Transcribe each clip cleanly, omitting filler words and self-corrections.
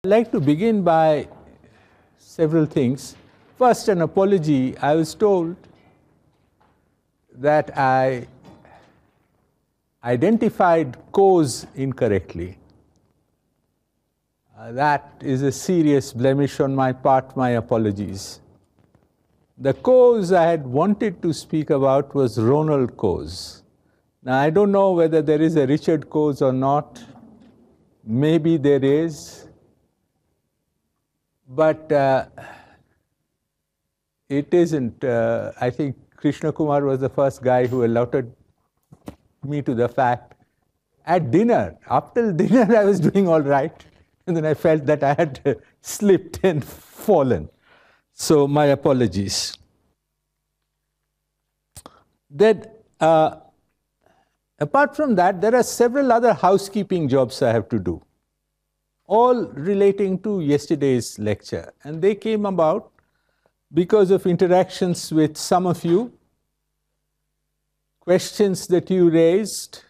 I'd like to begin by several things. First, an apology. I was told that I identified cause incorrectly. That is a serious blemish on my part. My apologies. The cause I had wanted to speak about was Ronald Coase. Now, I don't know whether there is a Richard Coase or not. Maybe there is. But it isn't. I think Krishna Kumar was the first guy who alerted me to the fact. At dinner, after dinner, I was doing all right. And then I felt that I had slipped and fallen. So my apologies. Then, apart from that, there are several other housekeeping jobs I have to do, all relating to yesterday's lecture. And they came about because of interactions with some of you, questions that you raised,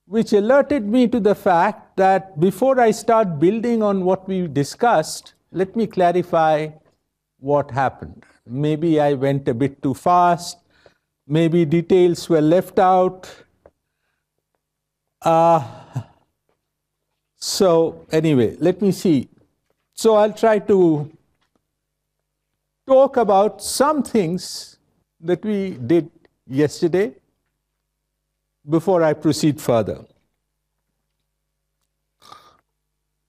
which alerted me to the fact that before I start building on what we discussed, let me clarify what happened. Maybe I went a bit too fast. Maybe details were left out. So anyway, let me see. So I'll try to talk about some things that we did yesterday before I proceed further.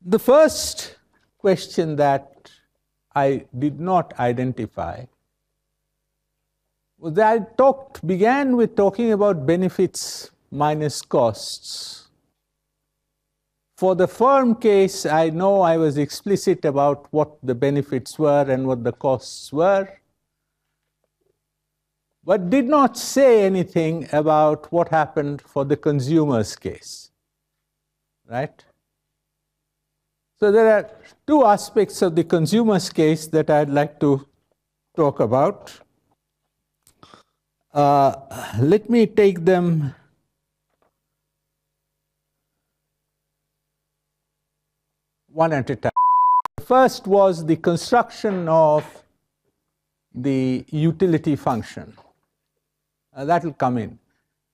The first question that I did not identify was that I began with talking about benefits minus costs. For the firm case, I know I was explicit about what the benefits were and what the costs were, but did not say anything about what happened for the consumer's case, right? So there are two aspects of the consumer's case that I'd like to talk about. Let me take them one at a time. The first was the construction of the utility function. That will come in.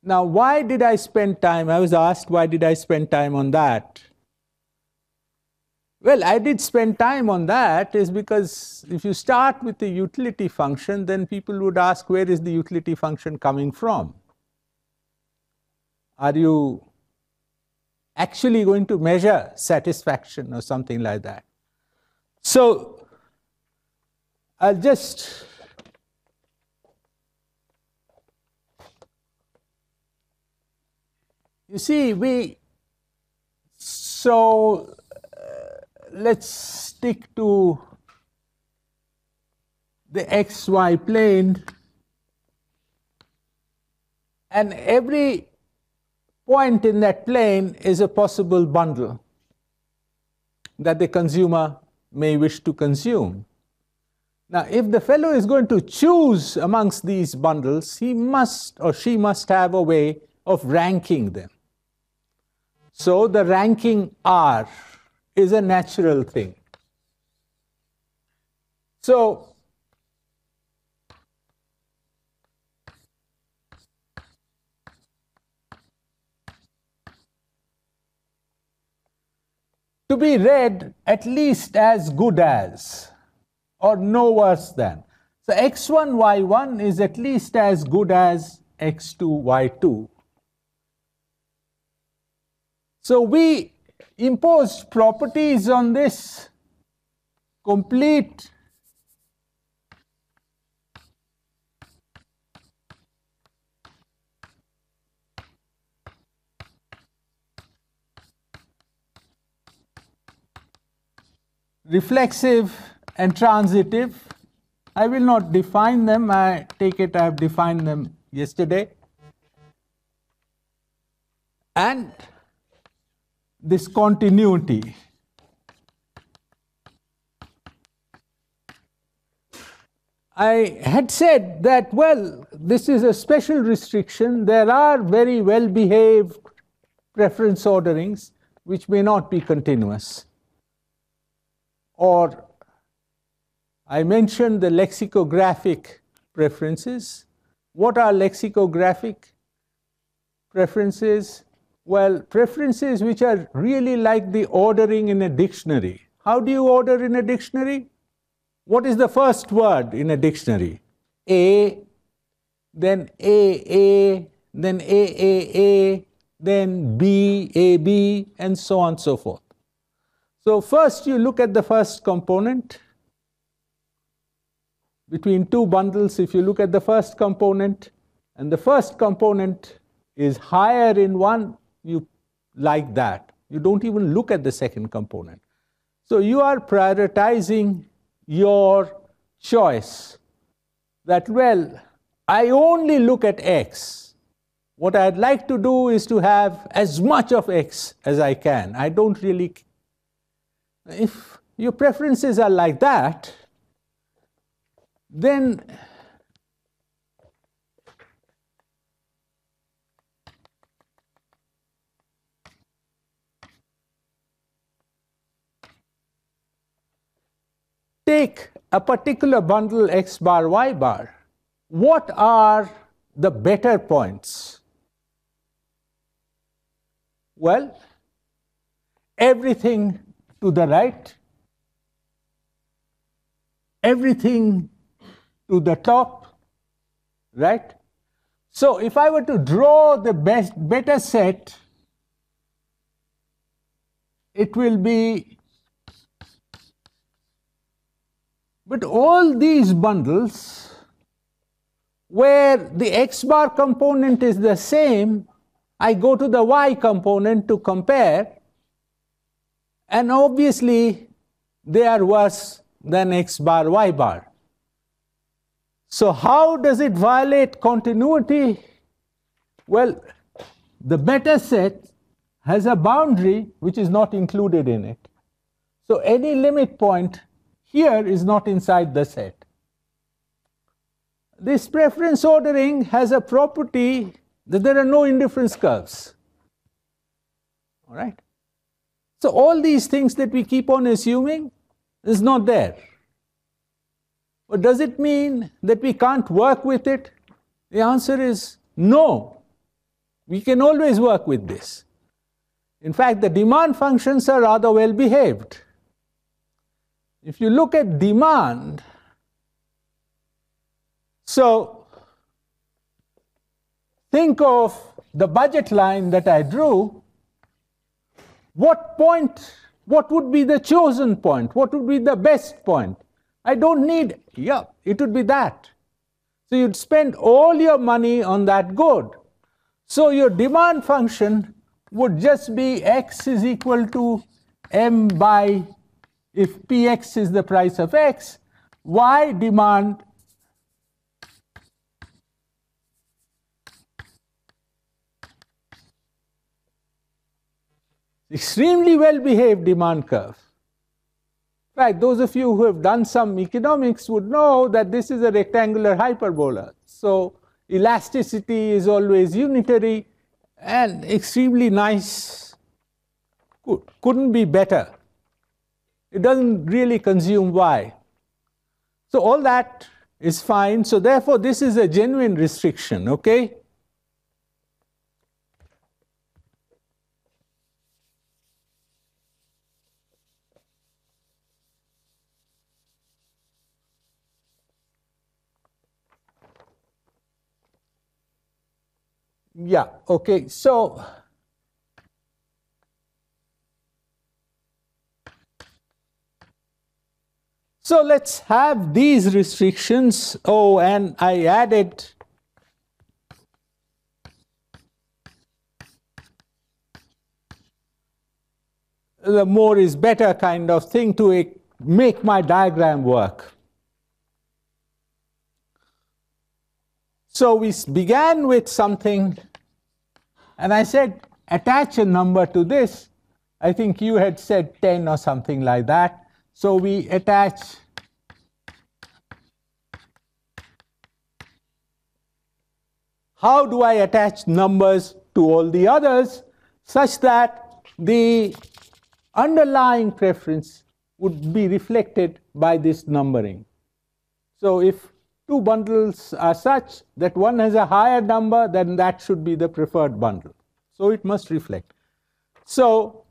Now, why did I spend time? I was asked, why did I spend time on that? Well, I did spend time on that is because if you start with the utility function, then people would ask, where is the utility function coming from? Are you actually going to measure satisfaction or something like that? So I'll just you see, let's stick to the xy plane, and every point in that plane is a possible bundle that the consumer may wish to consume. Now, if the fellow is going to choose amongst these bundles, he must or she must have a way of ranking them. So the ranking R is a natural thing. So to be read at least as good as or no worse than. So x1, y1 is at least as good as x2, y2. So we imposed properties on this complete reflexive and transitive. I will not define them. I take it I have defined them yesterday. And this continuity. I had said that, well, this is a special restriction. There are very well-behaved preference orderings which may not be continuous. or I mentioned the lexicographic preferences. What are lexicographic preferences? Well, preferences which are really like the ordering in a dictionary. How do you order in a dictionary? What is the first word in a dictionary? A, then A, then A, then B, AB, and so on and so forth. So first you look at the first component. Between two bundles, if you look at the first component, and the first component is higher in one, you like that. You don't even look at the second component. So you are prioritizing your choice that, well, I only look at X. What I'd like to do is to have as much of X as I can. I don't really. If your preferences are like that, then take a particular bundle X bar, Y bar. What are the better points? Well, everything to the right, everything to the top, right? So if I were to draw the better set, it will be, but all these bundles where the X bar component is the same, I go to the Y component to compare, and obviously they are worse than X bar, Y bar. So how does it violate continuity? Well, the better set has a boundary which is not included in it. So any limit point here is not inside the set. This preference ordering has a property that there are no indifference curves. All right? So all these things that we keep on assuming is not there. But does it mean that we can't work with it? The answer is no. We can always work with this. In fact, the demand functions are rather well behaved. If you look at demand, so think of the budget line that I drew. What would be the chosen point? What would be the best point? I don't need, it would be that. So you'd spend all your money on that good. So your demand function would just be X is equal to M by, if Px is the price of X, Y demand extremely well behaved demand curve. In fact, those of you who have done some economics would know that this is a rectangular hyperbola. So elasticity is always unitary and extremely nice. Couldn't be better. It doesn't really consume Y. So all that is fine. So therefore, this is a genuine restriction, okay? Yeah, okay, so let's have these restrictions. Oh, and I added the more is better kind of thing to make my diagram work. So we began with something, and I said, attach a number to this. I think you had said 10 or something like that. So we attach how do I attach numbers to all the others such that the underlying preference would be reflected by this numbering. So if two bundles are such that one has a higher number, then that should be the preferred bundle. So it must reflect. So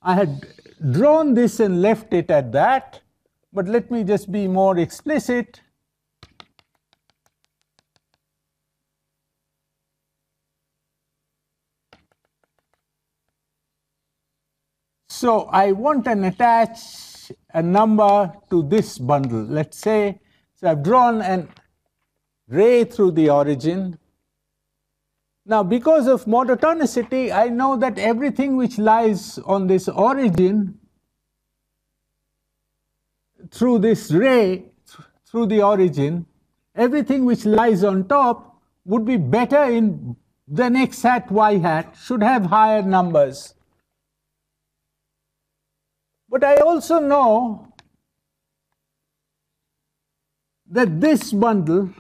I had drawn this and left it at that, but let me just be more explicit. So I want and attach a number to this bundle. Let's say, so I've drawn an ray through the origin. Now, because of monotonicity, I know that everything which lies on this origin through this ray, through the origin, everything which lies on top would be better than x hat, y hat, should have higher numbers. But I also know that this bundle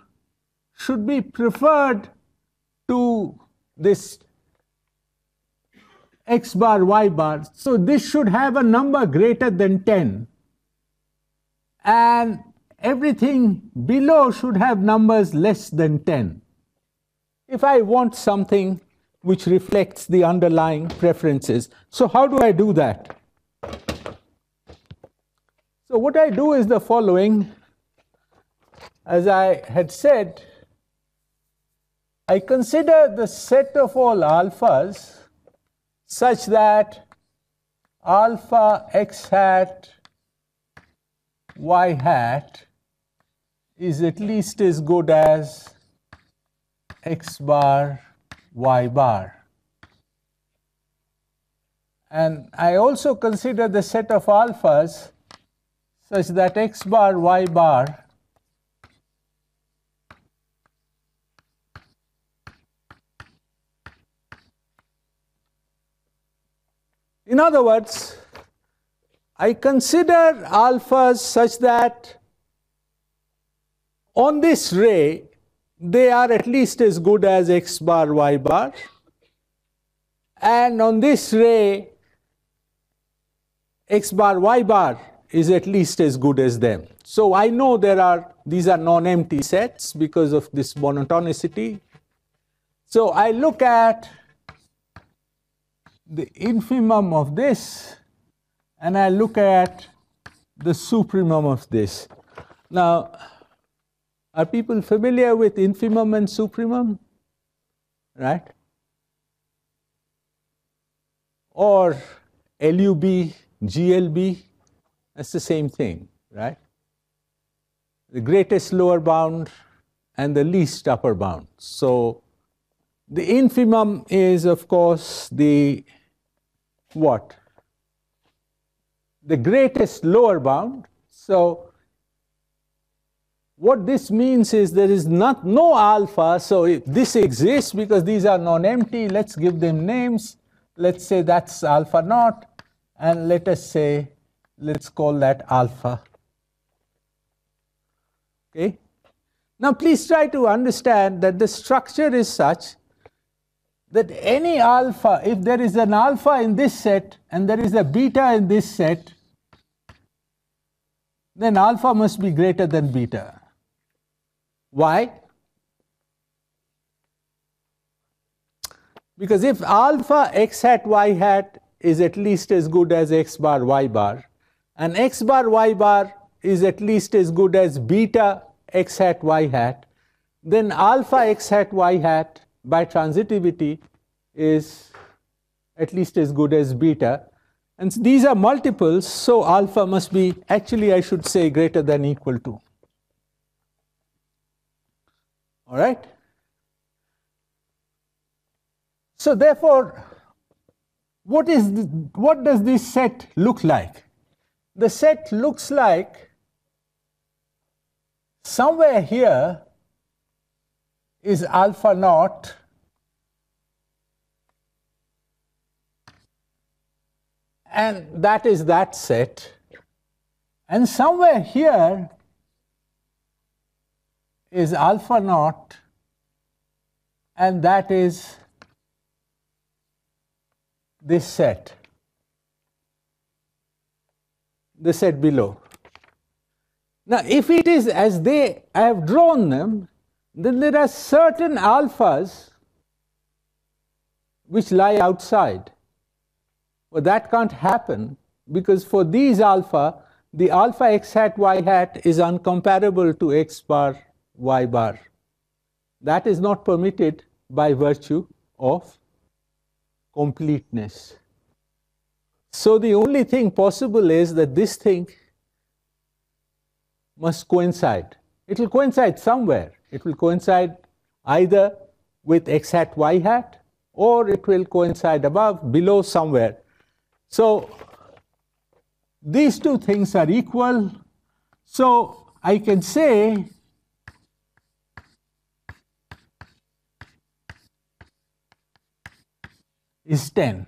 should be preferred to this x bar, y bar. So this should have a number greater than 10. And everything below should have numbers less than 10. If I want something which reflects the underlying preferences. So how do I do that? So what I do is the following. As I had said, I consider the set of all alphas such that alpha x hat y hat is at least as good as x bar y bar. And I also consider the set of alphas such that x bar y bar in other words, I consider alphas such that on this ray they are at least as good as x bar y bar, and on this ray x bar y bar is at least as good as them. So I know these are non-empty sets because of this monotonicity. So I look at the infimum of this and I look at the supremum of this. Now, are people familiar with infimum and supremum? Right? Or LUB, GLB? That's the same thing, right? The greatest lower bound and the least upper bound. So the infimum is, of course, the what? The greatest lower bound. So what this means is there is no alpha. So if this exists because these are non-empty, let's give them names. Let's say that's alpha naught, and let us say, let's call that alpha. Okay. Now please try to understand that the structure is such that any alpha, if there is an alpha in this set and there is a beta in this set, then alpha must be greater than beta. Why? Because if alpha x hat y hat is at least as good as x bar y bar, and x bar y bar is at least as good as beta x hat y hat, then alpha x hat y hat by transitivity is at least as good as beta. And these are multiples, so alpha must be, actually I should say, greater than equal to. All right? So therefore, what does this set look like? The set looks like somewhere here is alpha naught, and that is that set, and somewhere here is alpha naught, and that is this set. the set below. Now, if it is as I have drawn them, then there are certain alphas which lie outside. Well, that can't happen because for these alpha, the alpha x hat y hat is uncomparable to x bar y bar. That is not permitted by virtue of completeness. So the only thing possible is that this thing must coincide. It will coincide somewhere. It will coincide either with x hat y hat, or it will coincide above, below, somewhere. So these two things are equal. So I can say is 10.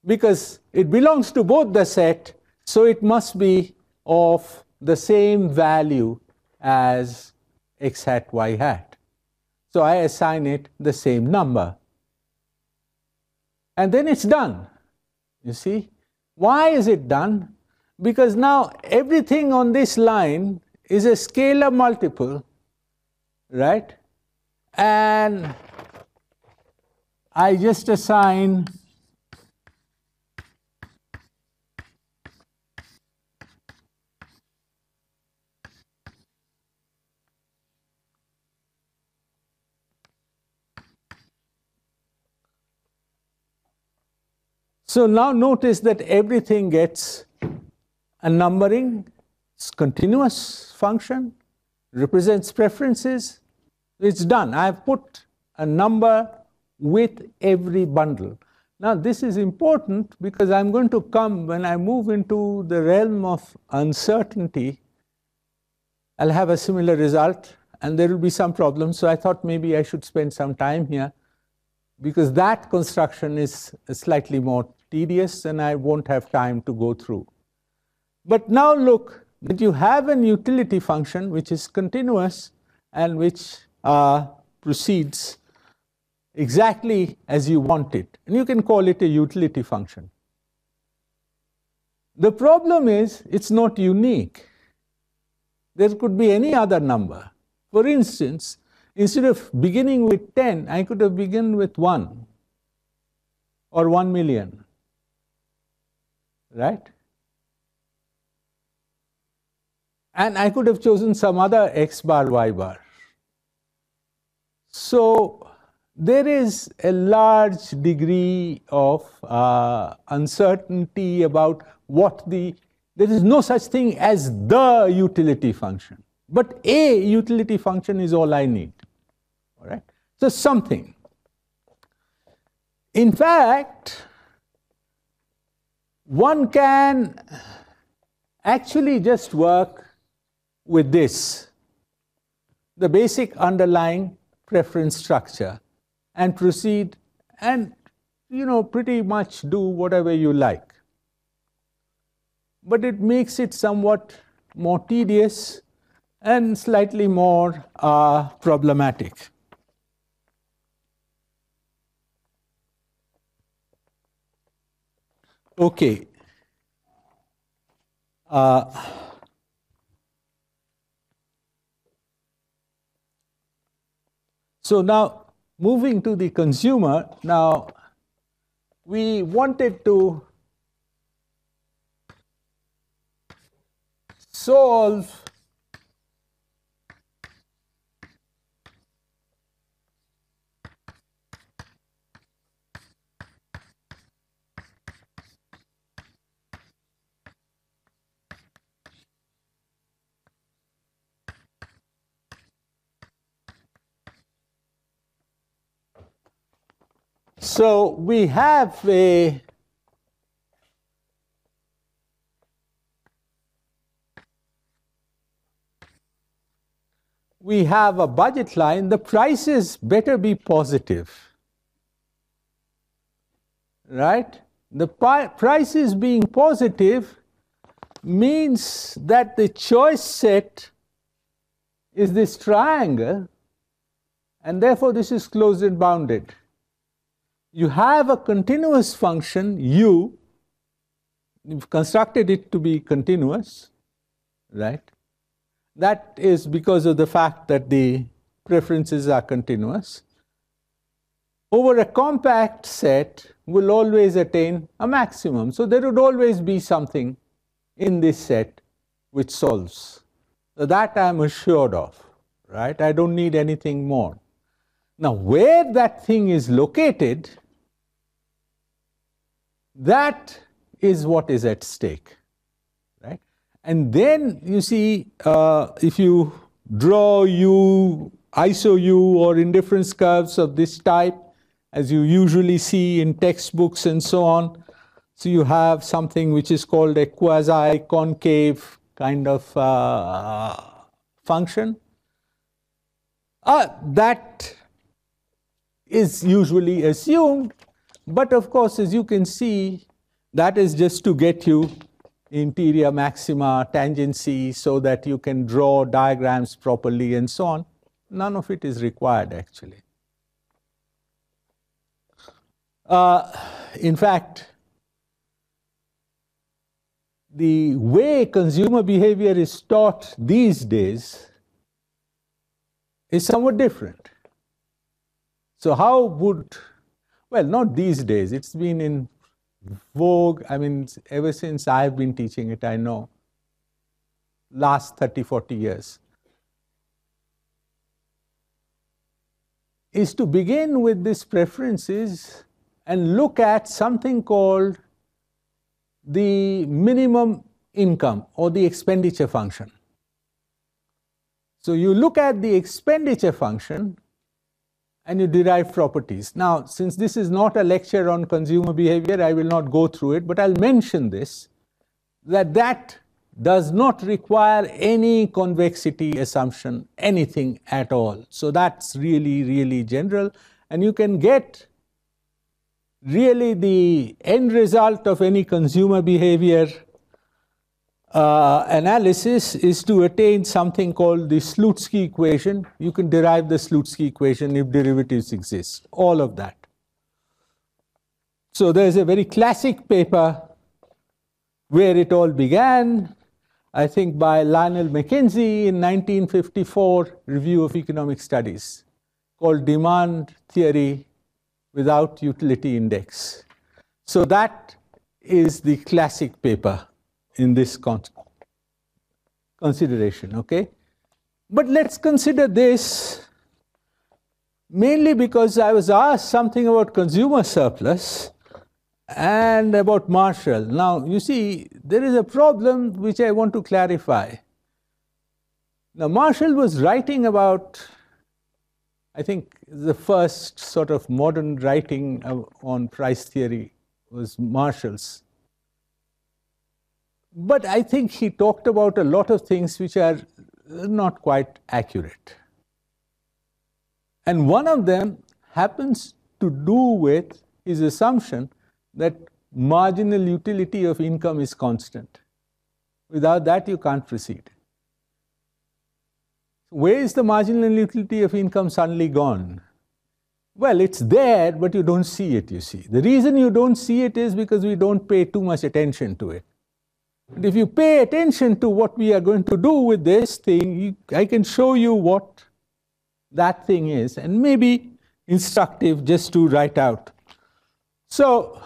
Because it belongs to both the set, so it must be of the same value as x hat y hat. So I assign it the same number. And then it's done. You see? Why is it done? Because now everything on this line is a scalar multiple, right? And I just assign So now notice that everything gets a numbering, it's continuous function, represents preferences. It's done. I have put a number with every bundle. Now this is important because I'm going to come, when I move into the realm of uncertainty, I'll have a similar result and there will be some problems. So I thought maybe I should spend some time here because that construction is slightly more tedious and I won't have time to go through. But now look that you have an utility function which is continuous and which proceeds exactly as you want it. And you can call it a utility function. The problem is it's not unique. There could be any other number. For instance, instead of beginning with 10, I could have begun with 1 or 1 million. Right? And I could have chosen some other x bar, y bar. So there is a large degree of uncertainty about there is no such thing as the utility function. But a utility function is all I need. All right? So something. In fact, one can actually just work with this, the basic underlying preference structure, and proceed and, pretty much do whatever you like. But it makes it somewhat more tedious and slightly more problematic. Okay. So now moving to the consumer, now we wanted to solve So we have a budget line. The prices better be positive, right? The prices being positive means that the choice set is this triangle, and therefore this is closed and bounded. You have a continuous function u, We've constructed it to be continuous, right? That is because of the fact that the preferences are continuous. Over a compact set will always attain a maximum. So there would always be something in this set which solves. So that I'm assured of, right? I don't need anything more. Now, where that thing is located, that is what is at stake, right? And then you see, if you draw U, iso U, or indifference curves of this type, as you usually see in textbooks and so on, so you have something which is called a quasi-concave kind of function. That is usually assumed, but of course, as you can see, that is just to get you interior maxima, tangency, so that you can draw diagrams properly and so on. None of it is required, actually. In fact, the way consumer behavior is taught these days is somewhat different. So how would, well, not these days, it's been in vogue, I mean, ever since I've been teaching it, I know, last 30, 40 years, is to begin with these preferences and look at something called the minimum income or the expenditure function. So you look at the expenditure function and you derive properties. Now, since this is not a lecture on consumer behavior, I will not go through it, but I'll mention this, that does not require any convexity assumption, anything at all. So that's really, really general, and you can get really the end result of any consumer behavior analysis is to attain something called the Slutsky equation. You can derive the Slutsky equation if derivatives exist, all of that. So there's a very classic paper where it all began, I think by Lionel Mackenzie in 1954, Review of Economic Studies, called Demand Theory Without Utility Index. So that is the classic paper in this consideration, okay? But let's consider this mainly because I was asked something about consumer surplus and about Marshall. Now, you see, there is a problem which I want to clarify. Now, Marshall was writing about, I think the first sort of modern writing on price theory was Marshall's. But I think he talked about a lot of things which are not quite accurate. And one of them happens to do with his assumption that marginal utility of income is constant. Without that, you can't proceed. Where is the marginal utility of income suddenly gone? Well, it's there, but you don't see it, you see. The reason you don't see it is because we don't pay too much attention to it. And if you pay attention to what we are going to do with this thing, I can show you what that thing is, and maybe instructive just to write out. So,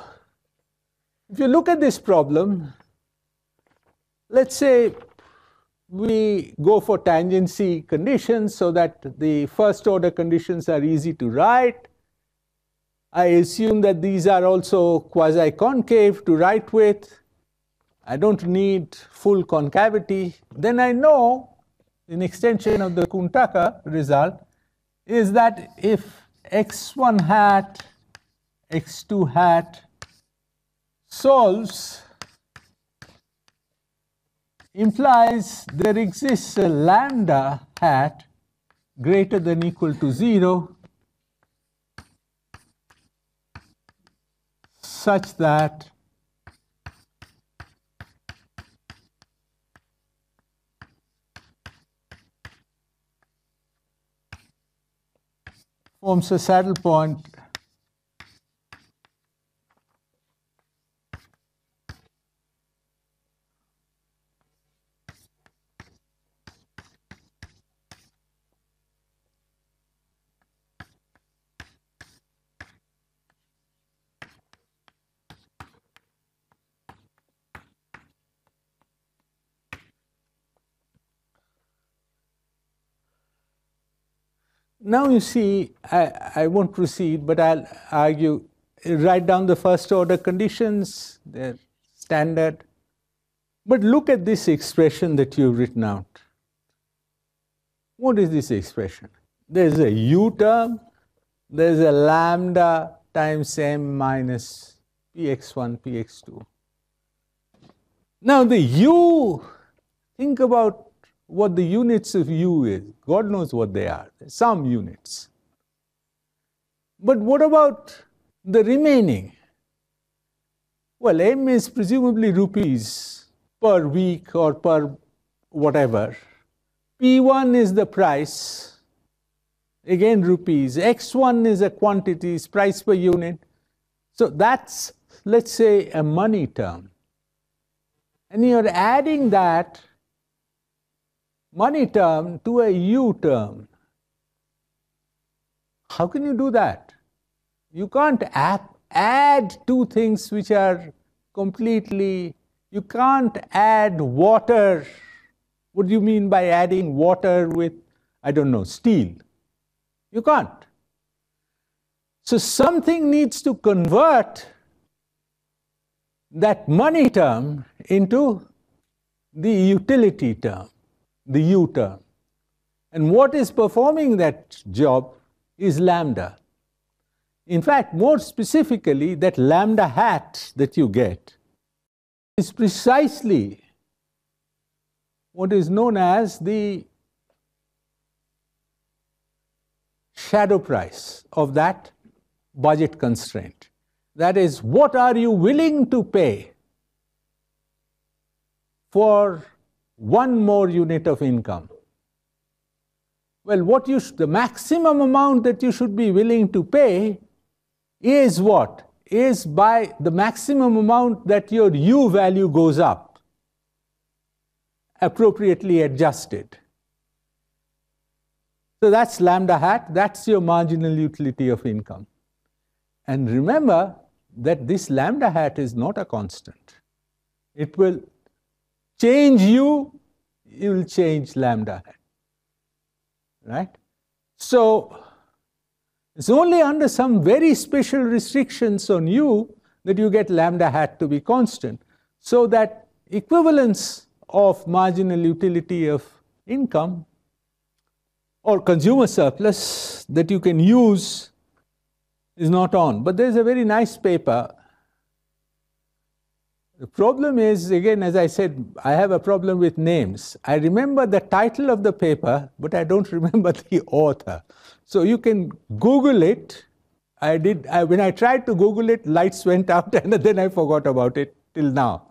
if you look at this problem, let's say we go for tangency conditions so that the first order conditions are easy to write. I assume that these are also quasi-concave to write with. I don't need full concavity. Then I know, in extension of the Kuhn-Tucker result, is that if x1 hat, x2 hat solves, implies there exists a lambda hat greater than equal to 0 such that forms a saddle point Now you see, I won't proceed, but I'll argue, write down the first order conditions, they're standard. But look at this expression that you've written out. What is this expression? There's a u term, there's a lambda times m minus px1, px2. Now the u, think about what the units of u is. God knows what they are. Some units. But what about the remaining? Well, m is presumably rupees per week or per whatever. P1 is the price, again rupees. X1 is a quantity, is price per unit. So that's, let's say, a money term. And you're adding that money term to a u term. How can you do that? You can't add two things which are completely, you can't add water. What do you mean by adding water with, I don't know, steel? You can't. So something needs to convert that money term into the utility term, the u term. And what is performing that job is lambda. In fact, more specifically, that lambda hat that you get is precisely what is known as the shadow price of that budget constraint. That is, what are you willing to pay for one more unit of income? Well, the maximum amount that you should be willing to pay is what? Is by the maximum amount that your u value goes up, appropriately adjusted. So that's lambda hat, that's your marginal utility of income. And remember that this lambda hat is not a constant. It will change u, it will change lambda hat, right? So it's only under some very special restrictions on u that you get lambda hat to be constant. So that equivalence of marginal utility of income or consumer surplus that you can use is not on. But there's a very nice paper. The problem is, again, as I said, I have a problem with names. I remember the title of the paper, but I don't remember the author. So you can Google it. When I tried to Google it, lights went out and then I forgot about it till now.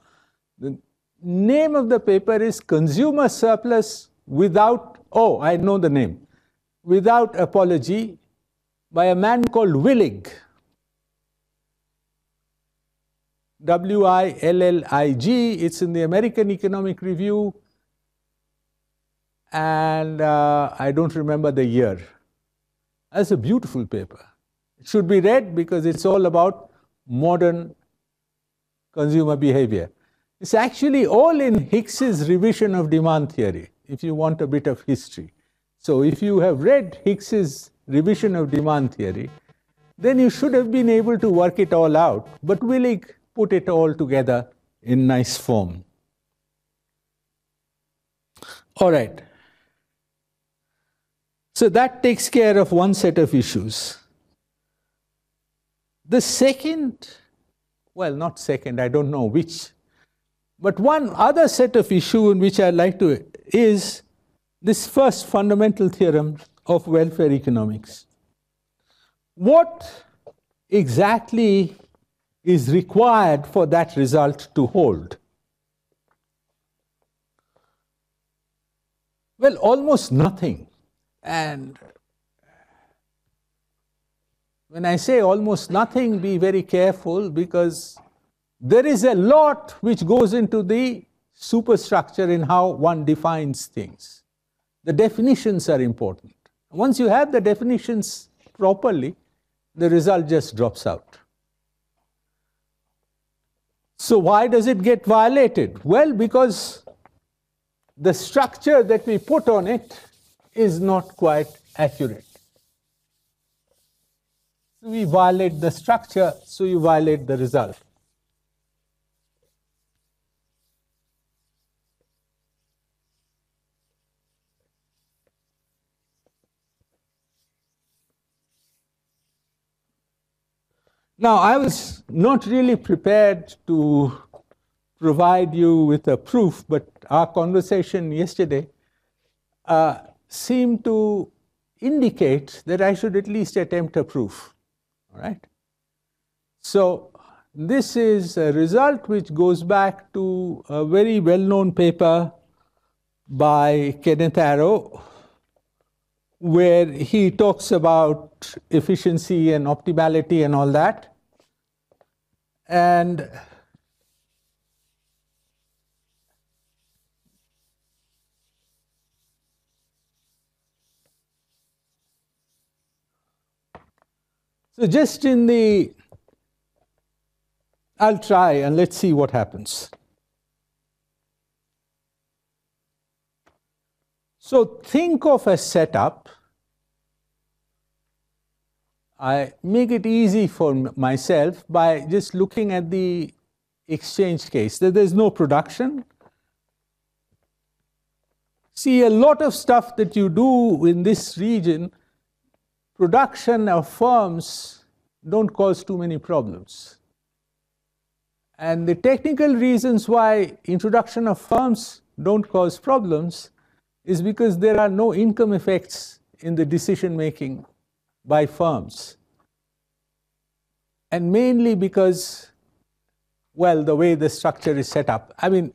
The name of the paper is Consumer Surplus Without, oh, I know the name, Without Apology, by a man called Willig. W-I-L-L-I-G. It's in the American Economic Review, and I don't remember the year. That's a beautiful paper. It should be read because it's all about modern consumer behavior. It's actually all in Hicks's revision of demand theory, if you want a bit of history. So if you have read Hicks's revision of demand theory, then you should have been able to work it all out. But Willig put it all together in nice form. All right. So that takes care of one set of issues. The second, well, not second, I don't know which, but one other set of issue in which I'd like to is this first fundamental theorem of welfare economics. What exactly is required for that result to hold? Well, almost nothing. And when I say almost nothing, be very careful, because there is a lot which goes into the superstructure in how one defines things. The definitions are important. Once you have the definitions properly, the result just drops out. So why does it get violated? Well, because the structure that we put on it is not quite accurate. So we violate the structure, so you violate the result. Now, I was not really prepared to provide you with a proof, but our conversation yesterday seemed to indicate that I should at least attempt a proof. All right? So this is a result which goes back to a very well-known paper by Kenneth Arrow, where he talks about efficiency and optimality and all that. And so just in the, I'll try and let's see what happens. So think of a setup. I make it easy for myself by just looking at the exchange case, that there's no production. See, a lot of stuff that you do in this region, production of firms don't cause too many problems. And the technical reasons why introduction of firms don't cause problems is because there are no income effects in the decision making by firms. And mainly because, well, the way the structure is set up. I mean,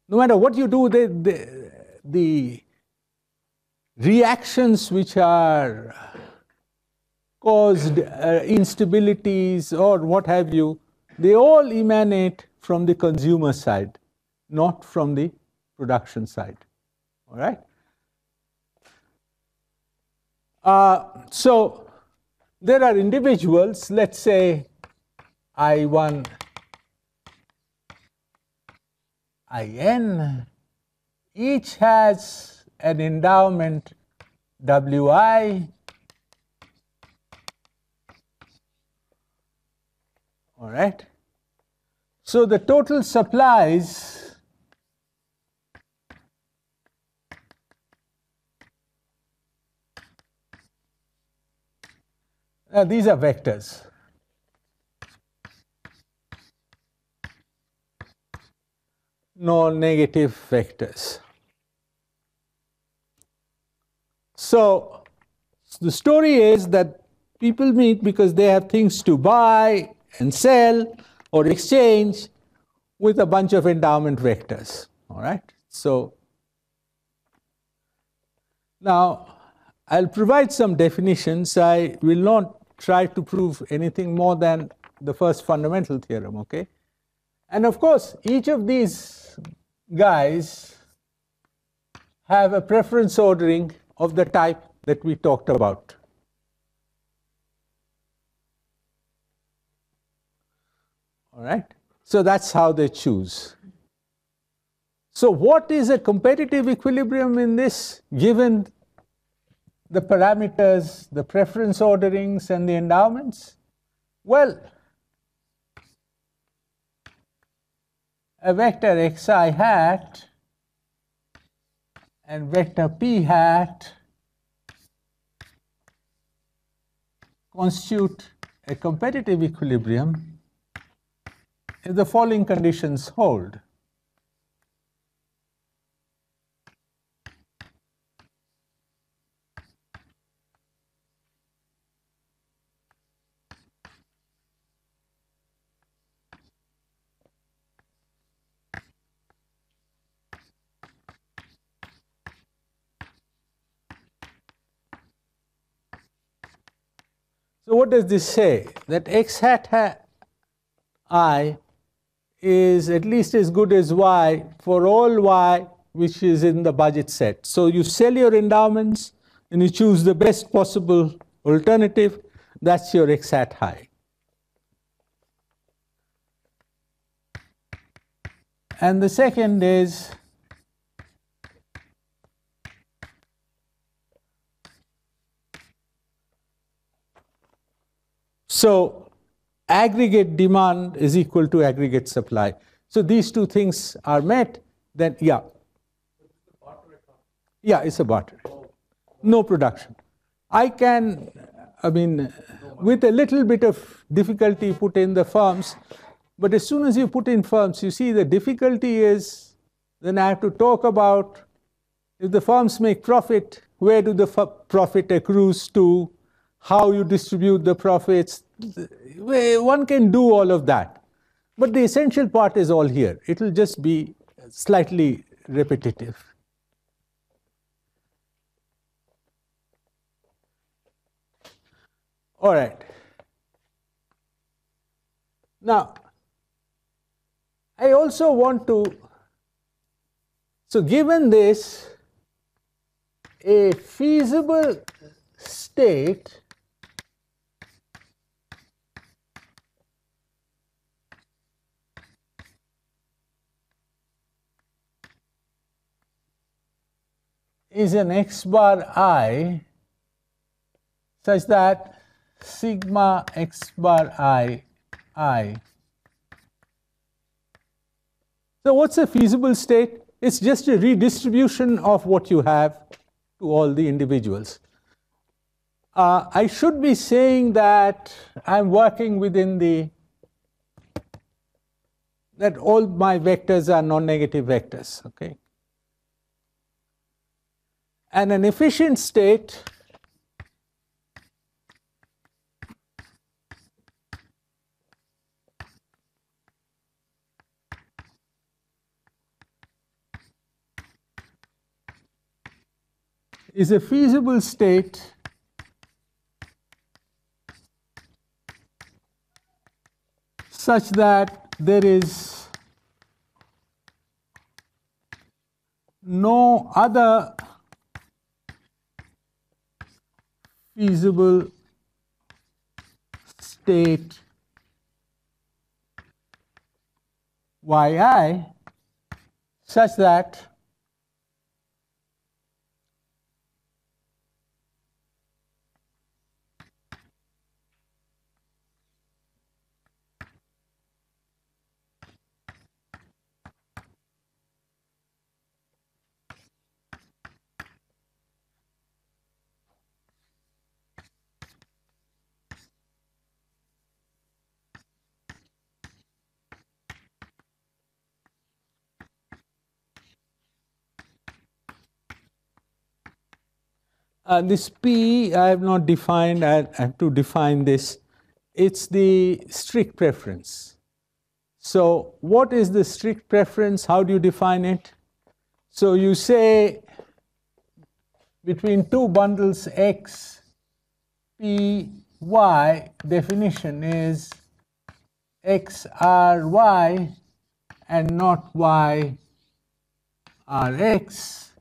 no matter what you do, the reactions which are caused, instabilities or what have you, they all emanate from the consumer side, not from the production side. All right? So there are individuals, let's say I1, In, each has an endowment Wi. All right? So the total supplies these are vectors. No negative vectors. So the story is that people meet because they have things to buy and sell or exchange with a bunch of endowment vectors. All right? So now I'll provide some definitions. I will not try to prove anything more than the first fundamental theorem, okay? And of course, each of these guys have a preference ordering of the type that we talked about. All right? So that's how they choose. So what is a competitive equilibrium in this, given the parameters, the preference orderings, and the endowments? Well, a vector xi hat and vector p hat constitute a competitive equilibrium if the following conditions hold. So what does this say? That x hat I is at least as good as y for all y which is in the budget set. So you sell your endowments and you choose the best possible alternative. That's your x hat high. And the second is So aggregate demand is equal to aggregate supply. So these two things are met, then yeah. Yeah, it's a barter. No production. I mean, with a little bit of difficulty, put in the firms, but as soon as you put in firms, you see the difficulty is then I have to talk about if the firms make profit, where do the profit accrues to, how you distribute the profits. One can do all of that. But the essential part is all here. It will just be slightly repetitive. All right. Now, I also want to, so given this, a feasible state is an x bar I such that sigma x bar I. So what's a feasible state? It's just a redistribution of what you have to all the individuals. I should be saying that I'm working within that all my vectors are non-negative vectors, okay? And an efficient state is a feasible state such that there is no other feasible state yi such that this P I have not defined, I have to define this. It's the strict preference. So what is the strict preference? How do you define it? So you say between two bundles X, P, Y, definition is X R Y and not Y R X.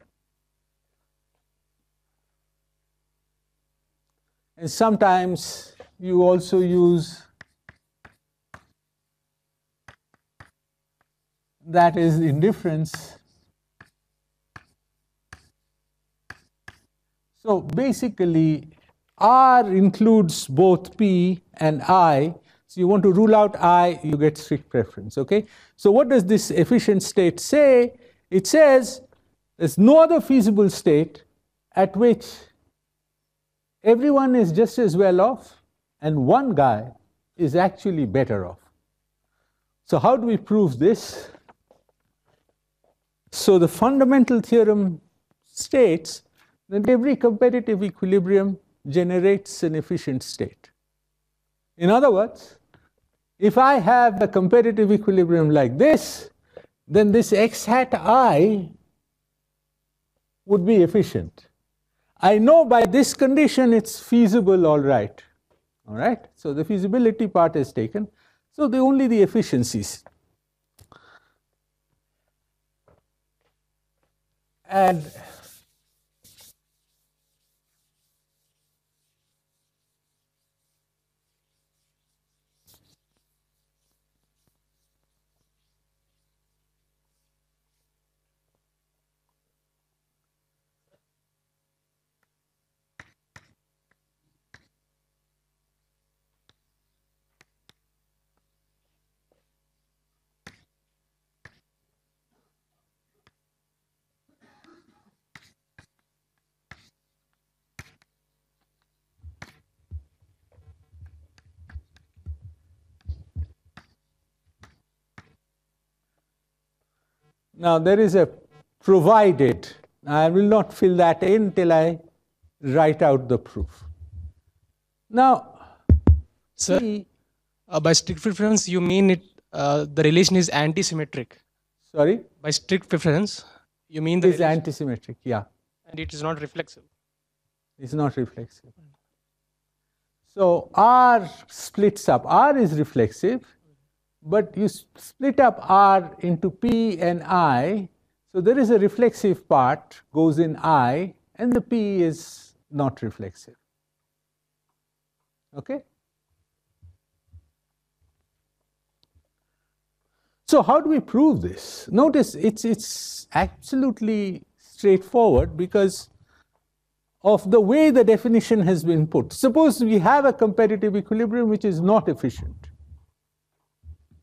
And sometimes you also use that is indifference. So basically, R includes both P and I. So you want to rule out I, you get strict preference, okay? So what does this efficient state say? It says there's no other feasible state at which everyone is just as well off and one guy is actually better off. So how do we prove this? So the fundamental theorem states that every competitive equilibrium generates an efficient state. In other words, if I have a competitive equilibrium like this, then this x hat I would be efficient. I know by this condition it's feasible, all right. All right? So the feasibility part is taken. So only the efficiencies. And Now there is a provided. I will not fill that in till I write out the proof. Now, Sir, by strict preference, you mean it? The relation is anti-symmetric. Sorry? By strict preference, you mean it is anti-symmetric, yeah. And it is not reflexive. It's not reflexive. So R splits up. R is reflexive, but you split up R into P and I. So there is a reflexive part goes in I, and the P is not reflexive. Okay? So how do we prove this? Notice it's absolutely straightforward because of the way the definition has been put. Suppose we have a competitive equilibrium which is not efficient,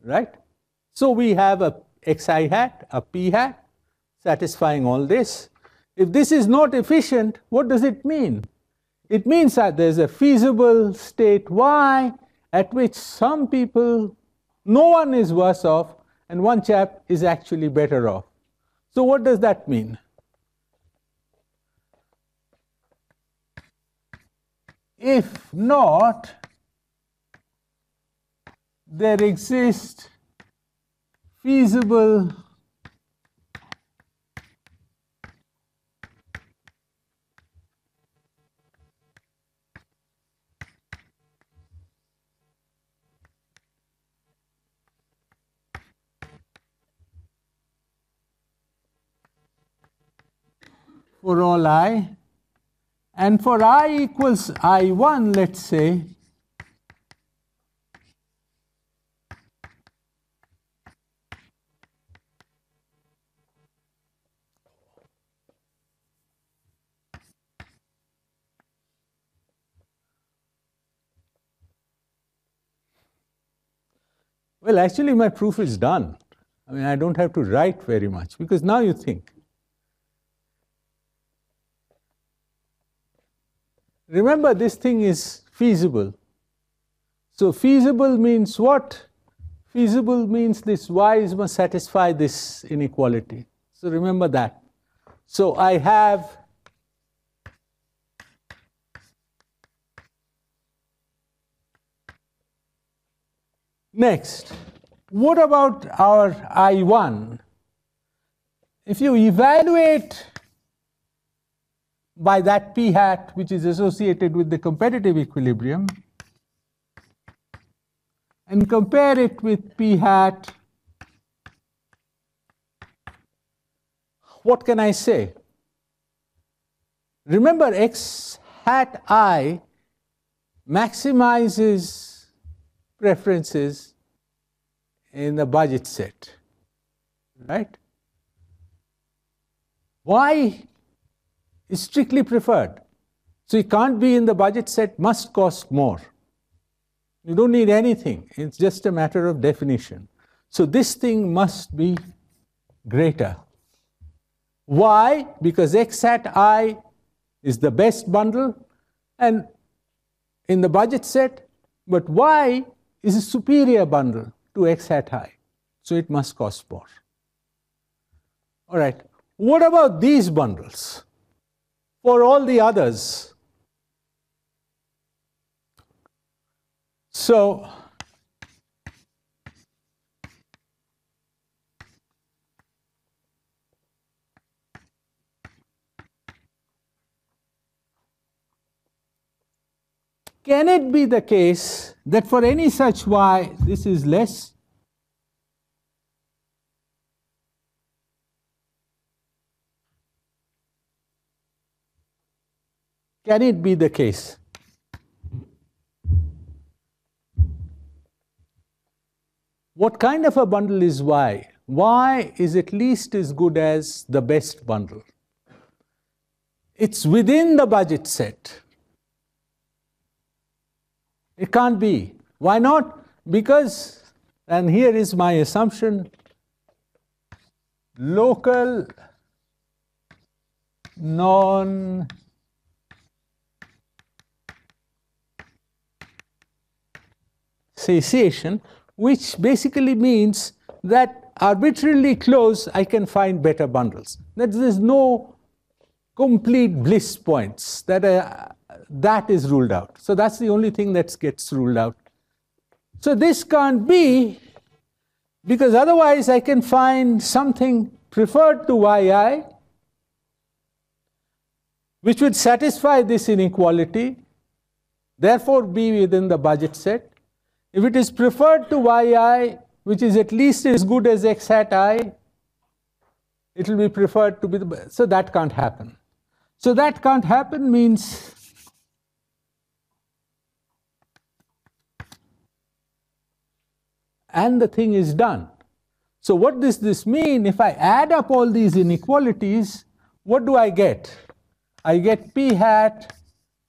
right? So we have a xi hat, a p hat, satisfying all this. If this is not efficient, what does it mean? It means that there's a feasible state y at which some people, no one is worse off, and one chap is actually better off. So what does that mean? If not, there exist feasible for all I, and for I equals I1, let's say, well, actually my proof is done. I mean, I don't have to write very much because now you think. Remember, this thing is feasible. So feasible means what? Feasible means this y's must satisfy this inequality. So remember that. So I have next. What about our I1? If you evaluate by that p hat which is associated with the competitive equilibrium and compare it with p hat, what can I say? Remember, x hat I maximizes preferences in the budget set, right? Y is strictly preferred. So it can't be in the budget set, must cost more. You don't need anything. It's just a matter of definition. So this thing must be greater. Why? Because x hat I is the best bundle and in the budget set, but y is a superior bundle to x hat I. So it must cost more. All right. What about these bundles? For all the others. So can it be the case that for any such y, this is less? Can it be the case? What kind of a bundle is y? Y is at least as good as the best bundle. It's within the budget set. It can't be. Why not? Because, and here is my assumption, local non cessation, which basically means that arbitrarily close, I can find better bundles. There's no complete bliss points. That is ruled out. So that's the only thing that gets ruled out. So this can't be, because otherwise I can find something preferred to yi, which would satisfy this inequality, therefore be within the budget set. If it is preferred to yi, which is at least as good as x hat I, it will be preferred to be the, so that can't happen. So that can't happen means and the thing is done. So what does this mean? If I add up all these inequalities, what do I get? I get p hat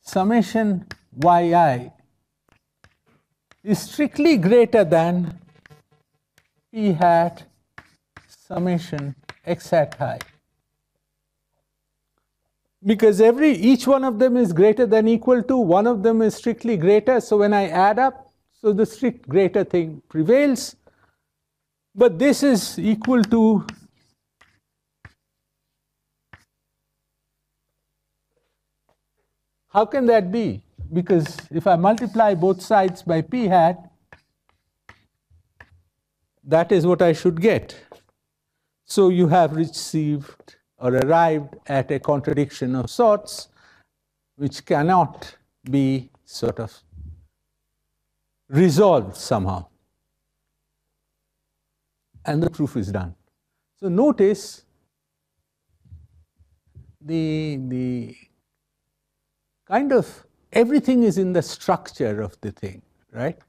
summation yi is strictly greater than p hat summation x hat I. Because each one of them is greater than equal to, one of them is strictly greater, so when I add up, so the strict greater thing prevails. But this is equal to how can that be? Because if I multiply both sides by p hat, that is what I should get. So you have received or arrived at a contradiction of sorts, which cannot be sort of resolved somehow. And the proof is done. So notice the kind of everything is in the structure of the thing, right?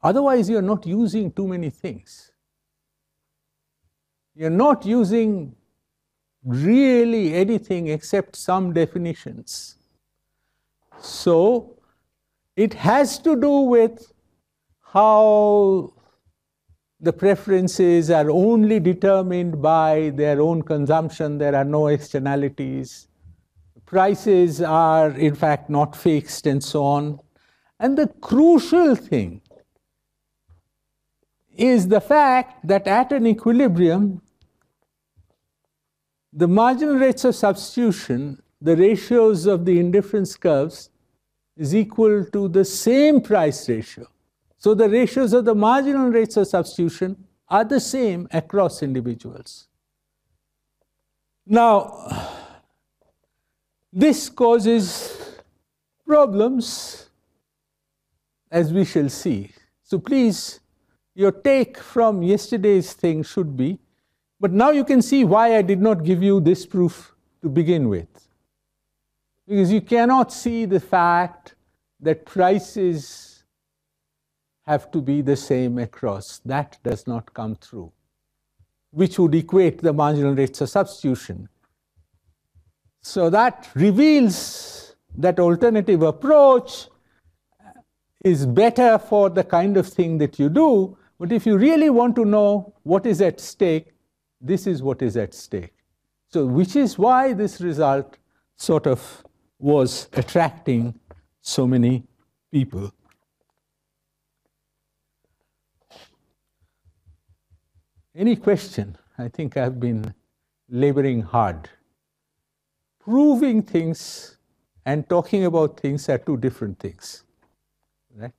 Otherwise, you're not using too many things. You're not using really anything except some definitions. So it has to do with how the preferences are only determined by their own consumption. There are no externalities. Prices are, in fact, not fixed and so on. And the crucial thing is the fact that at an equilibrium, the marginal rates of substitution, the ratios of the indifference curves, is equal to the same price ratio. So the ratios of the marginal rates of substitution are the same across individuals. Now, this causes problems, as we shall see. So please, your take from yesterday's thing should be, but now you can see why I did not give you this proof to begin with. Because you cannot see the fact that prices have to be the same across. That does not come through, which would equate the marginal rates of substitution. So that reveals that alternative approach is better for the kind of thing that you do. But if you really want to know what is at stake, this is what is at stake. So which is why this result sort of was attracting so many people. Any question? I think I've been laboring hard. Proving things and talking about things are two different things, right?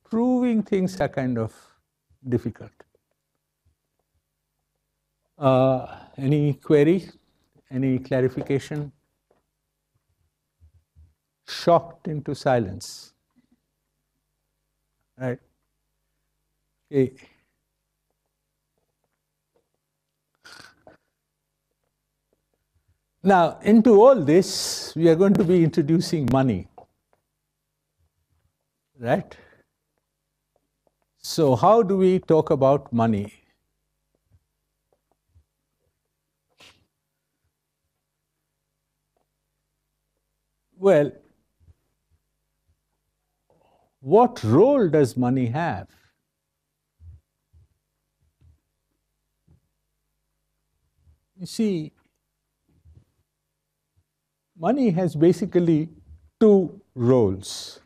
Proving things are kind of difficult. Any query? Any clarification? Shocked into silence. Right? Okay. Now, into all this, we are going to be introducing money. Right? So, how do we talk about money? Well, what role does money have? You see, money has basically two roles.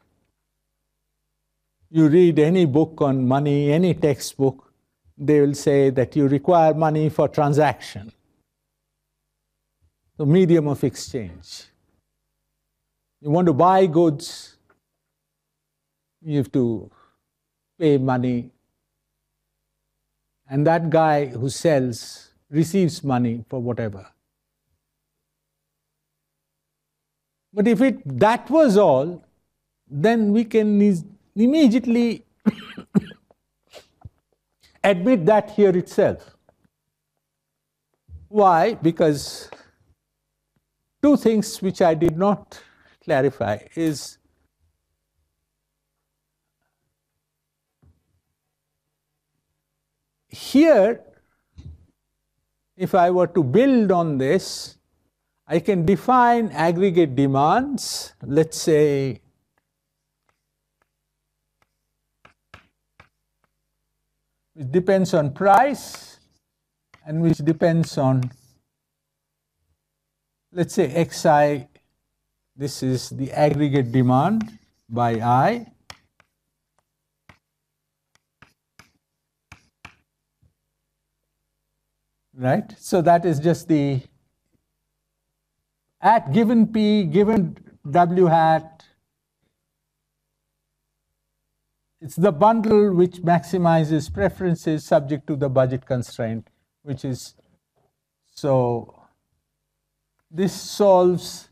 You read any book on money, any textbook, they will say that you require money for transaction, the medium of exchange. You want to buy goods, you have to pay money, and that guy who sells receives money for whatever. But if that was all, then we can immediately admit that here itself. Why? Because two things which I did not clarify is here, if I were to build on this, I can define aggregate demands, let's say which depends on price and which depends on, let's say, xi, this is the aggregate demand by I. Right? So that is just the, at given P, given W hat, it's the bundle which maximizes preferences subject to the budget constraint, which is, so this solves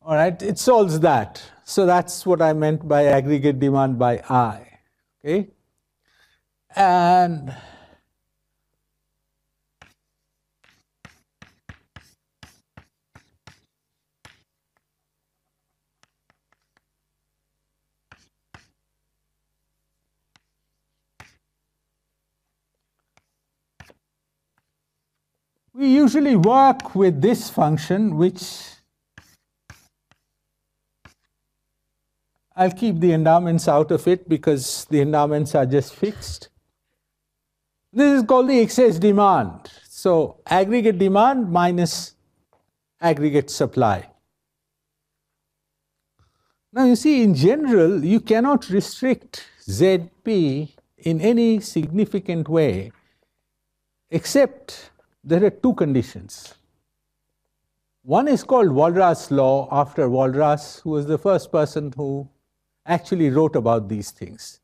all right, it solves that. So that's what I meant by aggregate demand by I. Okay? And we usually work with this function, which I'll keep the endowments out of it because the endowments are just fixed. This is called the excess demand. So aggregate demand minus aggregate supply. Now you see, in general, you cannot restrict ZP in any significant way, except there are two conditions. One is called Walras' law, after Walras, who was the first person who actually wrote about these things.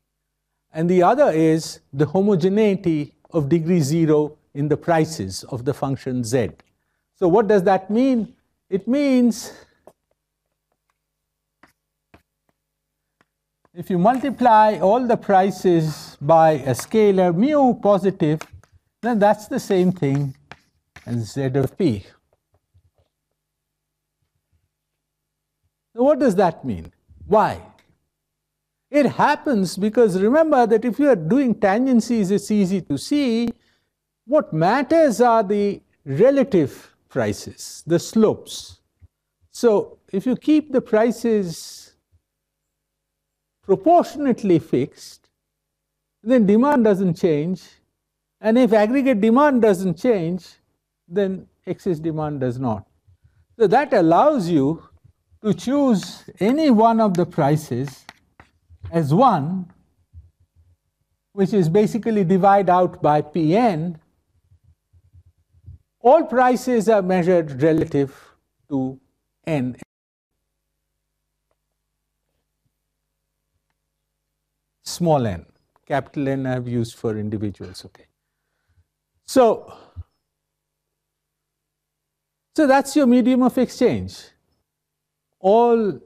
And the other is the homogeneity of degree 0 in the prices of the function z. So what does that mean? It means if you multiply all the prices by a scalar mu positive, then that's the same thing as z of p. So what does that mean? Why? It happens because remember that if you are doing tangencies, it's easy to see. What matters are the relative prices, the slopes. So if you keep the prices proportionately fixed, then demand doesn't change. And if aggregate demand doesn't change, then excess demand does not. So that allows you to choose any one of the prices as 1, which is basically divide out by Pn. All prices are measured relative to n. Small n, capital N I have used for individuals, okay. So that's your medium of exchange. All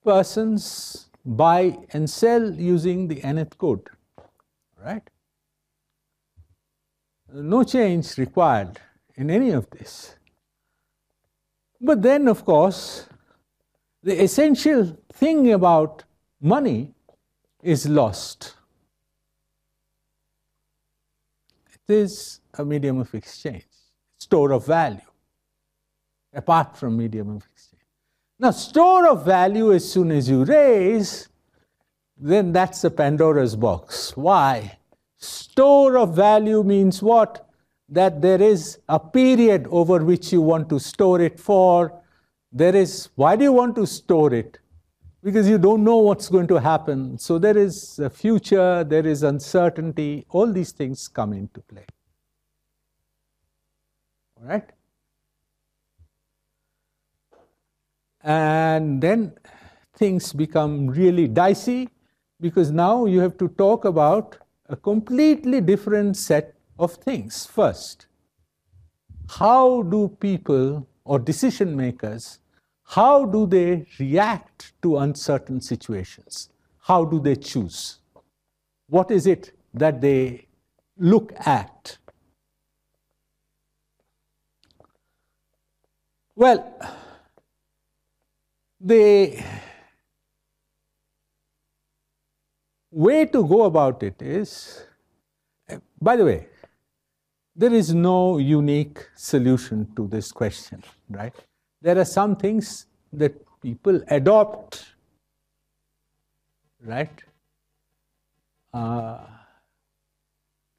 persons buy and sell using the nth good, right? No change required in any of this. But then, of course, the essential thing about money is lost. It is a medium of exchange, store of value, apart from medium of exchange. Now, store of value, as soon as you raise, then that's a Pandora's box. Why? Store of value means what? that there is a period over which you want to store it for. Why do you want to store it? Because you don't know what's going to happen. So there is a future, there is uncertainty, all these things come into play. All right? And then things become really dicey, because now you have to talk about a completely different set of things. First, how do people or decision makers, how do they react to uncertain situations? How do they choose? What is it that they look at? Well, the way to go about it is, by the way, there is no unique solution to this question, right? There are some things that people adopt, right?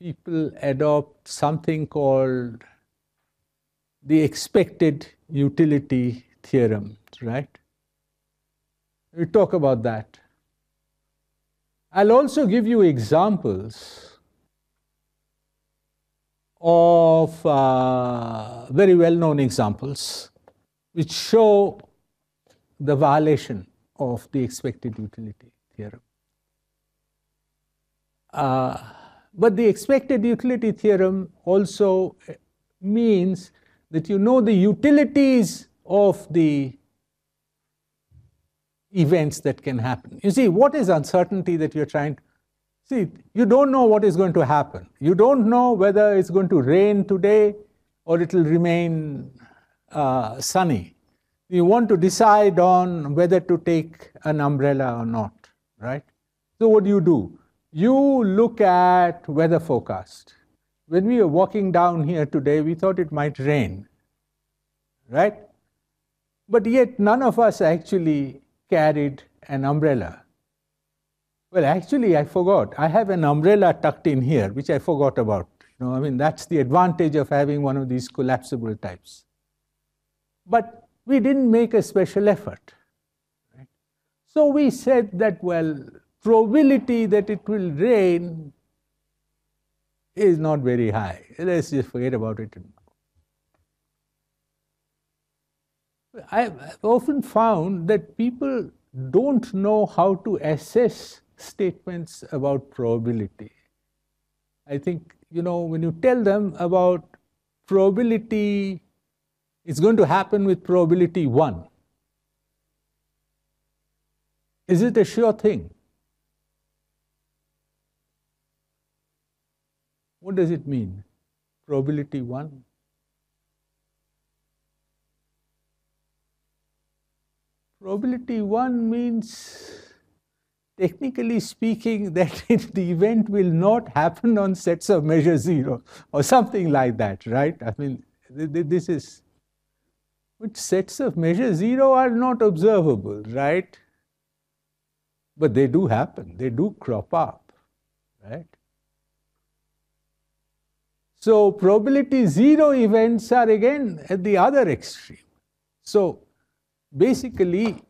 People adopt something called the expected utility theorem, right? We talk about that. I'll also give you examples of very well-known examples which show the violation of the expected utility theorem. But the expected utility theorem also means that you know the utilities of the events that can happen. You see, what is uncertainty that you're trying to see? You don't know what is going to happen. You don't know whether it's going to rain today or it will remain sunny. You want to decide on whether to take an umbrella or not, right? So what do? You look at weather forecast. When we were walking down here today, we thought it might rain, right? But yet none of us actually carried an umbrella. Well, actually, I forgot. I have an umbrella tucked in here, which I forgot about. I mean, that's the advantage of having one of these collapsible types. But we didn't make a special effort, right? So we said that, well, probability that it will rain is not very high. Let's just forget about it. I've often found that people don't know how to assess statements about probability. I think, when you tell them about probability, it's going to happen with probability 1. Is it a sure thing? What does it mean? Probability 1? Probability 1 means, technically speaking, that the event will not happen on sets of measure 0 or something like that, right? I mean, this is, which sets of measure 0 are not observable, right? But they do happen, they do crop up, right? So probability 0 events are again at the other extreme. So basically,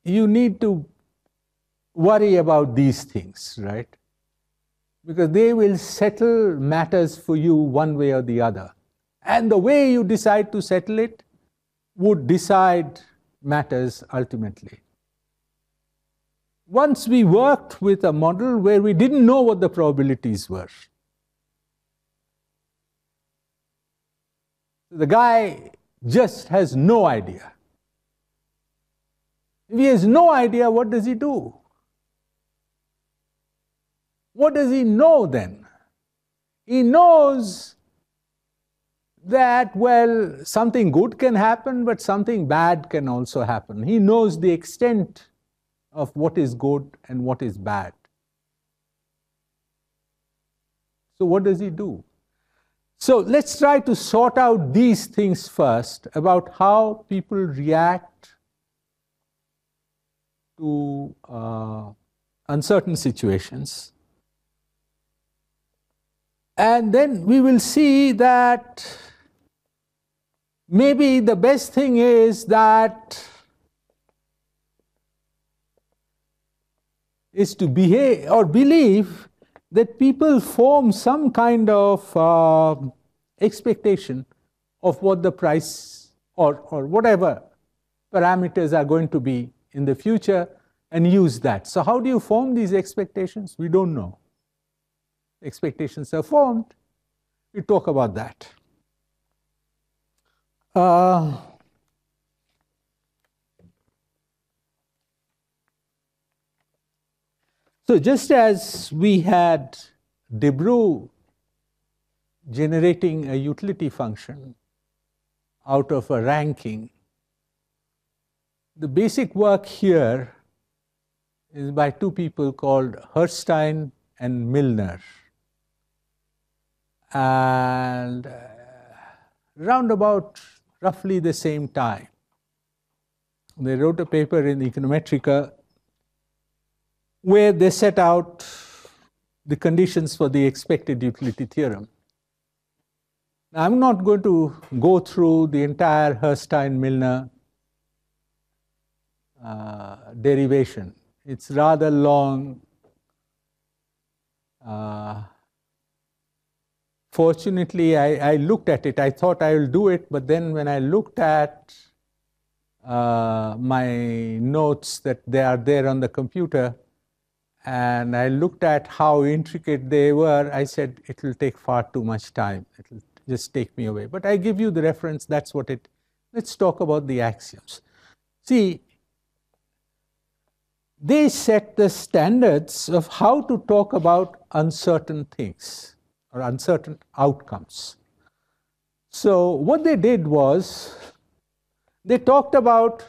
you need to worry about these things, right? Because they will settle matters for you one way or the other. And the way you decide to settle it would decide matters ultimately. Once we worked with a model where we didn't know what the probabilities were. The guy just has no idea. If he has no idea, what does he do? What does he know then? He knows that, well, something good can happen, but something bad can also happen. He knows the extent of what is good and what is bad. So what does he do? So let's try to sort out these things first about how people react to uncertain situations. And then we will see that maybe the best thing is to behave or believe that people form some kind of expectation of what the price or whatever parameters are going to be in the future and use that. So how do you form these expectations? We don't know. Expectations are formed. We talk about that. So just as we had Debreu generating a utility function out of a ranking, the basic work here is by two people called Herstein and Milner. And round about roughly the same time, they wrote a paper in Econometrica where they set out the conditions for the expected utility theorem. Now, I'm not going to go through the entire Herstein-Milner derivation. It's rather long. Fortunately, I looked at it. I thought I will do it, but then when I looked at my notes that they are there on the computer, and I looked at how intricate they were, I said, it will take far too much time. It will just take me away. But I give you the reference, that's what it, let's talk about the axioms. See, they set the standards of how to talk about uncertain things or uncertain outcomes. So what they did was, they talked about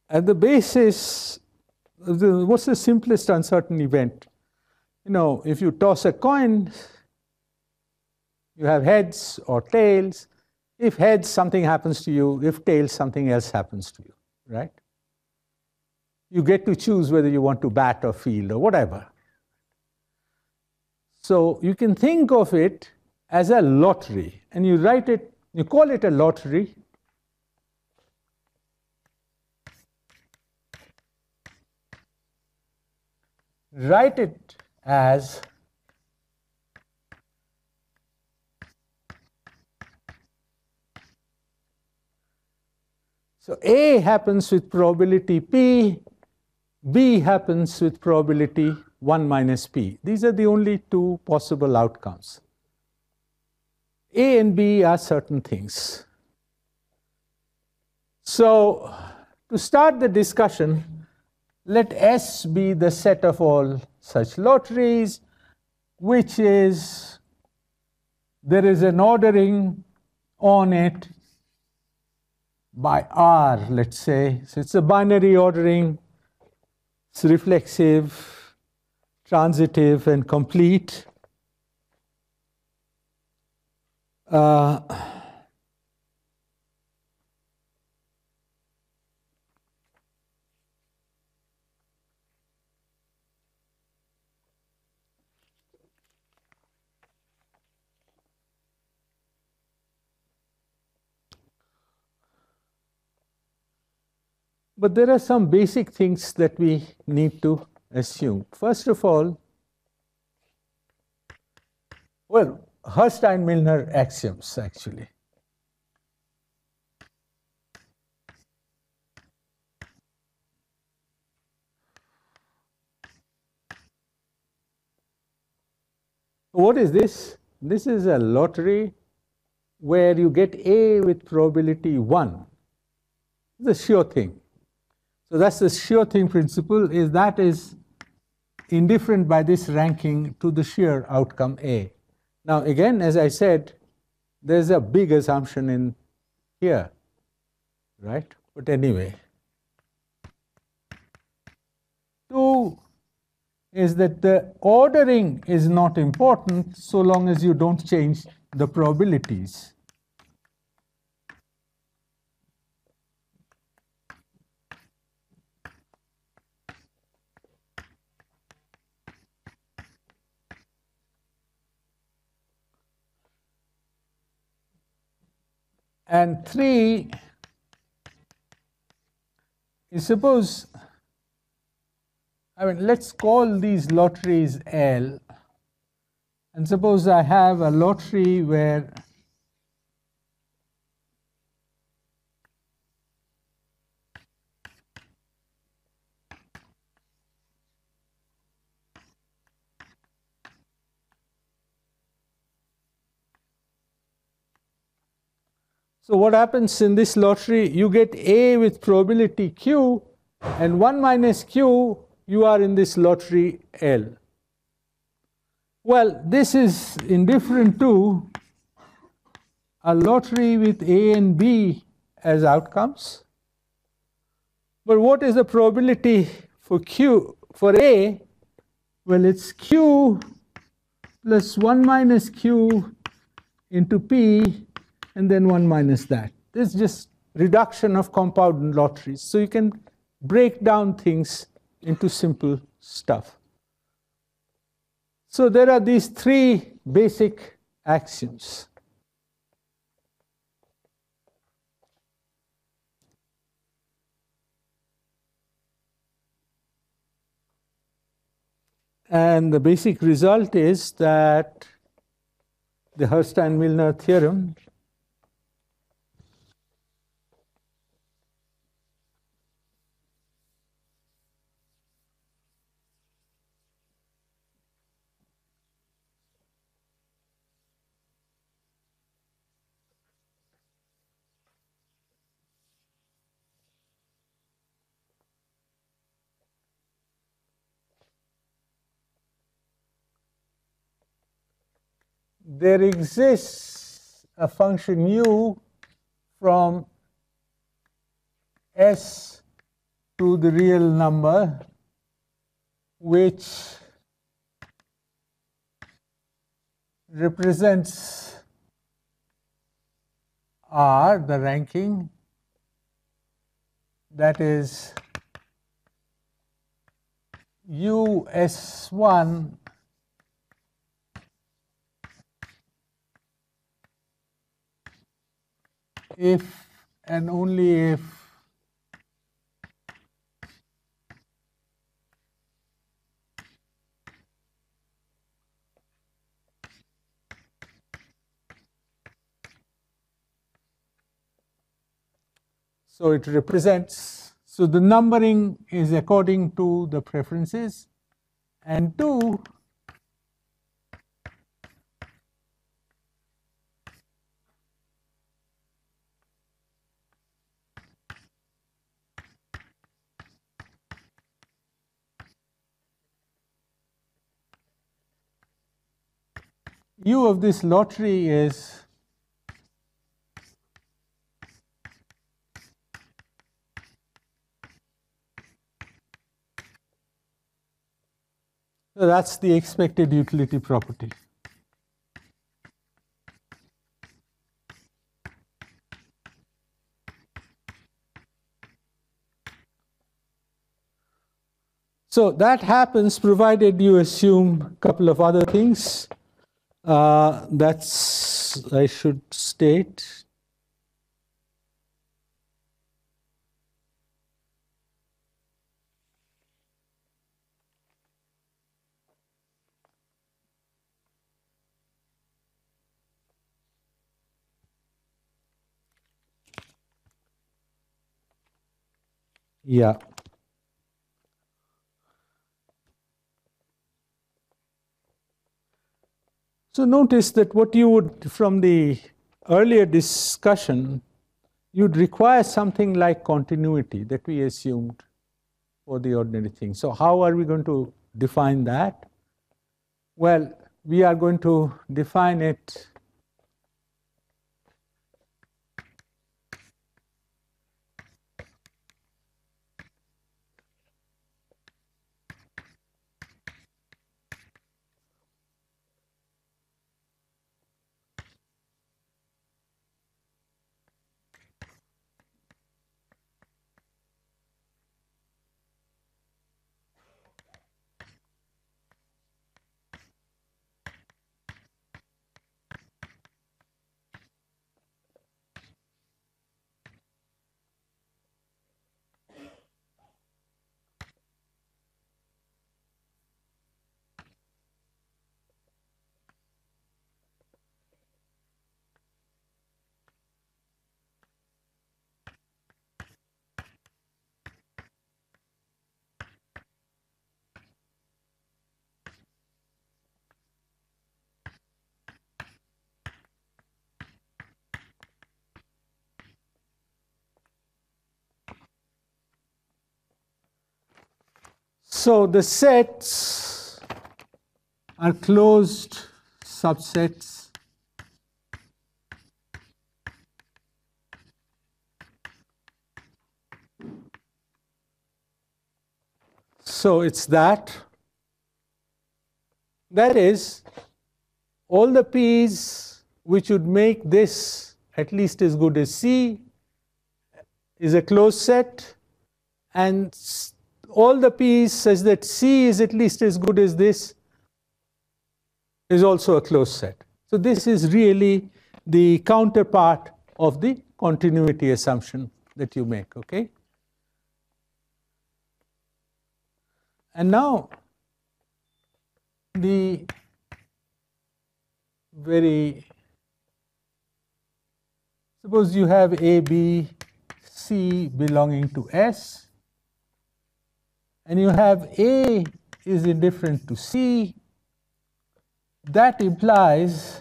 at the basis, what's the simplest uncertain event? You know, if you toss a coin, you have heads or tails. If heads, something happens to you. If tails, something else happens to you, right? You get to choose whether you want to bat or field or whatever. So you can think of it as a lottery, and you write it, you call it a lottery. Write it as so A happens with probability P, B happens with probability 1 minus P. These are the only two possible outcomes. A and B are certain things. So to start the discussion, let S be the set of all such lotteries, which is, there is an ordering on it by R, let's say. So it's a binary ordering, it's reflexive, transitive, and complete. But there are some basic things that we need to assume. First of all, well, Herstein-Milner axioms, actually. What is this? this is a lottery where you get A with probability 1. It's a sure thing. So that's the sure thing principle, is that is indifferent by this ranking to the sheer outcome A. Now again, as I said, there's a big assumption in here, right? But anyway, 2 is that the ordering is not important so long as you don't change the probabilities. And 3 is, suppose, let's call these lotteries L, and suppose I have a lottery where so what happens in this lottery, you get A with probability Q, and 1 minus Q, you are in this lottery L. Well, this is indifferent to a lottery with A and B as outcomes. But what is the probability for Q, for A? Well, it's Q plus 1 minus Q into P, and then 1 minus that. This is just reduction of compound lotteries. So you can break down things into simple stuff. So there are these 3 basic axioms. And the basic result is that the Herstein-Milner theorem there exists a function u from S to the real number which represents R, the ranking, that is US1 if and only if so it represents, so the numbering is according to the preferences, and 2 U of this lottery is so that's the expected utility property. So that happens provided you assume a couple of other things. That's, I should state. Yeah. So notice that what you would, from the earlier discussion, you'd require something like continuity that we assumed for the ordinary thing. So how are we going to define that? Well, we are going to define it so the sets are closed subsets so it's that is all the P's which would make this at least as good as C is a closed set, and all the P's such that C is at least as good as this is also a closed set. So this is really the counterpart of the continuity assumption that you make, okay? And now the suppose you have A, B, C belonging to S, and you have A is indifferent to C, that implies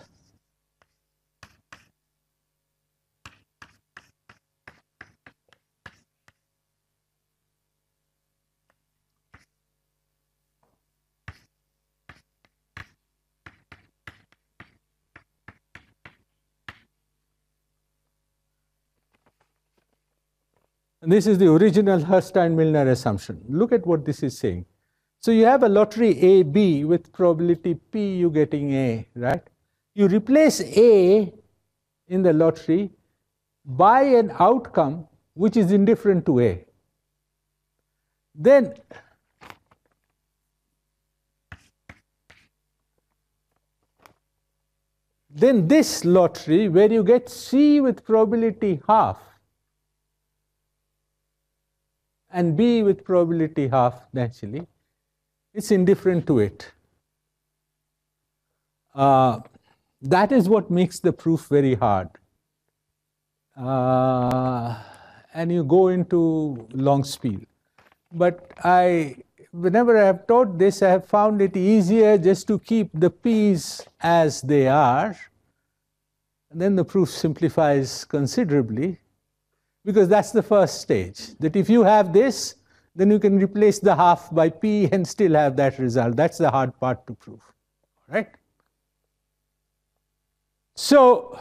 and this is the original Herstein-Milner assumption. Look at what this is saying. So you have a lottery A-B with probability P you getting A, right? You replace A in the lottery by an outcome which is indifferent to A. Then this lottery where you get C with probability half and B with probability half, naturally, it's indifferent to it. That is what makes the proof very hard. And you go into long spiel. But whenever I have taught this, I have found it easier just to keep the P's as they are. And then the proof simplifies considerably, because that's the first stage. That if you have this, then you can replace the half by P and still have that result. That's the hard part to prove, right? So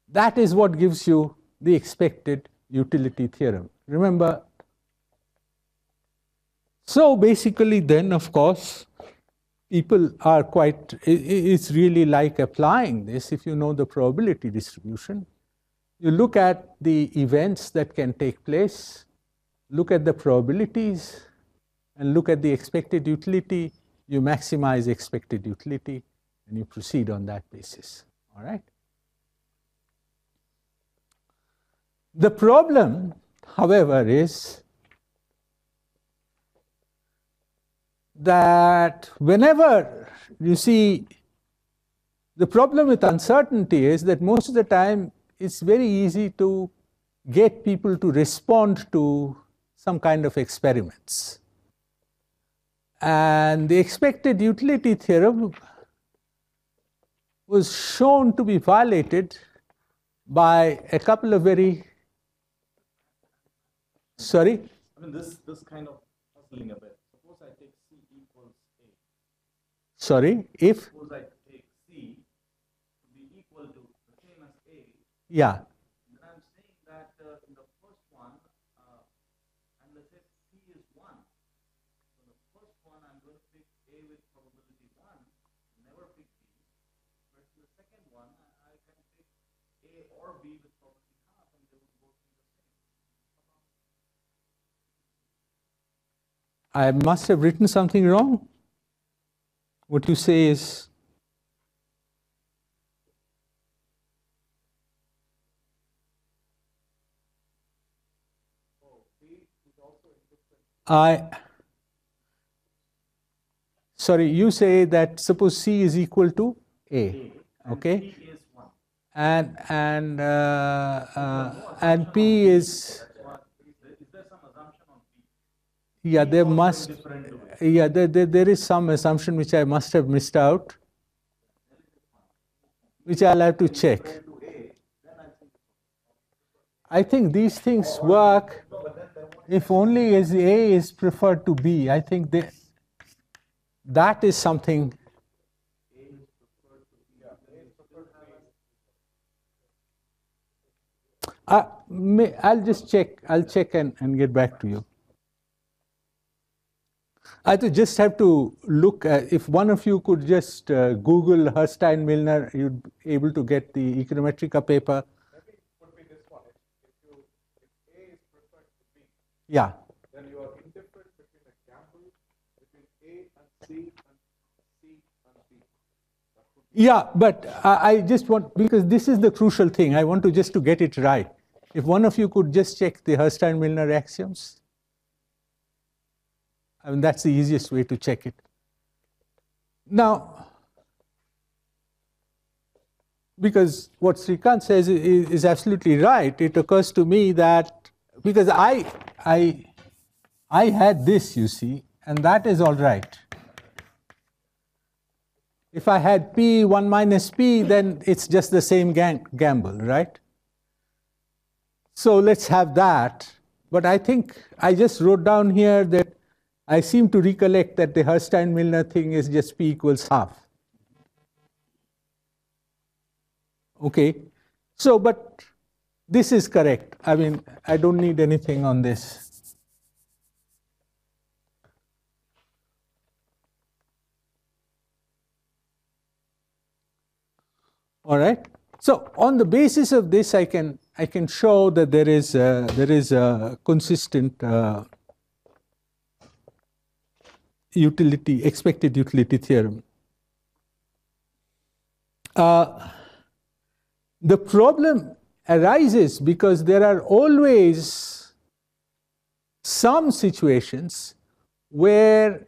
that is what gives you the expected utility theorem. Remember, so basically then, of course, people are it's really like applying this if you know the probability distribution. You look at the events that can take place, look at the probabilities, and look at the expected utility. You maximize expected utility, and you proceed on that basis. All right? The problem, however, is that whenever you see, the problem with uncertainty is that most of the time it's very easy to get people to respond to some kind of experiments. And the expected utility theorem was shown to be violated by a couple of very, sorry? I mean, this kind of puzzling a bit. Suppose I take C equals A. Sorry, if? Suppose I take C to be equal to the same as A. Yeah. Then I'm saying that in the first one, and let's say P is 1. So the first one, I'm going to pick A with probability 1, never pick B. But the second one, I can pick A or B with probability half, and they would both be the same. I must have written something wrong. What you say is, sorry, you say that suppose C is equal to A, okay? P is 1. And P is, Is there some assumption on P? yeah, there must, yeah, there is some assumption which I must have missed out, which I'll have to check. I think these things work if only as A is preferred to B. I think that is something. I'll just check. I'll check and get back to you. I just have to look at, if one of you could just Google Herstein-Milner, you'd be able to get the Econometrica paper. Maybe it could be this one. If A is preferred to B, Yeah. then you are indifferent between a gamble between A and C and C and B. Yeah, but I just want, because this is the crucial thing, I want to just to get it right. If one of you could just check the Herstein-Milner axioms. I mean, that's the easiest way to check it. Now, because what Srikant says is absolutely right, it occurs to me that, because I had this, you see, and that is all right. If I had P, 1 minus P, then it's just the same gamble, right? So let's have that. But I think I just wrote down here that I seem to recollect that the Herstein-Milner thing is just P equals half. Okay, so but this is correct. I mean, I don't need anything on this. All right. So on the basis of this, I can show that there is a consistent expected utility theorem. The problem arises because there are always some situations where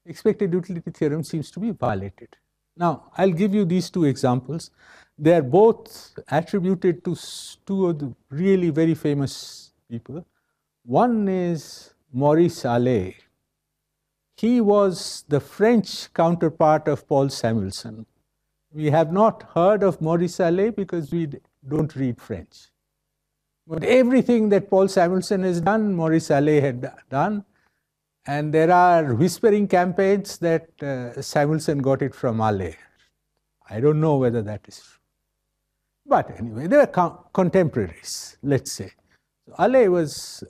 expected utility theorem seems to be violated. Now, I'll give you these two examples. They are both attributed to two of the really very famous people. One is Maurice Allais. He was the French counterpart of Paul Samuelson. We have not heard of Maurice Allais because we don't read French. But everything that Paul Samuelson has done, Maurice Allais had done. And there are whispering campaigns that Samuelson got it from Allais. I don't know whether that is true. But anyway, they are contemporaries, let's say. So Allais was,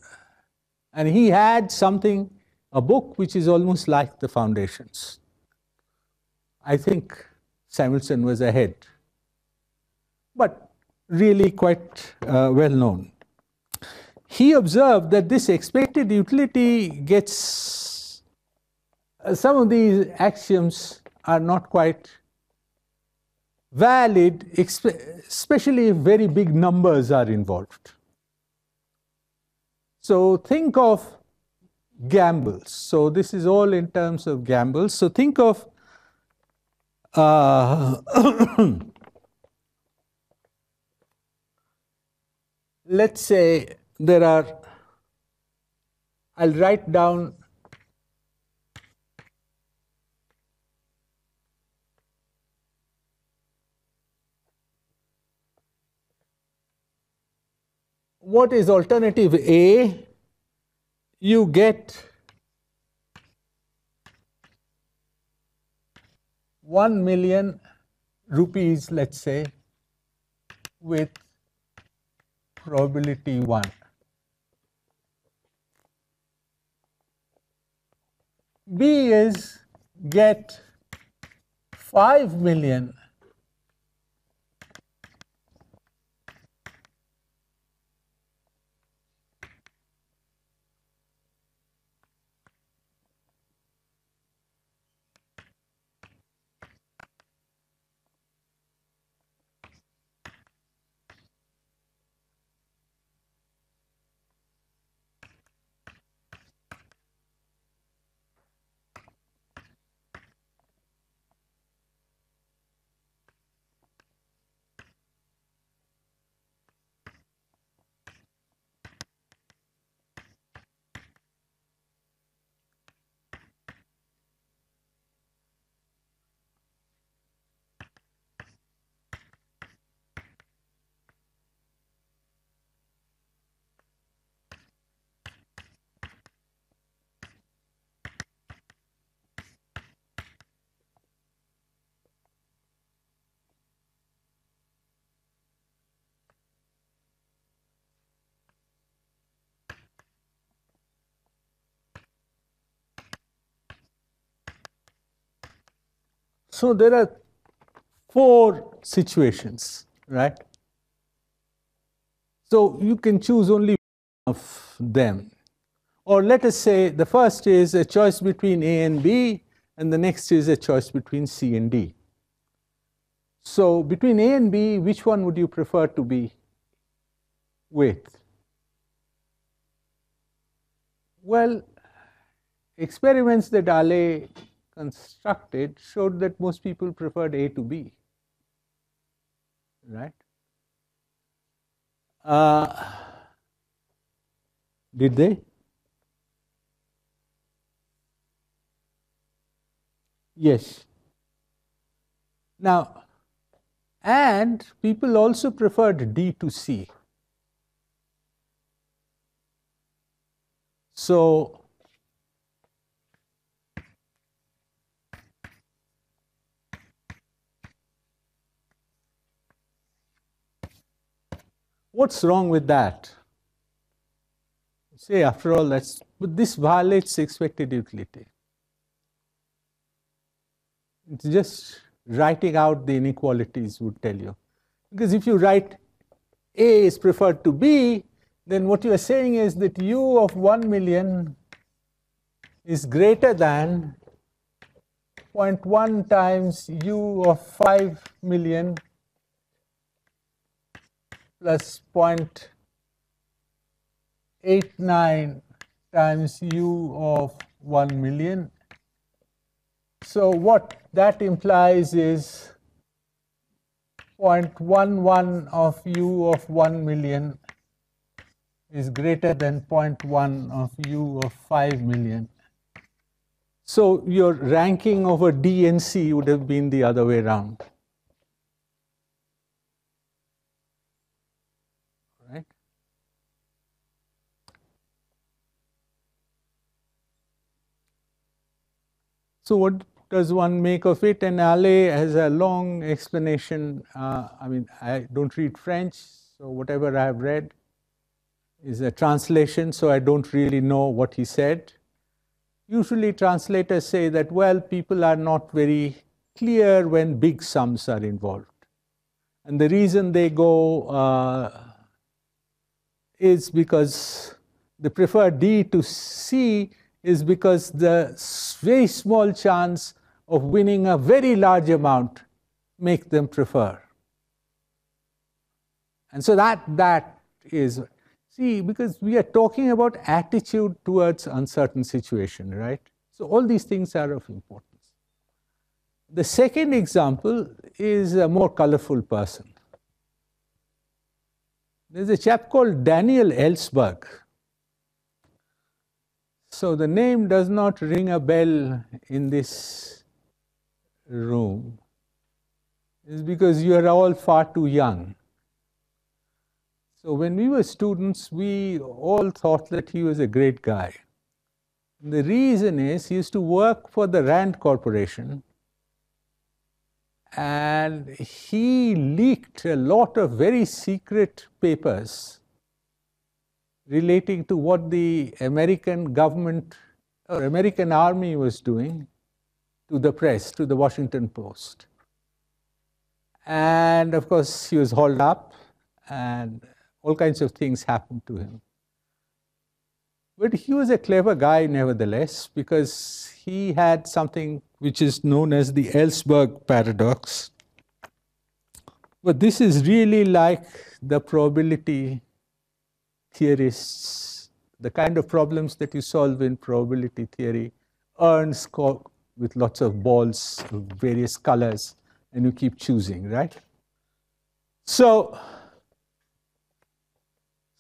and he had something, a book which is almost like the Foundations. I think Samuelson was ahead, but really quite well known. He observed that this expected utility gets, some of these axioms are not quite valid, especially if very big numbers are involved. So think of gambles. So this is all in terms of gambles. So think of let's say there are, I'll write down what is alternative A? You get 1,000,000 rupees, let's say, with probability 1. B is get 5,000,000 So there are 4 situations, right? So you can choose only one of them. Or let us say the first is a choice between A and B, and the next is a choice between C and D. So between A and B, which one would you prefer to be with? Well, experiments that Ale constructed showed that most people preferred A to B, right? Did they? Yes. Now, and people also preferred D to C. So, what's wrong with that? Say, after all, but this violates expected utility. It's just writing out the inequalities would tell you. Because if you write A is preferred to B, then what you are saying is that U of 1,000,000 is greater than 0.1 times U of 5,000,000 plus 0.89 times U of 1,000,000. So what that implies is 0.11 of U of 1,000,000 is greater than 0.1 of U of 5,000,000. So your ranking over D and C would have been the other way around. Right? So what does one make of it? And Ale has a long explanation. I mean, I don't read French, so whatever I have read is a translation, so I don't really know what he said. Usually translators say that, well, people are not very clear when big sums are involved. And the reason they go is because they prefer D to C is because the very small chance of winning a very large amount make them prefer. And so that is, see, because we are talking about attitude towards uncertain situation, right? So all these things are of importance. The second example is a more colorful person. There's a chap called Daniel Ellsberg. So the name does not ring a bell in this room. It's because you are all far too young. So when we were students, we all thought that he was a great guy. The reason is he used to work for the Rand Corporation, and he leaked a lot of very secret papers relating to what the American government or American army was doing to the press, to the Washington Post. And of course, he was hauled up and all kinds of things happened to him. But he was a clever guy nevertheless, because he had something which is known as the Ellsberg paradox. But this is really like the probability theorists, the kind of problems that you solve in probability theory, urns with lots of balls of various colors, and you keep choosing, right? So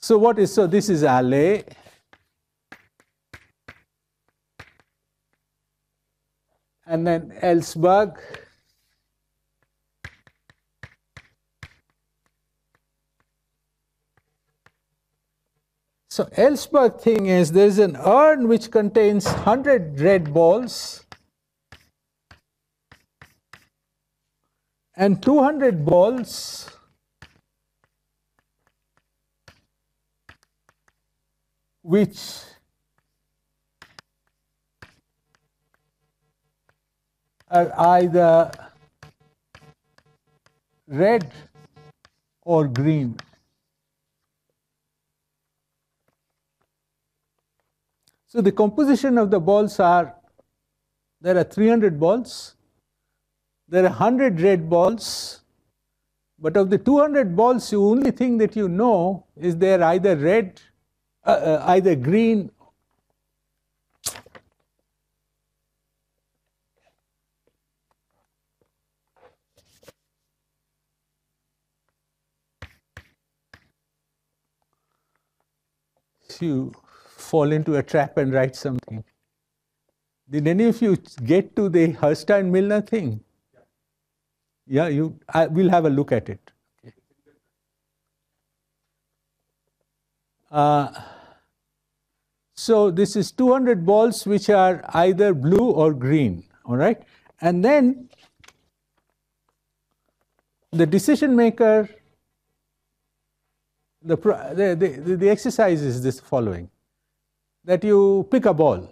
this is Allais. And then Ellsberg. So Ellsberg thing is there's an urn which contains 100 red balls and 200 balls which are either red or green. So the composition of the balls are, there are 300 balls, there are 100 red balls, but of the 200 balls, the only thing that you know is they're either red, either green. You fall into a trap and write something. Did any of you get to the Herstein-Milner thing? Yeah, we'll have a look at it. So this is 200 balls which are either blue or green, all right? And then the decision maker, the exercise is this following, that you pick a ball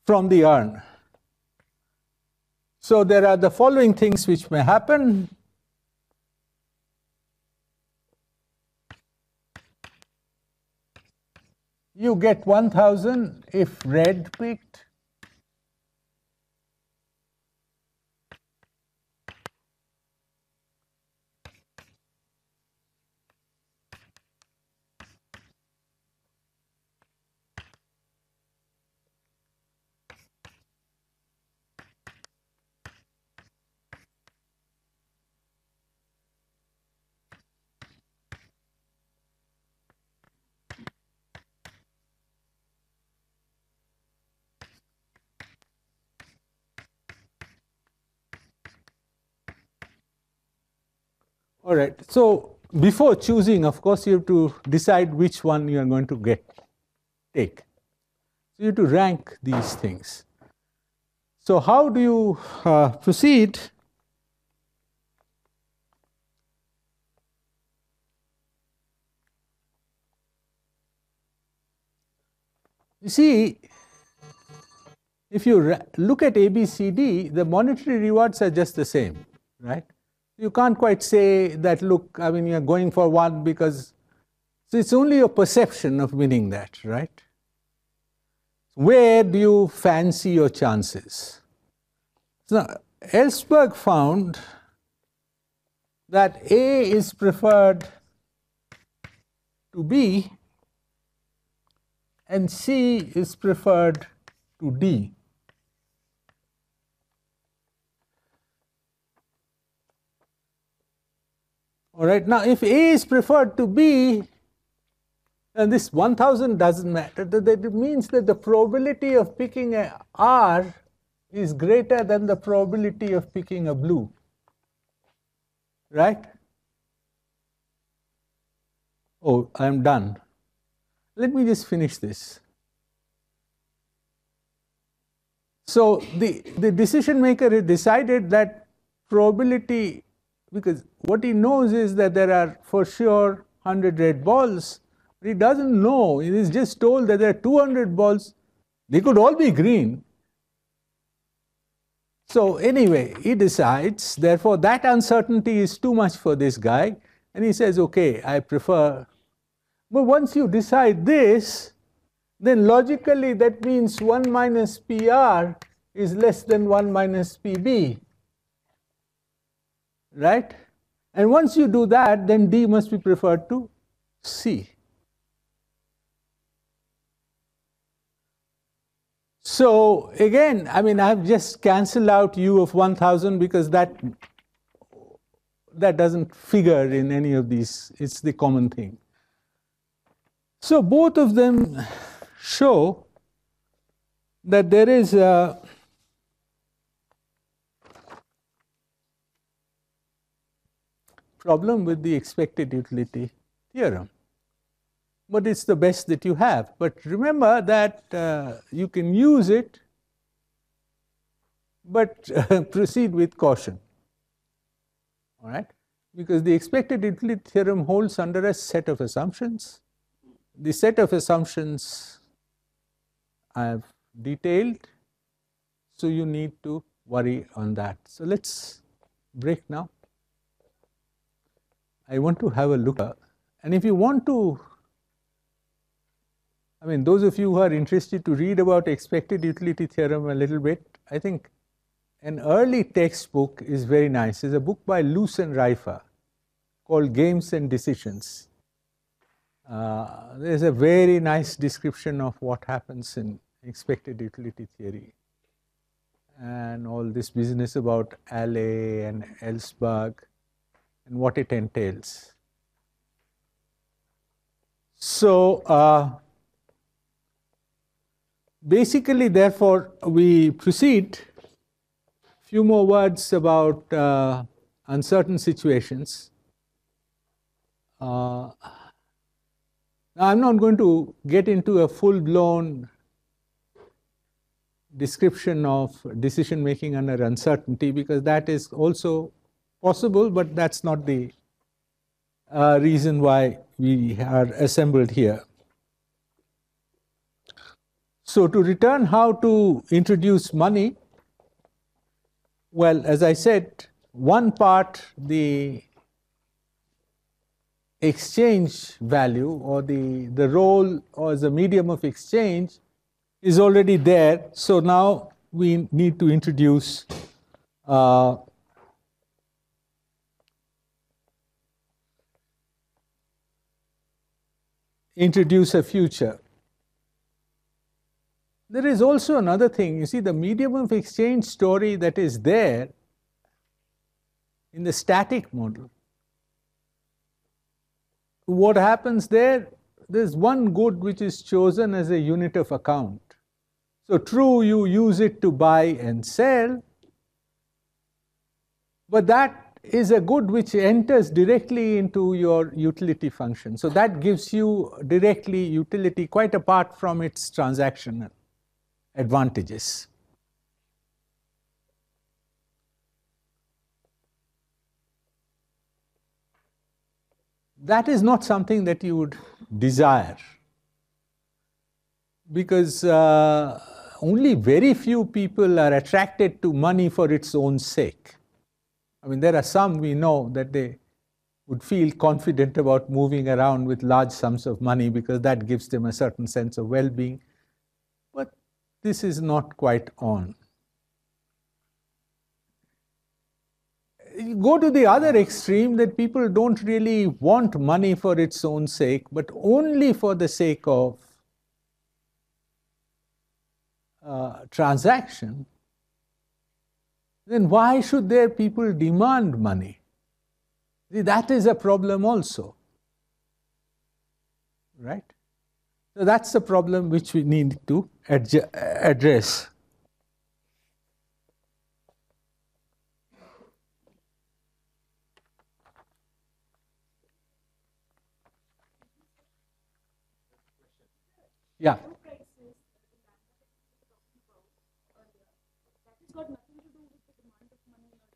from the urn. So there are the following things which may happen. You get 1000 if red picked. All right, so before choosing, of course, you have to decide which one you are going to take. So you have to rank these things. So how do you proceed? You see, if you look at ABCD, the monetary rewards are just the same, right? You can't quite say that, look, I mean, you're going for one because, so it's only your perception of winning that, right? Where do you fancy your chances? So Ellsberg found that A is preferred to B and C is preferred to D. All right, now if A is preferred to B, and this 1000 doesn't matter, that it means that the probability of picking a R is greater than the probability of picking a blue, right? Oh, I'm done. Let me just finish this. So the decision maker has decided that probability, because what he knows is that there are for sure 100 red balls, but he doesn't know. He is just told that there are 200 balls. They could all be green. So anyway, he decides, therefore that uncertainty is too much for this guy, and he says, okay, I prefer. But once you decide this, then logically that means 1 minus PR is less than 1 minus PB, right? And once you do that, then D must be preferred to C. So again, I mean, I've just cancelled out U of 1000 because that doesn't figure in any of these. It's the common thing. So both of them show that there is a problem with the expected utility theorem. But it's the best that you have. But remember that you can use it, but proceed with caution. All right? Because the expected utility theorem holds under a set of assumptions. The set of assumptions I have detailed, so you need to worry on that. So let's break now. I want to have a look at, and if you want to, I mean, those of you who are interested to read about expected utility theorem a little bit, I think an early textbook is very nice. It's a book by Luce and Reifer called Games and Decisions. There's a very nice description of what happens in expected utility theory and all this business about Allais and Ellsberg and what it entails. So basically, therefore, we proceed. Few more words about uncertain situations. Now, I'm not going to get into a full-blown description of decision making under uncertainty, because that is also possible, but that's not the reason why we are assembled here. So to return how to introduce money, well, as I said, one part, the exchange value or the role or as a medium of exchange is already there. So now we need to introduce a future. There is also another thing. You see, the medium of exchange story that is there in the static model. What happens there? There's one good which is chosen as a unit of account. So true, you use it to buy and sell, but that is a good which enters directly into your utility function. So that gives you directly utility quite apart from its transactional advantages. That is not something that you would desire, because only very few people are attracted to money for its own sake. I mean, there are some we know that they would feel confident about moving around with large sums of money because that gives them a certain sense of well-being. But this is not quite on. You go to the other extreme that people don't really want money for its own sake, but only for the sake of transaction. Then why should their people demand money? See, that is a problem also, right? So that's the problem which we need to address. Yeah.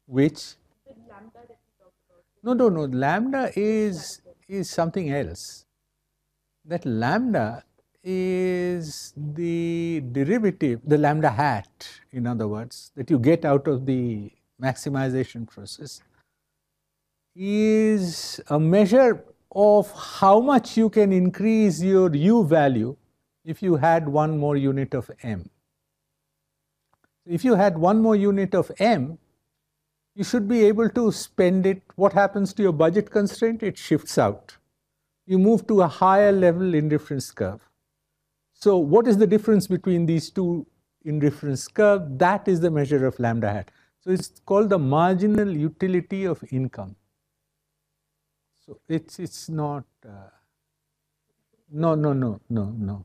Which? No, no, no. Lambda is something else. That lambda is the derivative, the lambda hat, in other words, that you get out of the maximization process, is a measure of how much you can increase your U value if you had one more unit of M. If you had one more unit of M, you should be able to spend it. What happens to your budget constraint? It shifts out. You move to a higher level indifference curve. So what is the difference between these two indifference curves? That is the measure of lambda hat. So it's called the marginal utility of income. So it's not, no.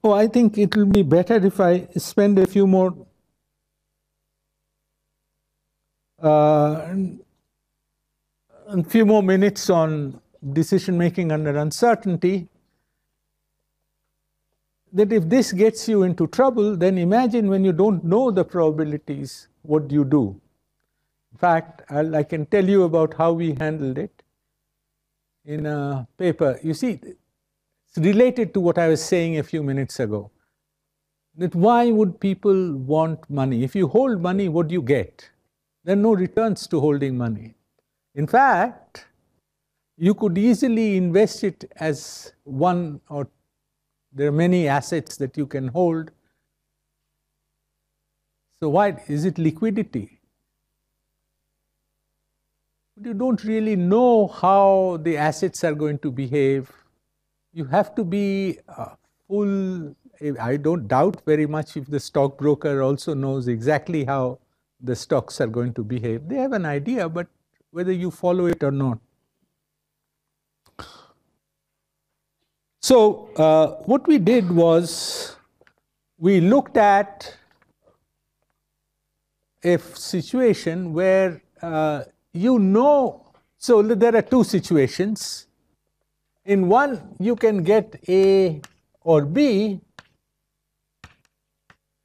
Oh, I think it will be better if I spend a few more minutes on decision making under uncertainty. That if this gets you into trouble, then imagine when you don't know the probabilities, what do you do? In fact, I can tell you about how we handled it in a paper. You see, it's related to what I was saying a few minutes ago. That why would people want money? If you hold money, what do you get? There are no returns to holding money. In fact, you could easily invest it as one, or there are many assets that you can hold. So why is it liquidity? But you don't really know how the assets are going to behave. You have to be full. I don't doubt very much if the stockbroker also knows exactly how the stocks are going to behave. They have an idea, but whether you follow it or not. So what we did was we looked at a situation where so there are two situations. In one, you can get A or B,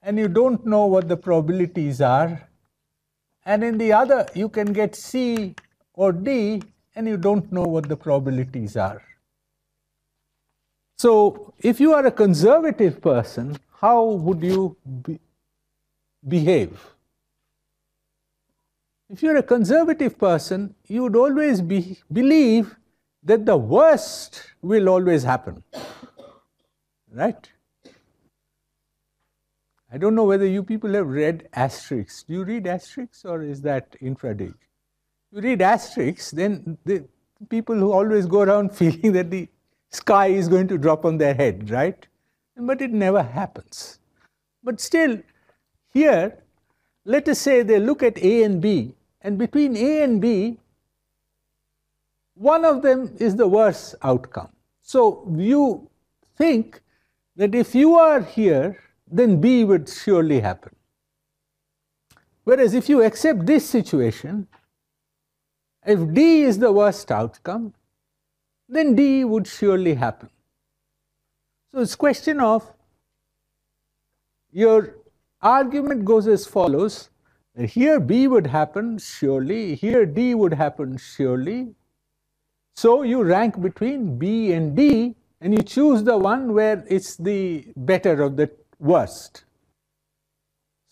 and you don't know what the probabilities are. And in the other, you can get C or D, and you don't know what the probabilities are. So if you are a conservative person, how would you behave? If you're a conservative person, you would always believe that the worst will always happen, right? I don't know whether you people have read Asterix. Do you read Asterix, or is that infra-dig? You read Asterix, then the people who always go around feeling that the sky is going to drop on their head, right? But it never happens. But still, here, let us say they look at A and B, and between A and B, one of them is the worst outcome. So you think that if you are here, then B would surely happen. Whereas if you accept this situation, if D is the worst outcome, then D would surely happen. So it's a question of, your argument goes as follows: here B would happen surely, here D would happen surely. So you rank between B and D, and you choose the one where it's the better of the worst.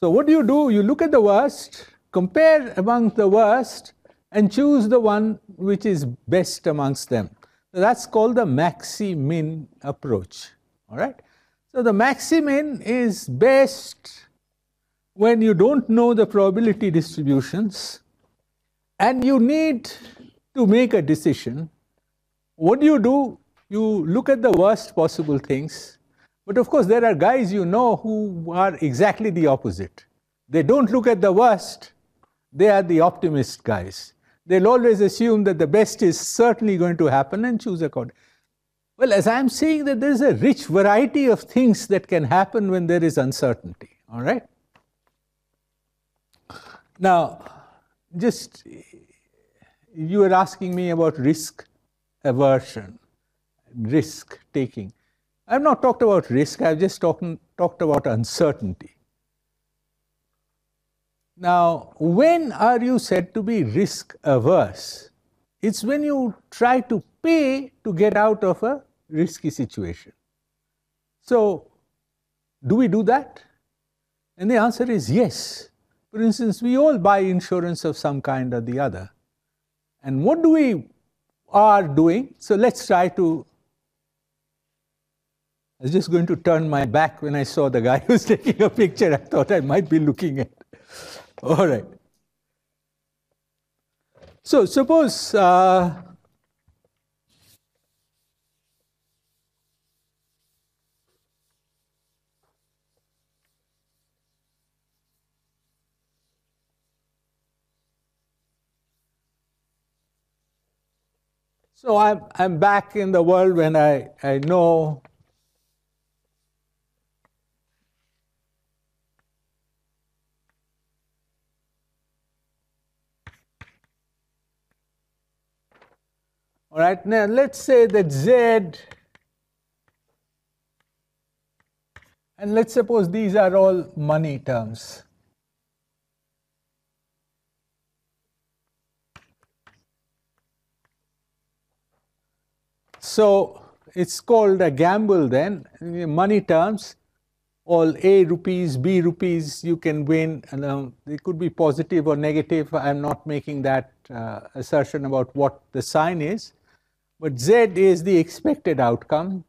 So what do? You look at the worst, compare among the worst, and choose the one which is best amongst them. So that's called the maxi-min approach. All right. So the maxi-min is best when you don't know the probability distributions and you need to make a decision. What do? You look at the worst possible things. But of course, there are guys you know who are exactly the opposite. They don't look at the worst. They are the optimist guys. They'll always assume that the best is certainly going to happen and choose accordingly. Well, as I'm saying that there's a rich variety of things that can happen when there is uncertainty, all right? Now, just you were asking me about risk aversion, risk taking. I've not talked about risk, I've just talked about uncertainty. Now, when are you said to be risk averse? It's when you try to pay to get out of a risky situation. So, do we do that? And the answer is yes. For instance, we all buy insurance of some kind or the other. And what do we are doing? So let's try to, I was just going to turn my back when I saw the guy who was taking a picture. I thought I might be looking at. All right. So suppose so I'm back in the world when I know all right, now let's say that Z, and let's suppose these are all money terms. So it's called a gamble then, in money terms, all A rupees, B rupees you can win, and it could be positive or negative. I'm not making that assertion about what the sign is. But Z is the expected outcome,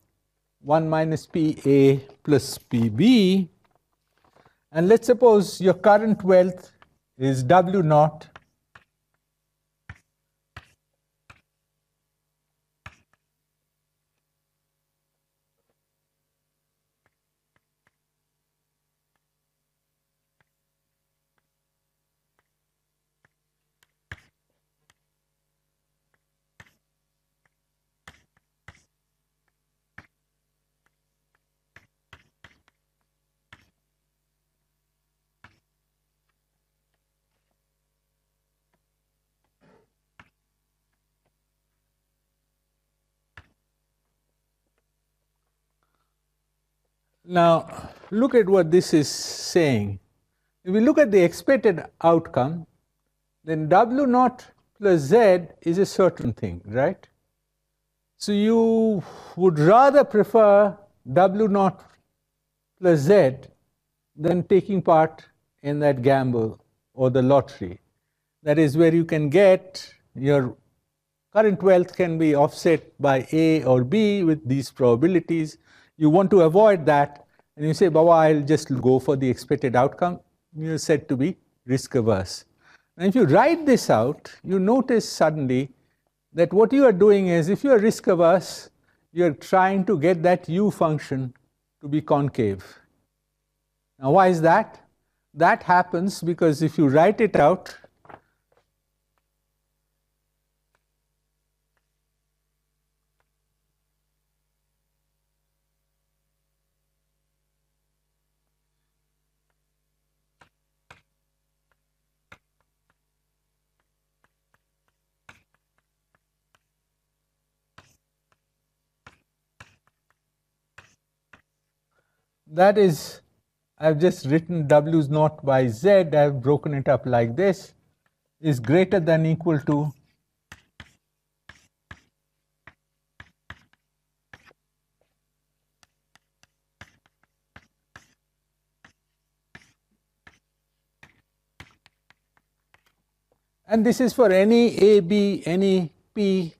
1 minus PA plus PB. And let's suppose your current wealth is W naught Now, look at what this is saying. If we look at the expected outcome, then W naught plus Z is a certain thing, right? So you would rather prefer W naught plus Z than taking part in that gamble or the lottery. That is where you can get your current wealth can be offset by A or B with these probabilities. You want to avoid that, and you say, Baba, I'll just go for the expected outcome. You're said to be risk averse. And if you write this out, you notice suddenly that what you are doing is, if you are risk averse, you're trying to get that U function to be concave. Now, why is that? That happens because if you write it out, that is, I've just written W naught by Z, I've broken it up like this, is greater than equal to and this is for any A, B, any P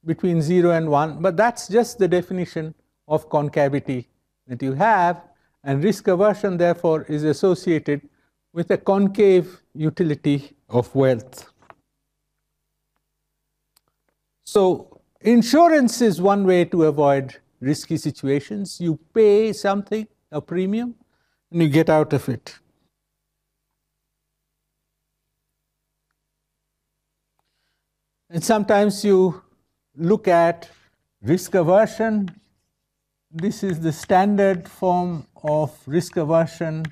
between 0 and 1, but that's just the definition of concavity that you have, and risk aversion therefore is associated with a concave utility of wealth. So insurance is one way to avoid risky situations. You pay something, a premium, and you get out of it. And sometimes you look at risk aversion. This is the standard form of risk aversion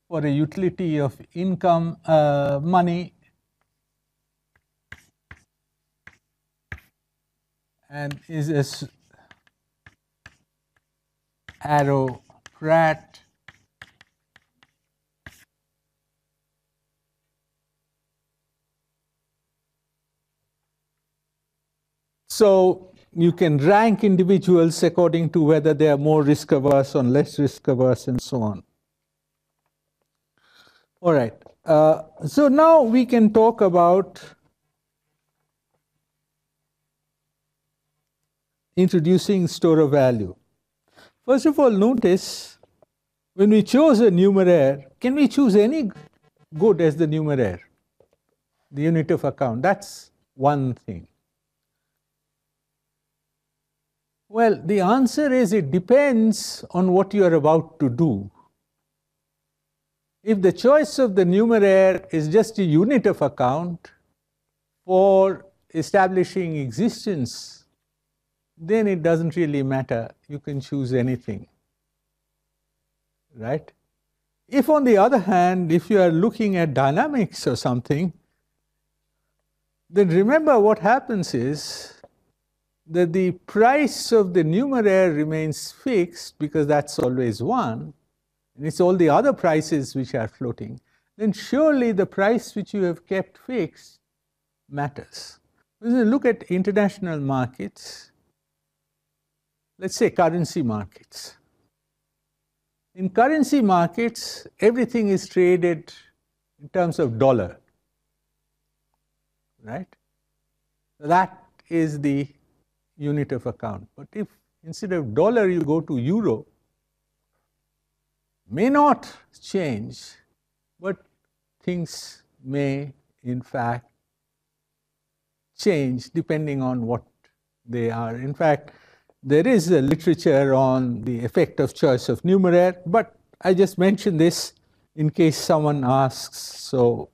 for a utility of income, money. And is a arrow Pratt. So you can rank individuals according to whether they are more risk averse or less risk averse and so on. All right. So now we can talk about introducing store of value. First of all, notice when we chose a numeraire, can we choose any good as the numeraire, the unit of account? That's one thing. Well, the answer is it depends on what you are about to do. If the choice of the numeraire is just a unit of account for establishing existence, then it doesn't really matter. You can choose anything, right? If on the other hand, if you are looking at dynamics or something, then remember what happens is that the price of the numeraire remains fixed because that's always 1, and it's all the other prices which are floating, then surely the price which you have kept fixed matters. When you look at international markets, let's say currency markets. In currency markets, everything is traded in terms of dollar, right? That is the unit of account. But if instead of dollar you go to euro, may not change, but things may in fact change depending on what they are. In fact, there is a literature on the effect of choice of numeraire, but I just mentioned this in case someone asks. So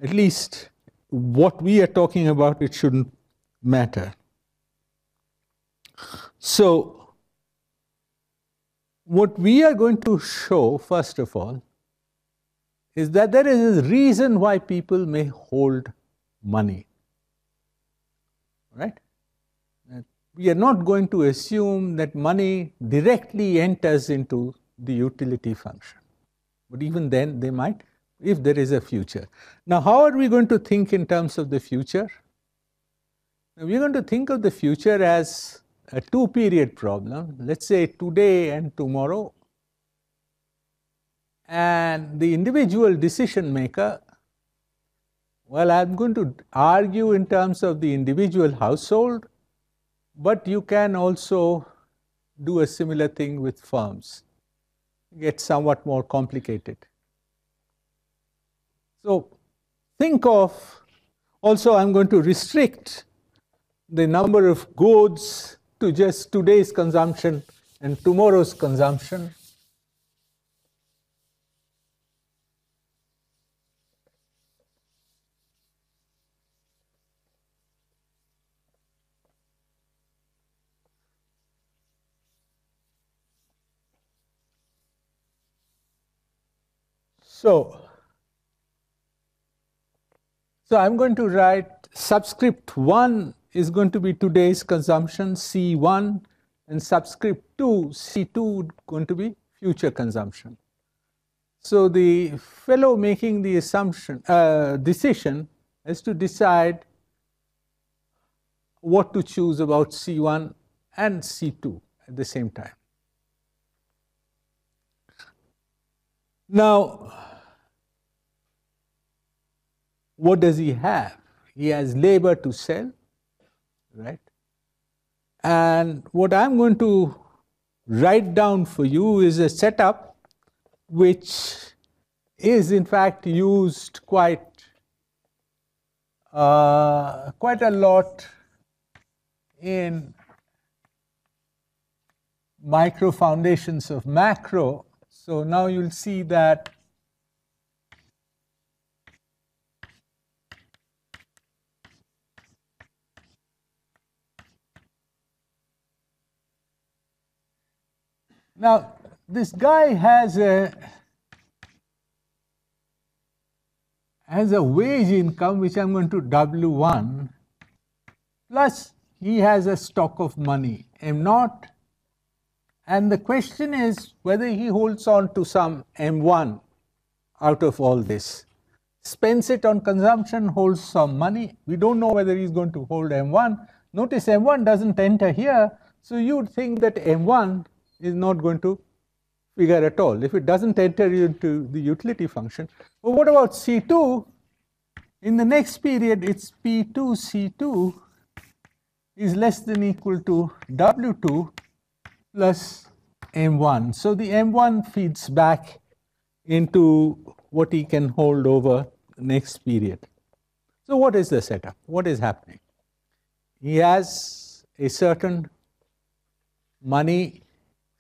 at least what we are talking about, it shouldn't matter. So what we are going to show, first of all, is that there is a reason why people may hold money, right? We are not going to assume that money directly enters into the utility function, but even then they might, if there is a future. Now, how are we going to think in terms of the future? Now, we're going to think of the future as a 2-period problem, let's say today and tomorrow, and the individual decision maker, well, I'm going to argue in terms of the individual household, but you can also do a similar thing with firms. It gets somewhat more complicated. So think of, also I'm going to restrict the number of goods to just today's consumption and tomorrow's consumption. So I'm going to write subscript 1 is going to be today's consumption, C1, and subscript 2, C2, going to be future consumption. So the fellow making the decision has to decide what to choose about C1 and C2 at the same time. Now, what does he have? He has labor to sell, right? And what I'm going to write down for you is a setup which is in fact used quite a lot in micro foundations of macro. So now you'll see that Now, this guy has a wage income which I'm going to W1, plus he has a stock of money, M0, and the question is whether he holds on to some M1 out of all this. Spends it on consumption, holds some money. We don't know whether he's going to hold M1. Notice M1 doesn't enter here, so you would think that M1 is not going to figure at all if it doesn't enter into the utility function. But what about C2? In the next period, it's P2 C2 is less than equal to W2 plus M1. So the M1 feeds back into what he can hold over the next period. So what is the setup? What is happening? He has a certain money,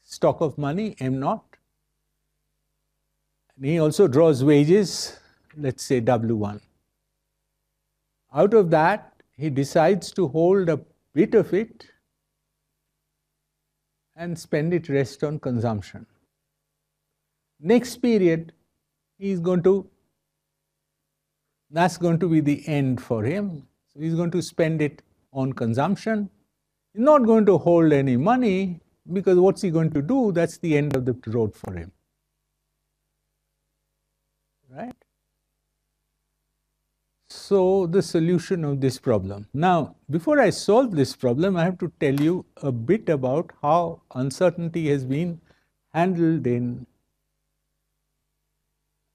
stock of money, M0. And he also draws wages, let's say W1. Out of that, he decides to hold a bit of it and spend it rest on consumption. Next period, he's going to, that's going to be the end for him. So he's going to spend it on consumption. He's not going to hold any money because what's he going to do? That's the end of the road for him. Right? So the solution of this problem. Now, before I solve this problem, I have to tell you a bit about how uncertainty has been handled in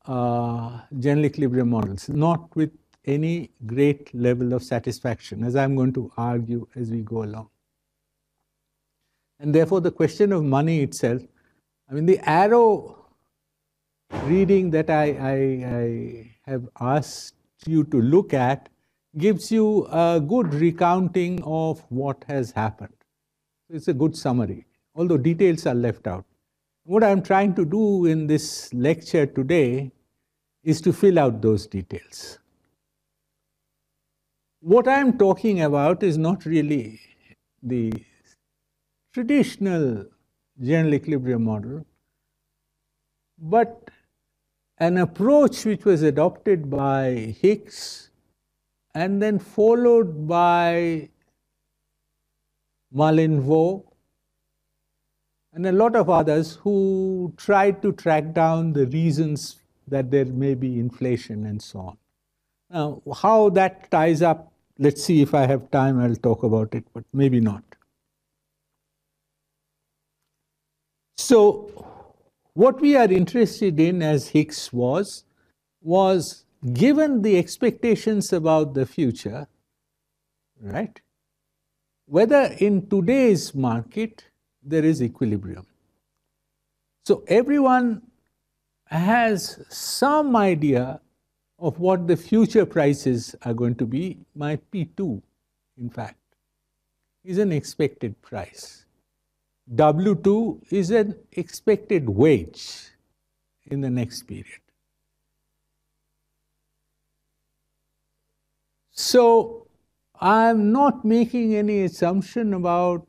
general equilibrium models, not with any great level of satisfaction, as I'm going to argue as we go along. And therefore, the question of money itself, I mean, the arrow reading that I have asked you to look at gives you a good recounting of what has happened. It's a good summary, although details are left out. What I'm trying to do in this lecture today is to fill out those details. What I'm talking about is not really the traditional general equilibrium model, but an approach which was adopted by Hicks and then followed by Malinvaux and a lot of others who tried to track down the reasons that there may be inflation and so on. Now, how that ties up, let's see if I have time, I'll talk about it, but maybe not. So, what we are interested in, as Hicks was given the expectations about the future, right, whether in today's market there is equilibrium. So everyone has some idea of what the future prices are going to be. My P2, in fact, is an expected price. W2 is an expected wage in the next period. So I'm not making any assumption about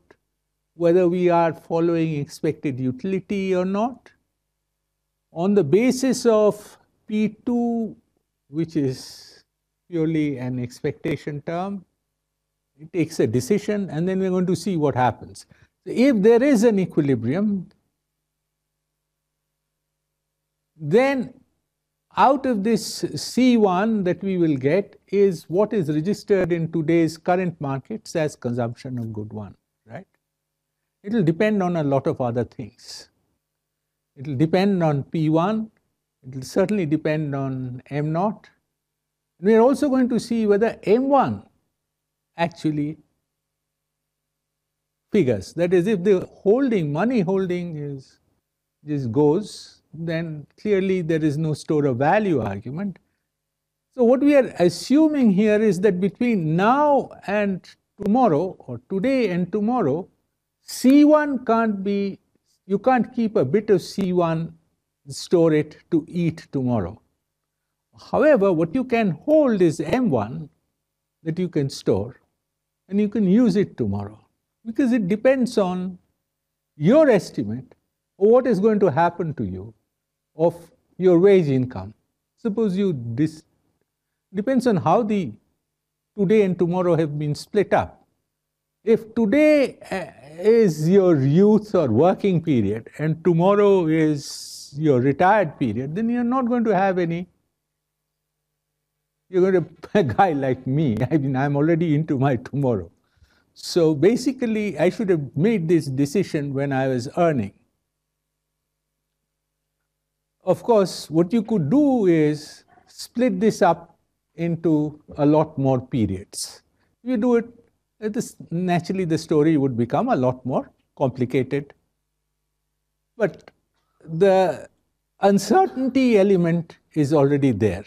whether we are following expected utility or not. On the basis of P2, which is purely an expectation term, it takes a decision, and then we're going to see what happens. If there is an equilibrium, then out of this C1 that we will get is what is registered in today's current markets as consumption of good one, right? It will depend on a lot of other things. It will depend on P1, it will certainly depend on M0. And we are also going to see whether M1 actually figures. That is, if the money holding just goes, then clearly there is no store of value argument. So what we are assuming here is that between now and tomorrow, or today and tomorrow, C1 can't be, you can't keep a bit of C1, store it to eat tomorrow. However, what you can hold is M1 that you can store, and you can use it tomorrow, because it depends on your estimate what is going to happen to you of your wage income. Suppose you depends on how the today and tomorrow have been split up. If today is your youth or working period and tomorrow is your retired period, then you're not going to have any. You're going to, a guy like me, I mean, I'm already into my tomorrow. So basically, I should have made this decision when I was earning. Of course, what you could do is split this up into a lot more periods. If you do it, naturally the story would become a lot more complicated. But the uncertainty element is already there.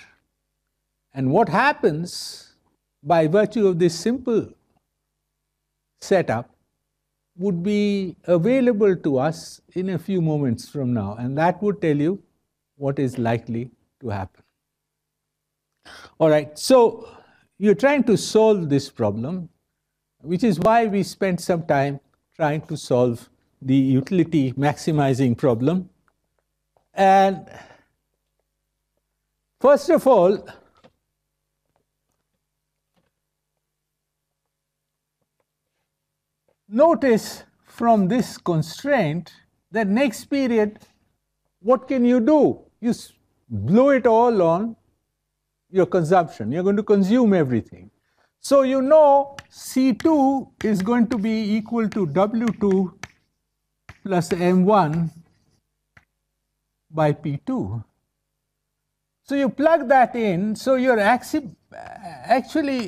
And what happens by virtue of this simple setup would be available to us in a few moments from now, and that would tell you what is likely to happen. All right, so you're trying to solve this problem, which is why we spent some time trying to solve the utility maximizing problem. And first of all, notice from this constraint that next period, what can you do? You blow it all on your consumption. You're going to consume everything. So you know C2 is going to be equal to W2 plus M1 by P2. So you plug that in, so you're actually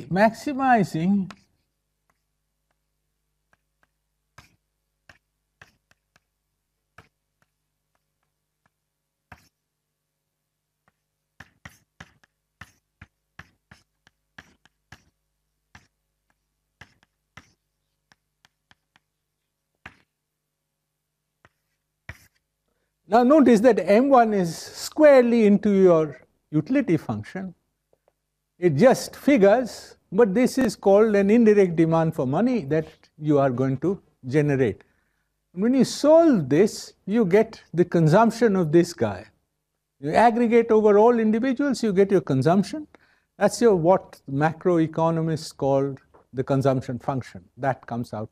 maximizing Now notice that M1 is squarely into your utility function. It just figures, but this is called an indirect demand for money that you are going to generate. When you solve this, you get the consumption of this guy. You aggregate over all individuals, you get your consumption. That's your what macroeconomists call the consumption function. That comes out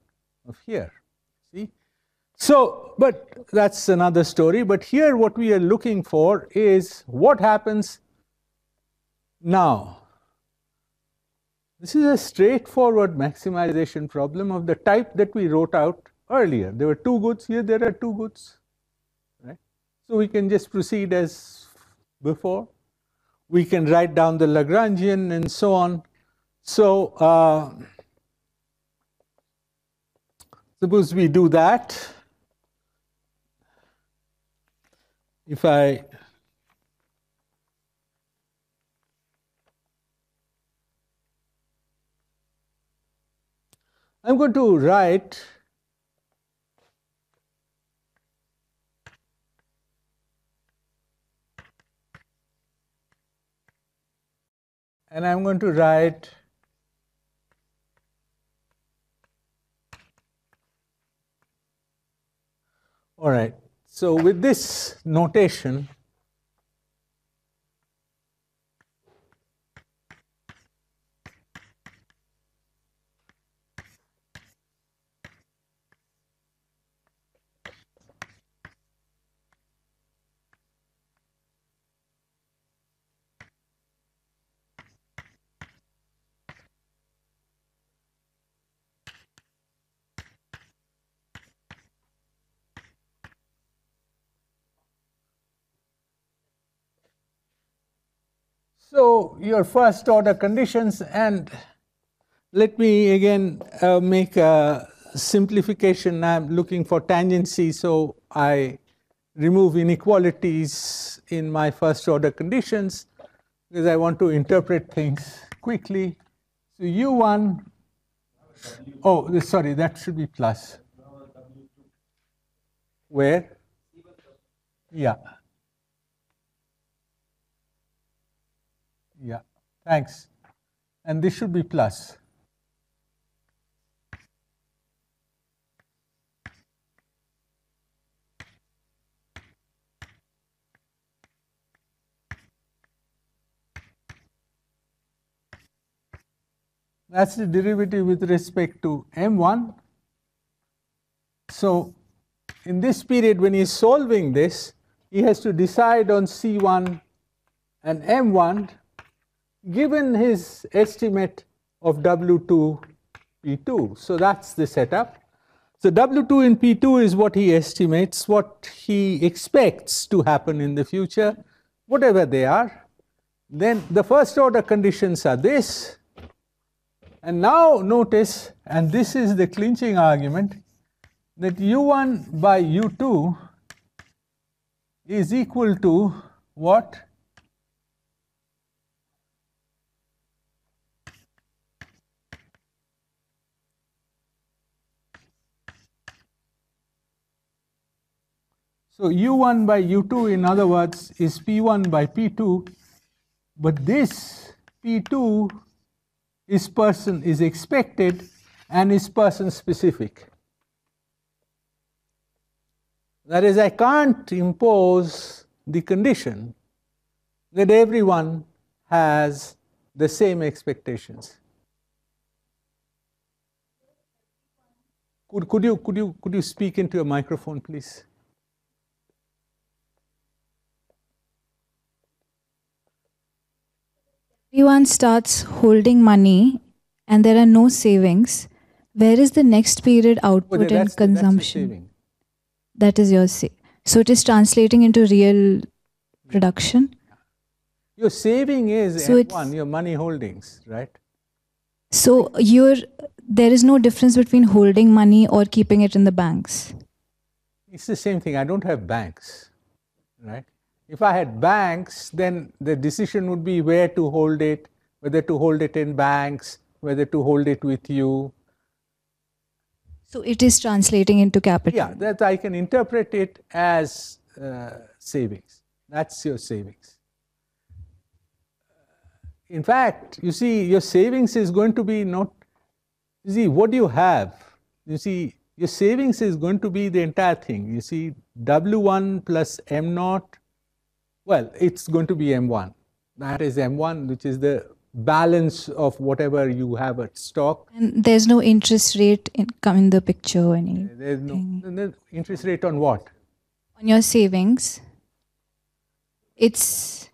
of here. See? So, but that's another story. But here what we are looking for is what happens now. This is a straightforward maximization problem of the type that we wrote out earlier. There were two goods, here there are two goods. Right? So we can just proceed as before. We can write down the Lagrangian and so on. So suppose we do that. If I'm going to write and I'm going to write all right. So with this notation, so your first order conditions, and let me again make a simplification. I'm looking for tangency, so I remove inequalities in my first order conditions because I want to interpret things quickly. So U1, oh, sorry, that should be plus. Where? Yeah. Yeah, thanks. And this should be plus. That's the derivative with respect to M1. So in this period, when he's solving this, he has to decide on C1 and M1 given his estimate of W2 P2. So that's the setup. So W2 in P2 is what he estimates, what he expects to happen in the future, whatever they are. Then the first order conditions are this. And now notice, and this is the clinching argument, that U1 by U2 is equal to what? So U1 by U2, in other words, is P1 by P2, but this P2 is expected and is person specific. That is, I can't impose the condition that everyone has the same expectations. Could you speak into a microphone, please? Everyone starts holding money and there are no savings. Where is the next period output and consumption? That is your say. So it is translating into real production. Your saving is M1, your money holdings, right? So there is no difference between holding money or keeping it in the banks. It's the same thing. I don't have banks, right? If I had banks, then the decision would be where to hold it, whether to hold it in banks, whether to hold it with you. So it is translating into capital. Yeah, that I can interpret it as savings. That's your savings. In fact, you see, your savings is going to be not, you see, what do you have? You see, your savings is going to be the entire thing. You see, W1 plus M0, well, it's going to be M1. That is M1, which is the balance of whatever you have at stock. And there's no interest rate come in the picture or anything? There's no interest rate on what? On your savings. It's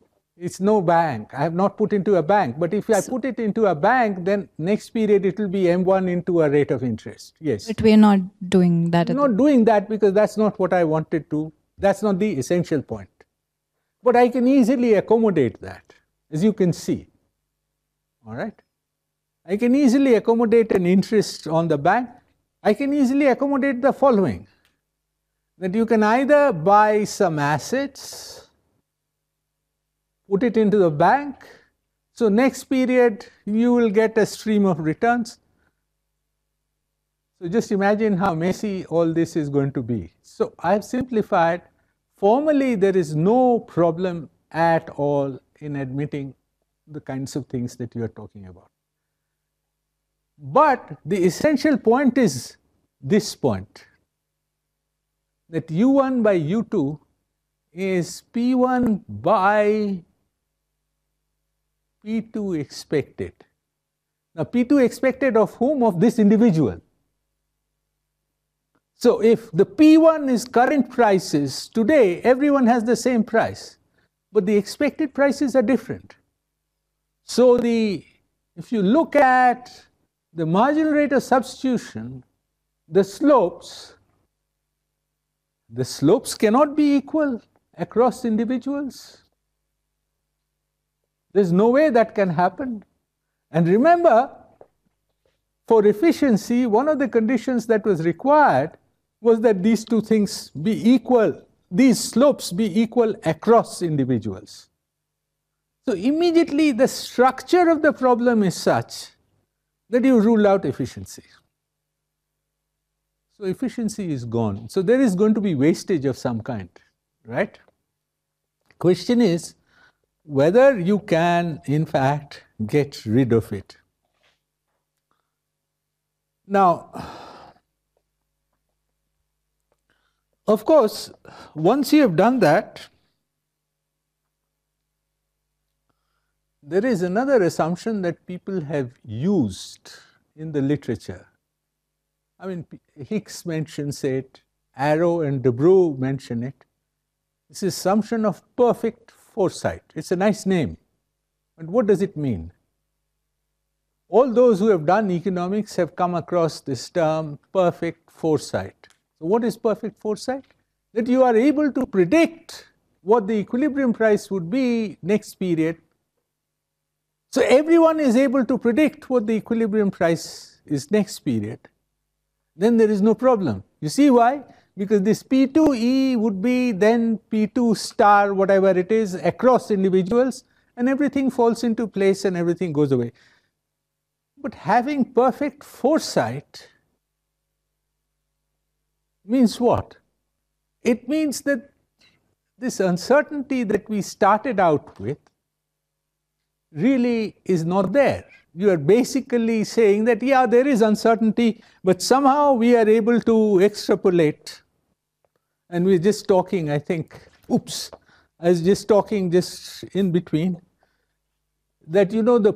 no bank. I have not put into a bank. But if I put it into a bank, then next period it will be M1 into a rate of interest. Yes. But we're not doing that. We're not doing that because that's not what I wanted to. That's not the essential point. But I can easily accommodate that, as you can see. All right? I can easily accommodate an interest on the bank. I can easily accommodate the following. That you can either buy some assets, put it into the bank, so next period you will get a stream of returns. So just imagine how messy all this is going to be. So I have simplified. Formally, there is no problem at all in admitting the kinds of things that you are talking about. But the essential point is this point, that U1 by U2 is P1 by P2 expected. Now, P2 expected of whom? Of this individual. So if the P1 is current prices, today everyone has the same price, but the expected prices are different. So if you look at the marginal rate of substitution, the slopes cannot be equal across individuals. There's no way that can happen. And remember, for efficiency, one of the conditions that was required was that these two things be equal, these slopes be equal across individuals. So immediately the structure of the problem is such that you rule out efficiency. So efficiency is gone. So there is going to be wastage of some kind, right? Question is whether you can in fact get rid of it. Now, of course, once you have done that, there is another assumption that people have used in the literature. I mean, Hicks mentions it, Arrow and Debrew mention it. This is assumption of perfect foresight. It's a nice name, but what does it mean? All those who have done economics have come across this term, perfect foresight. So what is perfect foresight? That you are able to predict what the equilibrium price would be next period. So everyone is able to predict what the equilibrium price is next period. Then there is no problem. You see why? Because this P2E would be then P2 star, whatever it is, across individuals, and everything falls into place and everything goes away. But having perfect foresight means what? It means that this uncertainty that we started out with really is not there. You are basically saying that, yeah, there is uncertainty, but somehow we are able to extrapolate. And we're just talking, I think, oops, I was just talking just in between, that, you know, the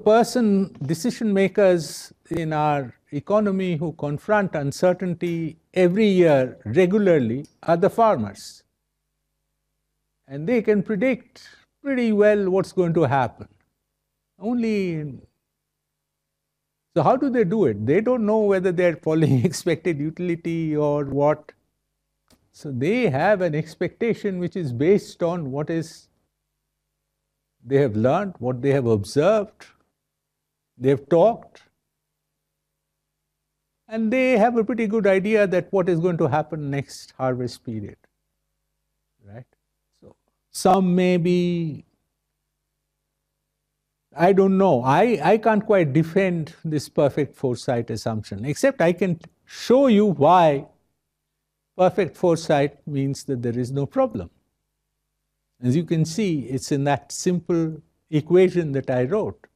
decision makers in our economy who confront uncertainty every year regularly are the farmers. And they can predict pretty well what's going to happen. So how do they do it? They don't know whether they're following expected utility or what. So they have an expectation which is based on what is they have learned, what they have observed, they have talked, and they have a pretty good idea that what is going to happen next harvest period, right? So some may be, I don't know, I can't quite defend this perfect foresight assumption, except I can show you why perfect foresight means that there is no problem. As you can see, it's in that simple equation that I wrote.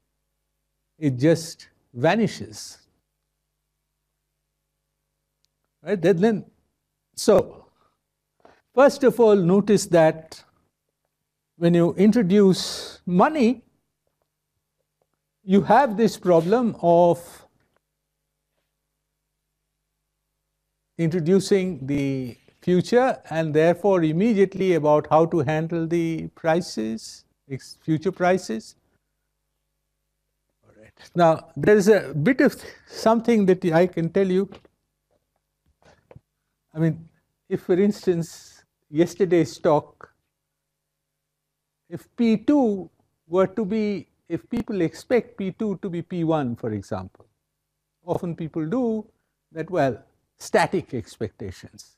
It just vanishes. Right? So, first of all, notice that when you introduce money, you have this problem of introducing the future and therefore immediately about how to handle the prices, future prices. All right. Now, there is a bit of something that I can tell you. I mean, if for instance, yesterday's stock, if P2 were to be, if people expect P2 to be P1, for example, often people do that, well, static expectations.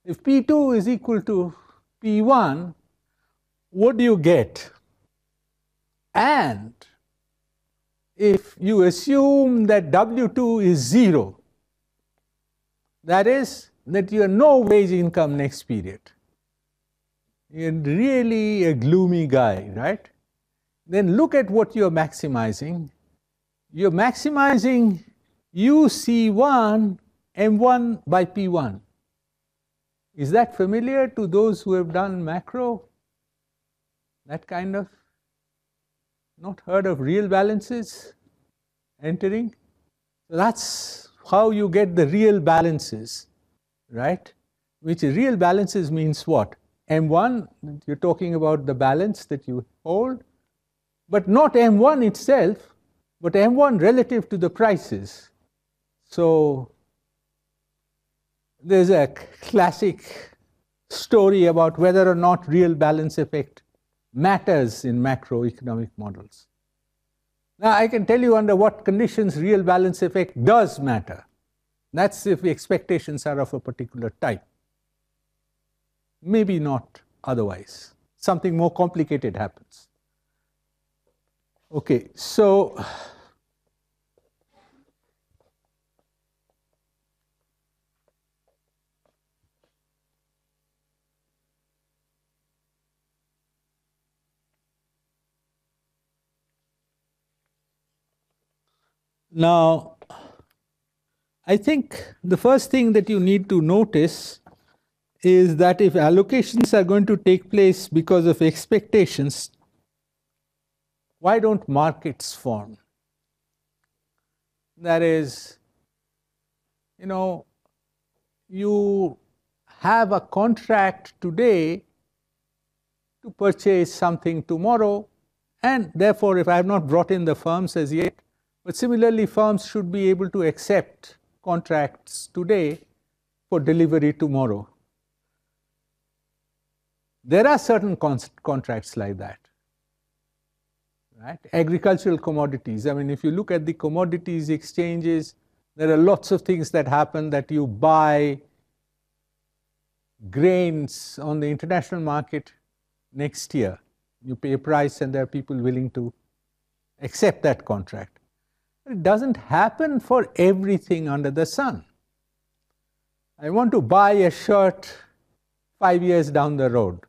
If P2 is equal to P1, what do you get? And if you assume that W2 is 0, that is, that you have no wage income next period, you're really a gloomy guy, right? Then look at what you're maximizing. You're maximizing UC1 M1 by P1. Is that familiar to those who have done macro? That kind of, not heard of real balances entering? So that's how you get the real balances, right? Which real balances means what? M1, you're talking about the balance that you hold, but not M1 itself, but M1 relative to the prices. So there's a classic story about whether or not real balance effect matters in macroeconomic models. Now, I can tell you under what conditions real balance effect does matter. That's if the expectations are of a particular type. Maybe not otherwise. Something more complicated happens. Okay, so now, I think the first thing that you need to notice is that if allocations are going to take place because of expectations, why don't markets form? That is, you have a contract today to purchase something tomorrow, and therefore, if I have not brought in the firms as yet, but similarly, firms should be able to accept contracts today for delivery tomorrow. There are certain contracts like that, right? Agricultural commodities. I mean, if you look at the commodities exchanges, there are lots of things that happen, that you buy grains on the international market next year. You pay a price and there are people willing to accept that contract. It doesn't happen for everything under the sun. I want to buy a shirt 5 years down the road.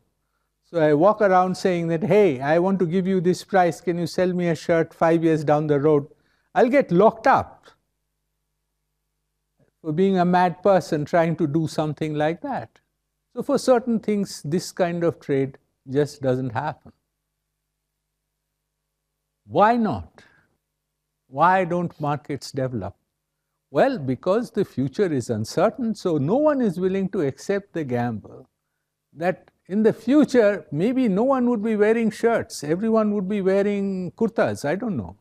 So I walk around saying that, hey, I want to give you this price, can you sell me a shirt 5 years down the road? I'll get locked up for being a mad person trying to do something like that. So for certain things, this kind of trade just doesn't happen. Why not? Why don't markets develop? Well, because the future is uncertain, so no one is willing to accept the gamble that in the future, maybe no one would be wearing shirts, everyone would be wearing kurtas, I don't know.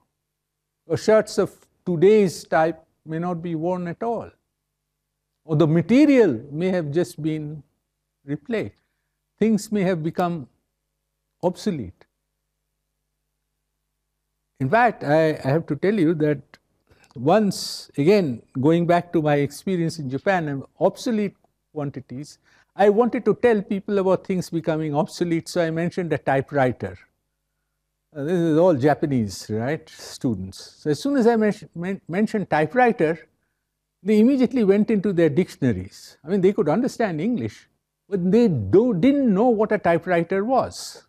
Or shirts of today's type may not be worn at all. Or the material may have just been replaced. Things may have become obsolete. In fact, I have to tell you that once, again, going back to my experience in Japan and obsolete quantities, I wanted to tell people about things becoming obsolete, so I mentioned a typewriter. This is all Japanese, right, students. So as soon as I mentioned typewriter, they immediately went into their dictionaries. I mean, they could understand English, but they didn't know what a typewriter was.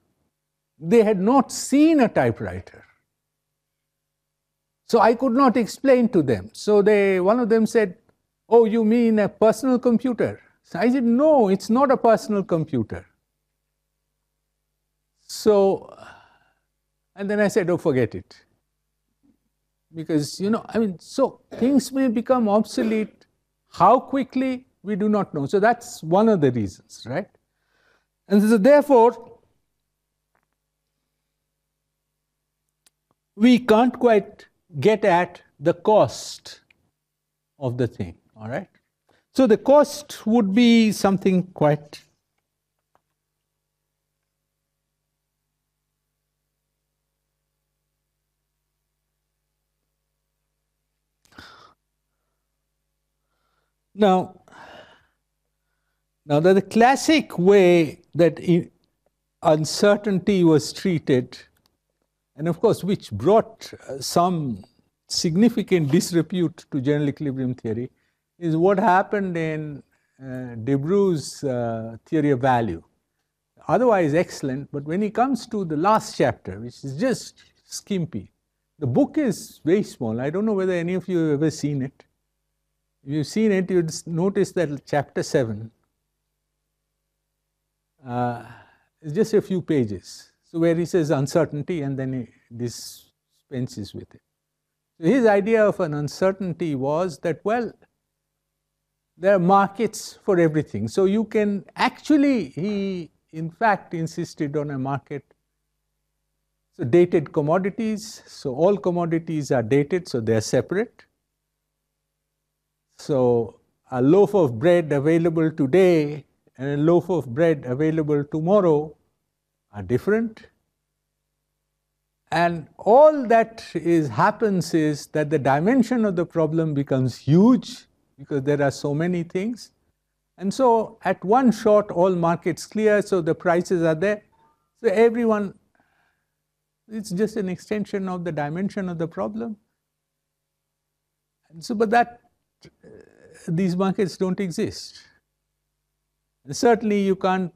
They had not seen a typewriter. So I could not explain to them. So one of them said, oh, you mean a personal computer? So I said, no, it's not a personal computer. So, and then I said, oh, forget it. Because, so things may become obsolete. How quickly, we do not know. So that's one of the reasons, right? And so therefore, we can't quite get at the cost of the thing, all right? So the cost would be something quite now the classic way that uncertainty was treated, and of course which brought some significant disrepute to general equilibrium theory, is what happened in Debreu's theory of value. Otherwise excellent, but when he comes to the last chapter, which is just skimpy, the book is very small. I don't know whether any of you have ever seen it. If you've seen it, you'd notice that chapter 7 is just a few pages. So where he says uncertainty and then he dispenses with it. So his idea of an uncertainty was that, well, there are markets for everything. So you can actually, he in fact insisted on a market. So dated commodities, so all commodities are dated, so they are separate. So a loaf of bread available today and a loaf of bread available tomorrow are different. And all that happens is that the dimension of the problem becomes huge because there are so many things. And so at one shot, all markets clear, so the prices are there. So everyone, it's just an extension of the dimension of the problem. And so, but these markets don't exist. And certainly you can't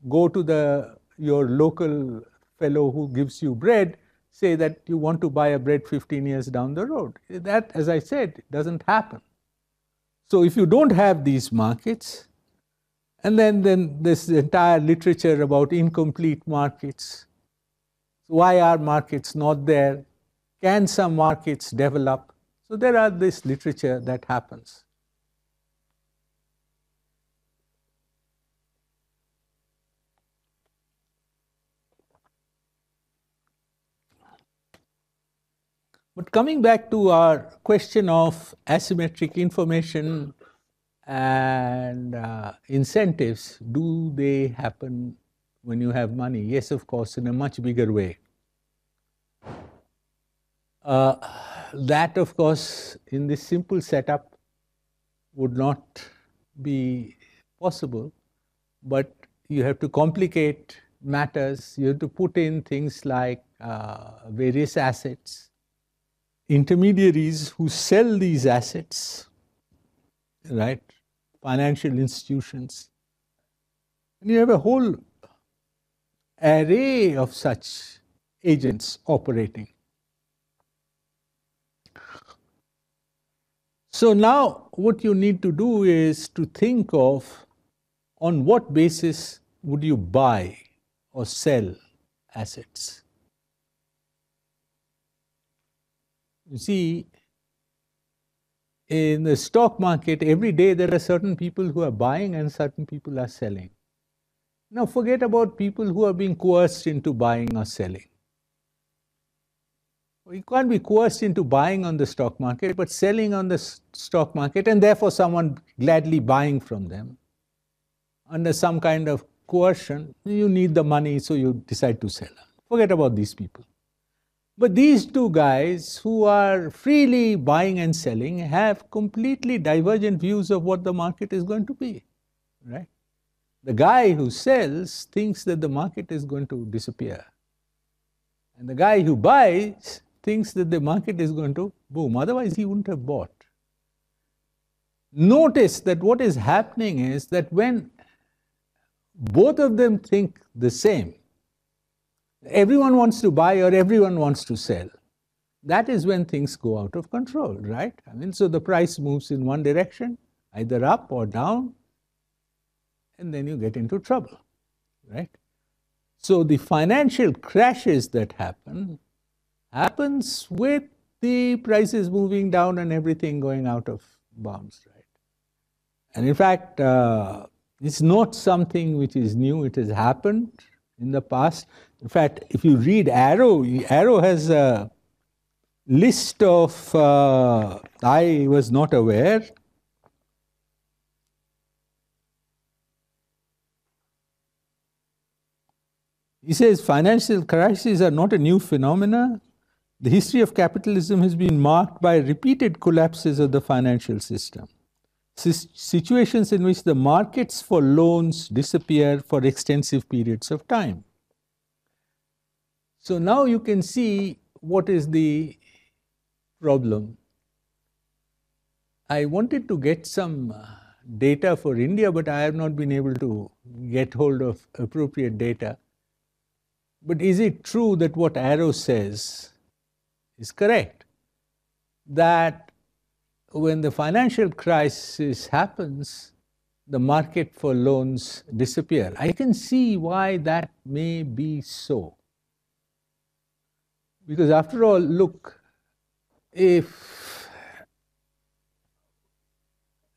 go to your local fellow who gives you bread, say that you want to buy a bread 15 years down the road. That, as I said, doesn't happen. So if you don't have these markets, and then this entire literature about incomplete markets. So why are markets not there? Can some markets develop? So there are this literature that happens. But coming back to our question of asymmetric information and incentives, do they happen when you have money? Yes, of course, in a much bigger way. That, of course, in this simple setup would not be possible, but you have to complicate matters. You have to put in things like various assets, intermediaries who sell these assets, right? Financial institutions. And you have a whole array of such agents operating. So now what you need to do is to think of on what basis would you buy or sell assets. You see, in the stock market, every day there are certain people who are buying and certain people are selling. Now forget about people who are being coerced into buying or selling. You can't be coerced into buying on the stock market, but selling on the stock market, and therefore someone gladly buying from them. Under some kind of coercion, you need the money, so you decide to sell. Forget about these people. But these two guys who are freely buying and selling have completely divergent views of what the market is going to be, right? The guy who sells thinks that the market is going to disappear. And the guy who buys thinks that the market is going to boom. Otherwise, he wouldn't have bought. Notice that what is happening is that when both of them think the same, everyone wants to buy or everyone wants to sell, that is when things go out of control, right? I mean, so the price moves in one direction, either up or down, and then you get into trouble, right? So the financial crashes that happens with the prices moving down and everything going out of bounds, right? And in fact, it's not something which is new. It has happened in the past. In fact, if you read Arrow has a list of, I was not aware. He says financial crises are not a new phenomena. The history of capitalism has been marked by repeated collapses of the financial system. Situations in which the markets for loans disappear for extensive periods of time. So now you can see what is the problem. I wanted to get some data for India, but I have not been able to get hold of appropriate data. But is it true that what Arrow says is correct? That when the financial crisis happens, the market for loans disappear. I can see why that may be so. Because after all, look, if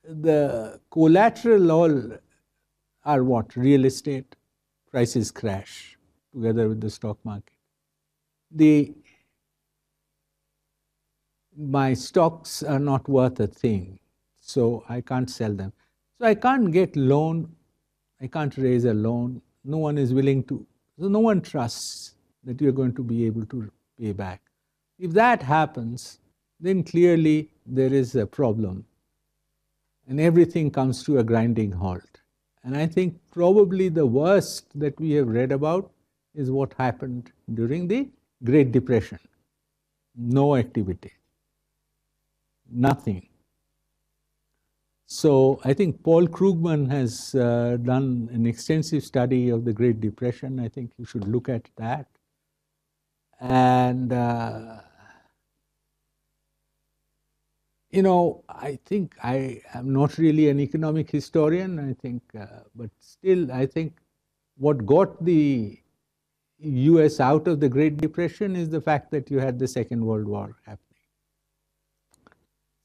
the collateral all are what? Real estate, prices crash together with the stock market. My stocks are not worth a thing, so I can't sell them. So I can't get loan, I can't raise a loan, no one is willing to, so no one trusts that you're going to be able to pay back. If that happens, then clearly there is a problem and everything comes to a grinding halt. And I think probably the worst that we have read about is what happened during the Great Depression. No activity. Nothing. So I think Paul Krugman has done an extensive study of the Great Depression. I think you should look at that. And, I think I am not really an economic historian, I think, but still I think what got the US out of the Great Depression is the fact that you had the Second World War happening.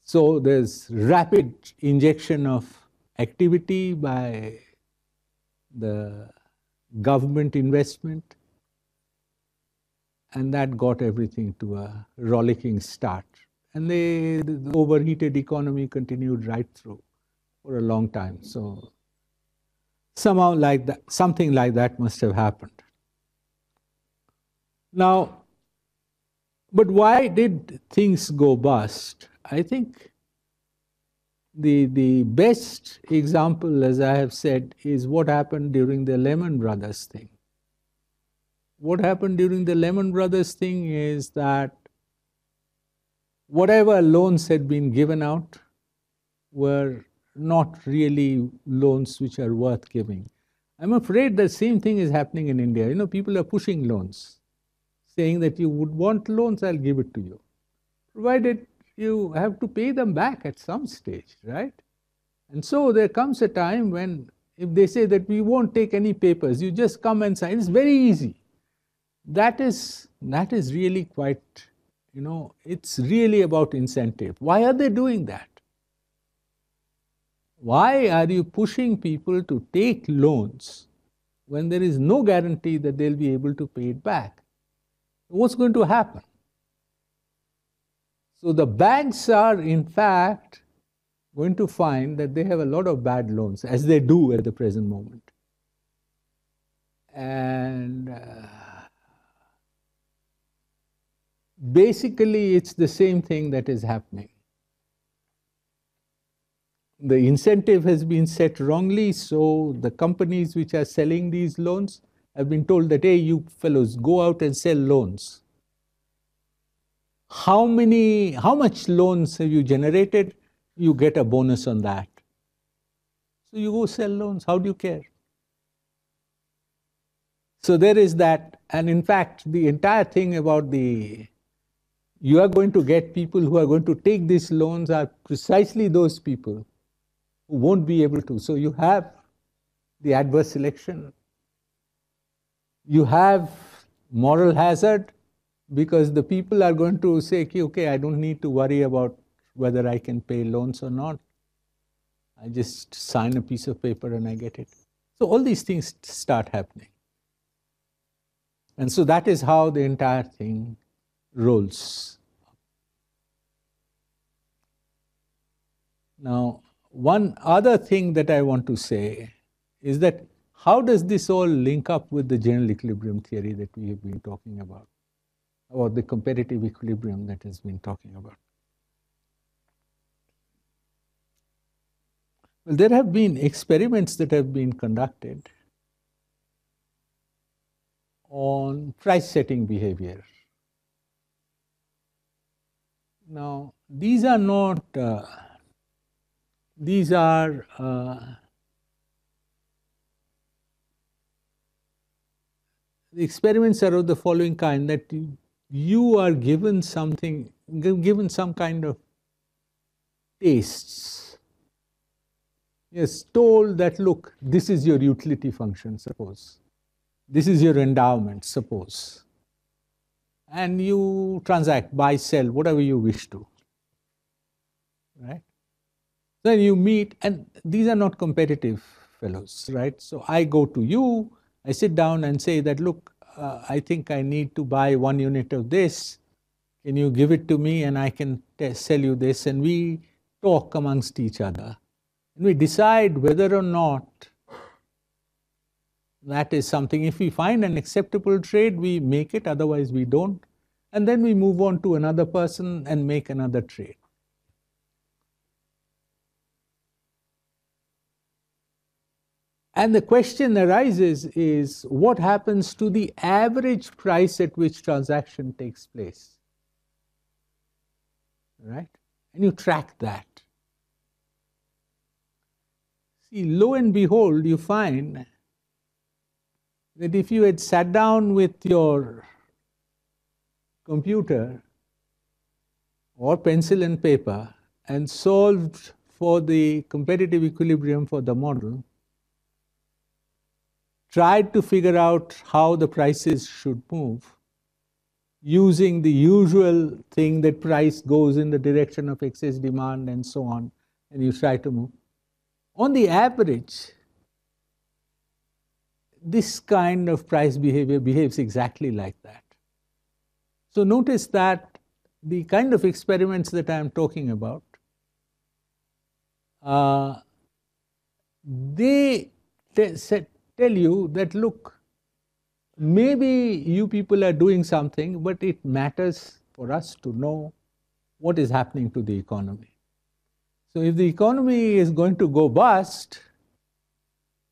So there's rapid injection of activity by the government investment, and that got everything to a rollicking start. And the overheated economy continued right through for a long time. So somehow like that, something like that must have happened. Now, but why did things go bust? I think the best example, as I have said, is what happened during the Lehman Brothers thing. What happened during the Lehman Brothers thing is that whatever loans had been given out were not really loans which are worth giving. I'm afraid the same thing is happening in India. You know, people are pushing loans, saying that you would want loans, I'll give it to you, provided you have to pay them back at some stage, right? And so there comes a time when if they say that we won't take any papers, you just come and sign, it's very easy. That is really quite, you know, it's really about incentive. Why are they doing that? Why are you pushing people to take loans when there is no guarantee that they'll be able to pay it back? What's going to happen? So the banks are in fact going to find that they have a lot of bad loans, as they do at the present moment. And basically it's the same thing that is happening. The incentive has been set wrongly, so the companies which are selling these loans have been told that, hey, you fellows, go out and sell loans. How much loans have you generated? You get a bonus on that. So you go sell loans, how do you care? So there is that, and in fact, the entire thing about you are going to get people who are going to take these loans are precisely those people who won't be able to. So you have the adverse selection. You have moral hazard, because the people are going to say, okay, I don't need to worry about whether I can pay loans or not. I just sign a piece of paper and I get it. So all these things start happening. And so that is how the entire thing rolls. Now, one other thing that I want to say is that how does this all link up with the general equilibrium theory that we have been talking about, or the competitive equilibrium that has been talking about? Well, there have been experiments that have been conducted on price setting behavior. Now, these are not, these are the experiments are of the following kind, that you are given something, given some kind of tastes. Yes, told that, look, this is your utility function, suppose. This is your endowment, suppose. And you transact, buy, sell, whatever you wish to. Right? Then you meet, and these are not competitive fellows, right? So I go to you, I sit down and say that, look, I think I need to buy 1 unit of this. Can you give it to me and I can sell you this? And we talk amongst each other. And we decide whether or not that is something. If we find an acceptable trade, we make it, otherwise we don't. And then we move on to another person and make another trade. And the question arises is, what happens to the average price at which transaction takes place? Right? And you track that. See, lo and behold, you find that if you had sat down with your computer or pencil and paper and solved for the competitive equilibrium for the model, tried to figure out how the prices should move using the usual thing that price goes in the direction of excess demand and so on, and you try to move. On the average, this kind of price behavior behaves exactly like that. So notice that the kind of experiments that I am talking about, they tell you that, look, maybe you people are doing something, but it matters for us to know what is happening to the economy. So if the economy is going to go bust,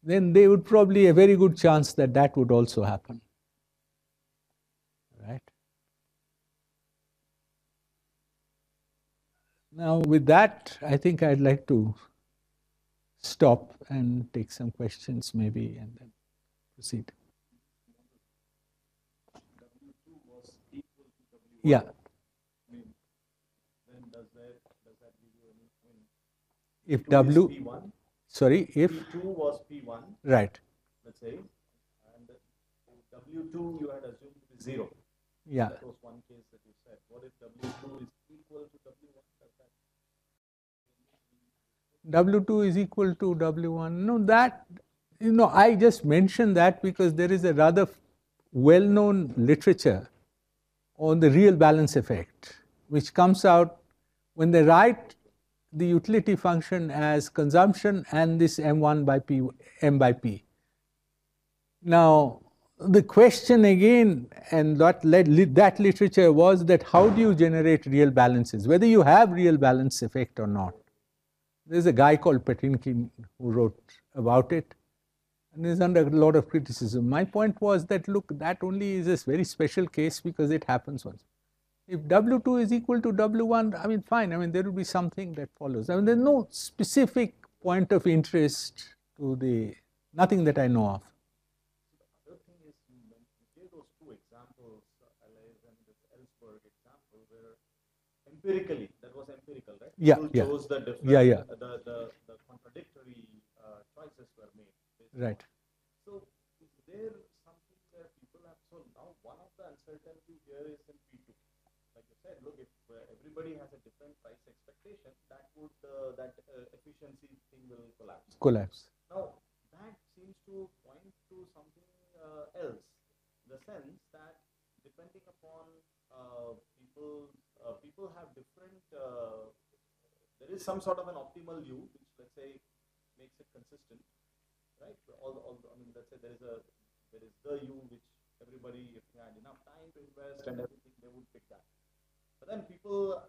then there would probably a very good chance that that would also happen. Right? Now with that, I think I'd like to stop and take some questions maybe and then proceed. W2 was equal to W1. Yeah. I mean, then does that give you any point? If P2 W, is P1, sorry, if, P2 was P1, right, let's say, and W2 you had assumed to be 0. yeah. That was one case that you said. What if W2 is equal to W1? Does that W2 is equal to W1. No, that, I just mentioned that because there is a rather well-known literature on the real balance effect, which comes out when they write the utility function as consumption and this M1 by P, M by P. Now, the question again, and that literature was that how do you generate real balances, whether you have real balance effect or not. There's a guy called Petinkin who wrote about it, and is under a lot of criticism. My point was that, look, that only is a very special case because it happens once. If W2 is equal to W1, I mean, fine. I mean, there will be something that follows. I mean, there's no specific point of interest to nothing that I know of. The other thing is you gave those two examples, LA's and this Ellsberg example, where empirically, that was empirical, right? Yeah, People yeah. chose the different, the contradictory choices were made. Right. So is there something where people have, so now one of the uncertainty here is in P2. Like you said, look, if everybody has a different price expectation, that would, efficiency thing will collapse. Now, that seems to point to something else, in the sense that depending upon people have different, there is some sort of an optimal U, which let's say makes it consistent, right? I mean, let's say there is the U which everybody, if they had enough time to invest and everything, they would pick that. But then people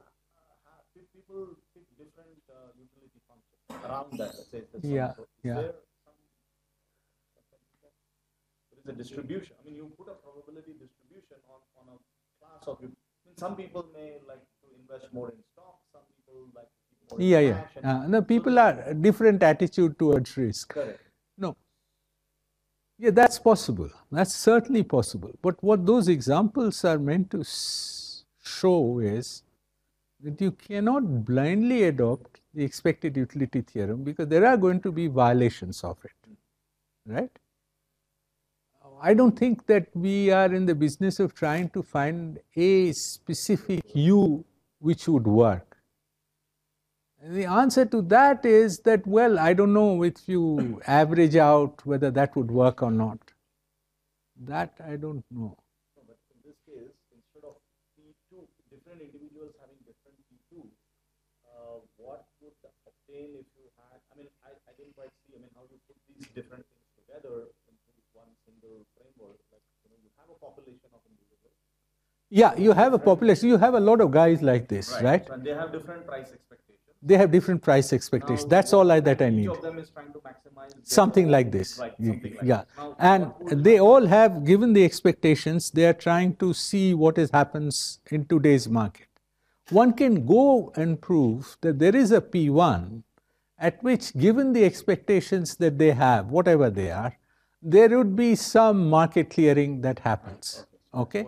pick different utility functions around that. Let's say Yeah, there is a distribution. I mean, you put a probability distribution on a class of. I mean, some people may like to invest more in stocks. Some people like to keep more in cash. No, people are different attitude towards risk. Correct. No. Yeah, that's possible. That's certainly possible. But what those examples are meant to show is that you cannot blindly adopt the expected utility theorem because there are going to be violations of it, right? I don't think that we are in the business of trying to find a specific U which would work. And the answer to that is that, well, I don't know if you average out whether that would work or not. That I don't know. No, but in this case, instead of P2, different individuals having different P2, what would obtain if you had, I mean, I didn't quite see, I mean, how you put these different things together into one single framework. Like, you have a population of individuals. Yeah, you have a population, you have a lot of guys like this, right? So, and they have different price expectations. They have different price expectations. Now, that's all that I need. Each of them is trying to maximize something like this. Right, something like yeah. this. Now, and they all have, given the expectations, they are trying to see what happens in today's market. One can go and prove that there is a P1 at which, given the expectations that they have, whatever they are, there would be some market clearing that happens. Okay?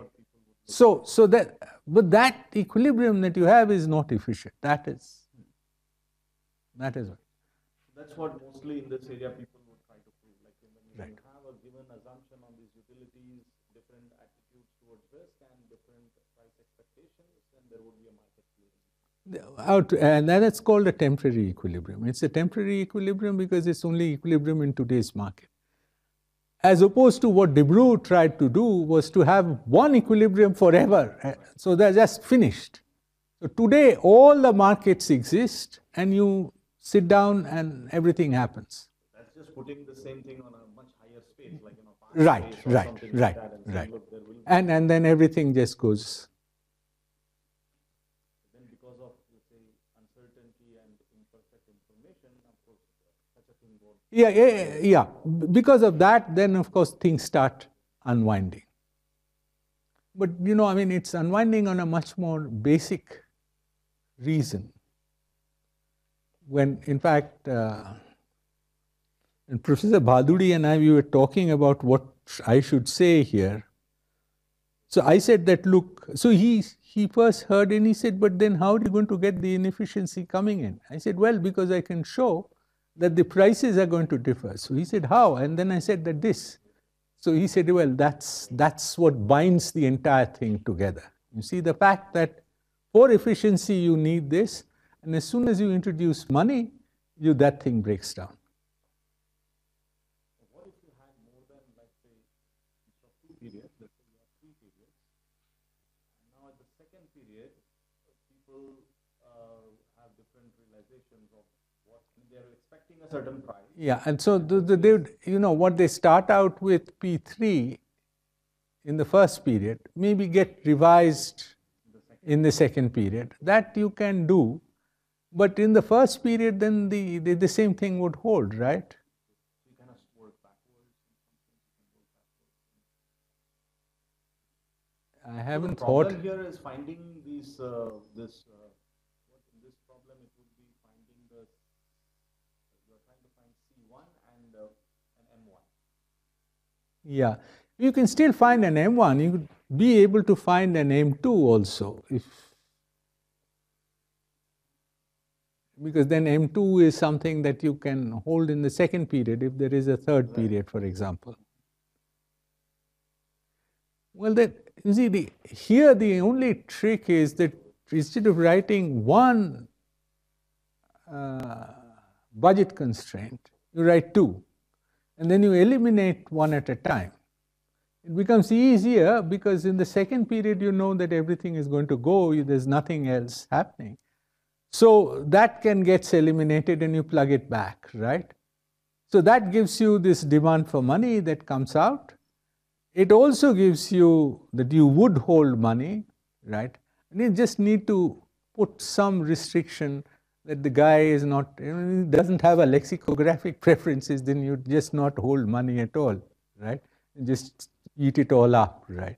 So that, but that equilibrium that you have is not efficient. That is what. That's what mostly in this area people would try to prove. Like when you have a given assumption on these utilities, different attitudes towards risk and different price expectations, then there would be a market clearing. And that's called a temporary equilibrium. It's a temporary equilibrium because it's only equilibrium in today's market. As opposed to what De Broglie tried to do was to have one equilibrium forever. So they're just finished. So today all the markets exist and you sit down and everything happens. That's just putting the same thing on a much higher space, like And then everything just goes. Then because of, let's say, uncertainty and imperfect information, of course, such a thing won't. Yeah. Because of that, then of course things start unwinding. But it's unwinding on a much more basic reason. When, in fact, and Professor Bhaduri and we were talking about what I should say here. So I said that, look, so he first heard and he said, but then how are you going to get the inefficiency coming in? I said, well, because I can show that the prices are going to differ. So he said, how? And then I said that this. So he said, well, that's what binds the entire thing together. You see, the fact that for efficiency you need this, and as soon as you introduce money, that thing breaks down. What if you had more than, like, say, two periods, let's say you have 3 periods, and now at the second period, people have different realizations of what they're expecting a certain price. Yeah, and so what they start out with P3 in the first period, maybe get revised in the second period. That you can do, but in the first period, then the same thing would hold, right? You kind of work backwards. I haven't the thought. problem here is finding these this problem. It would be finding you are trying to find C1 and an M1. Yeah, you can still find an M1. You could be able to find an M2 also, because then M2 is something that you can hold in the second period if there is a third period, for example. Well, then, you see, here the only trick is that instead of writing one budget constraint, you write 2, and then you eliminate one at a time. It becomes easier because in the second period you know that everything is going to go, there's nothing else happening. So that gets eliminated and you plug it back, right? So that gives you this demand for money that comes out. It also gives you that you would hold money, right? And you just need to put some restriction that the guy is not, he doesn't have a lexicographic preferences, then you just not hold money at all, right? You just eat it all up, right?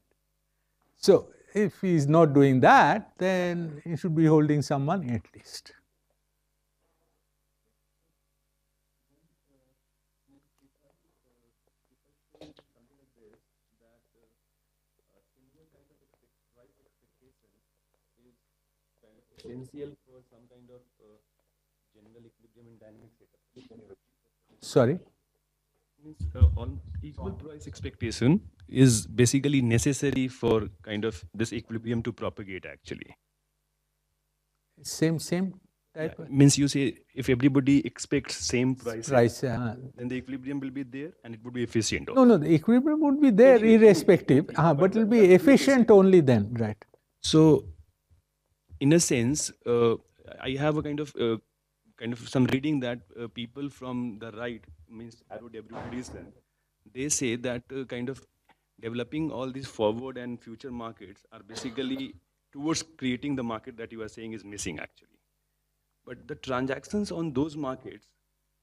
So if he's not doing that, then he should be holding some money at least. Essential for some kind of general equilibrium in dynamic setup. Sorry? On equal price expectation is basically necessary for kind of this equilibrium to propagate actually. Same type? Yeah, means you say if everybody expects same price, then the equilibrium will be there and it would be efficient. No, the equilibrium would be there irrespective, but it will be efficient only then, right? So, in a sense, I have a kind of some reading that people from the right, means they say that kind of developing all these forward and future markets are basically towards creating the market that you are saying is missing actually. But the transactions on those markets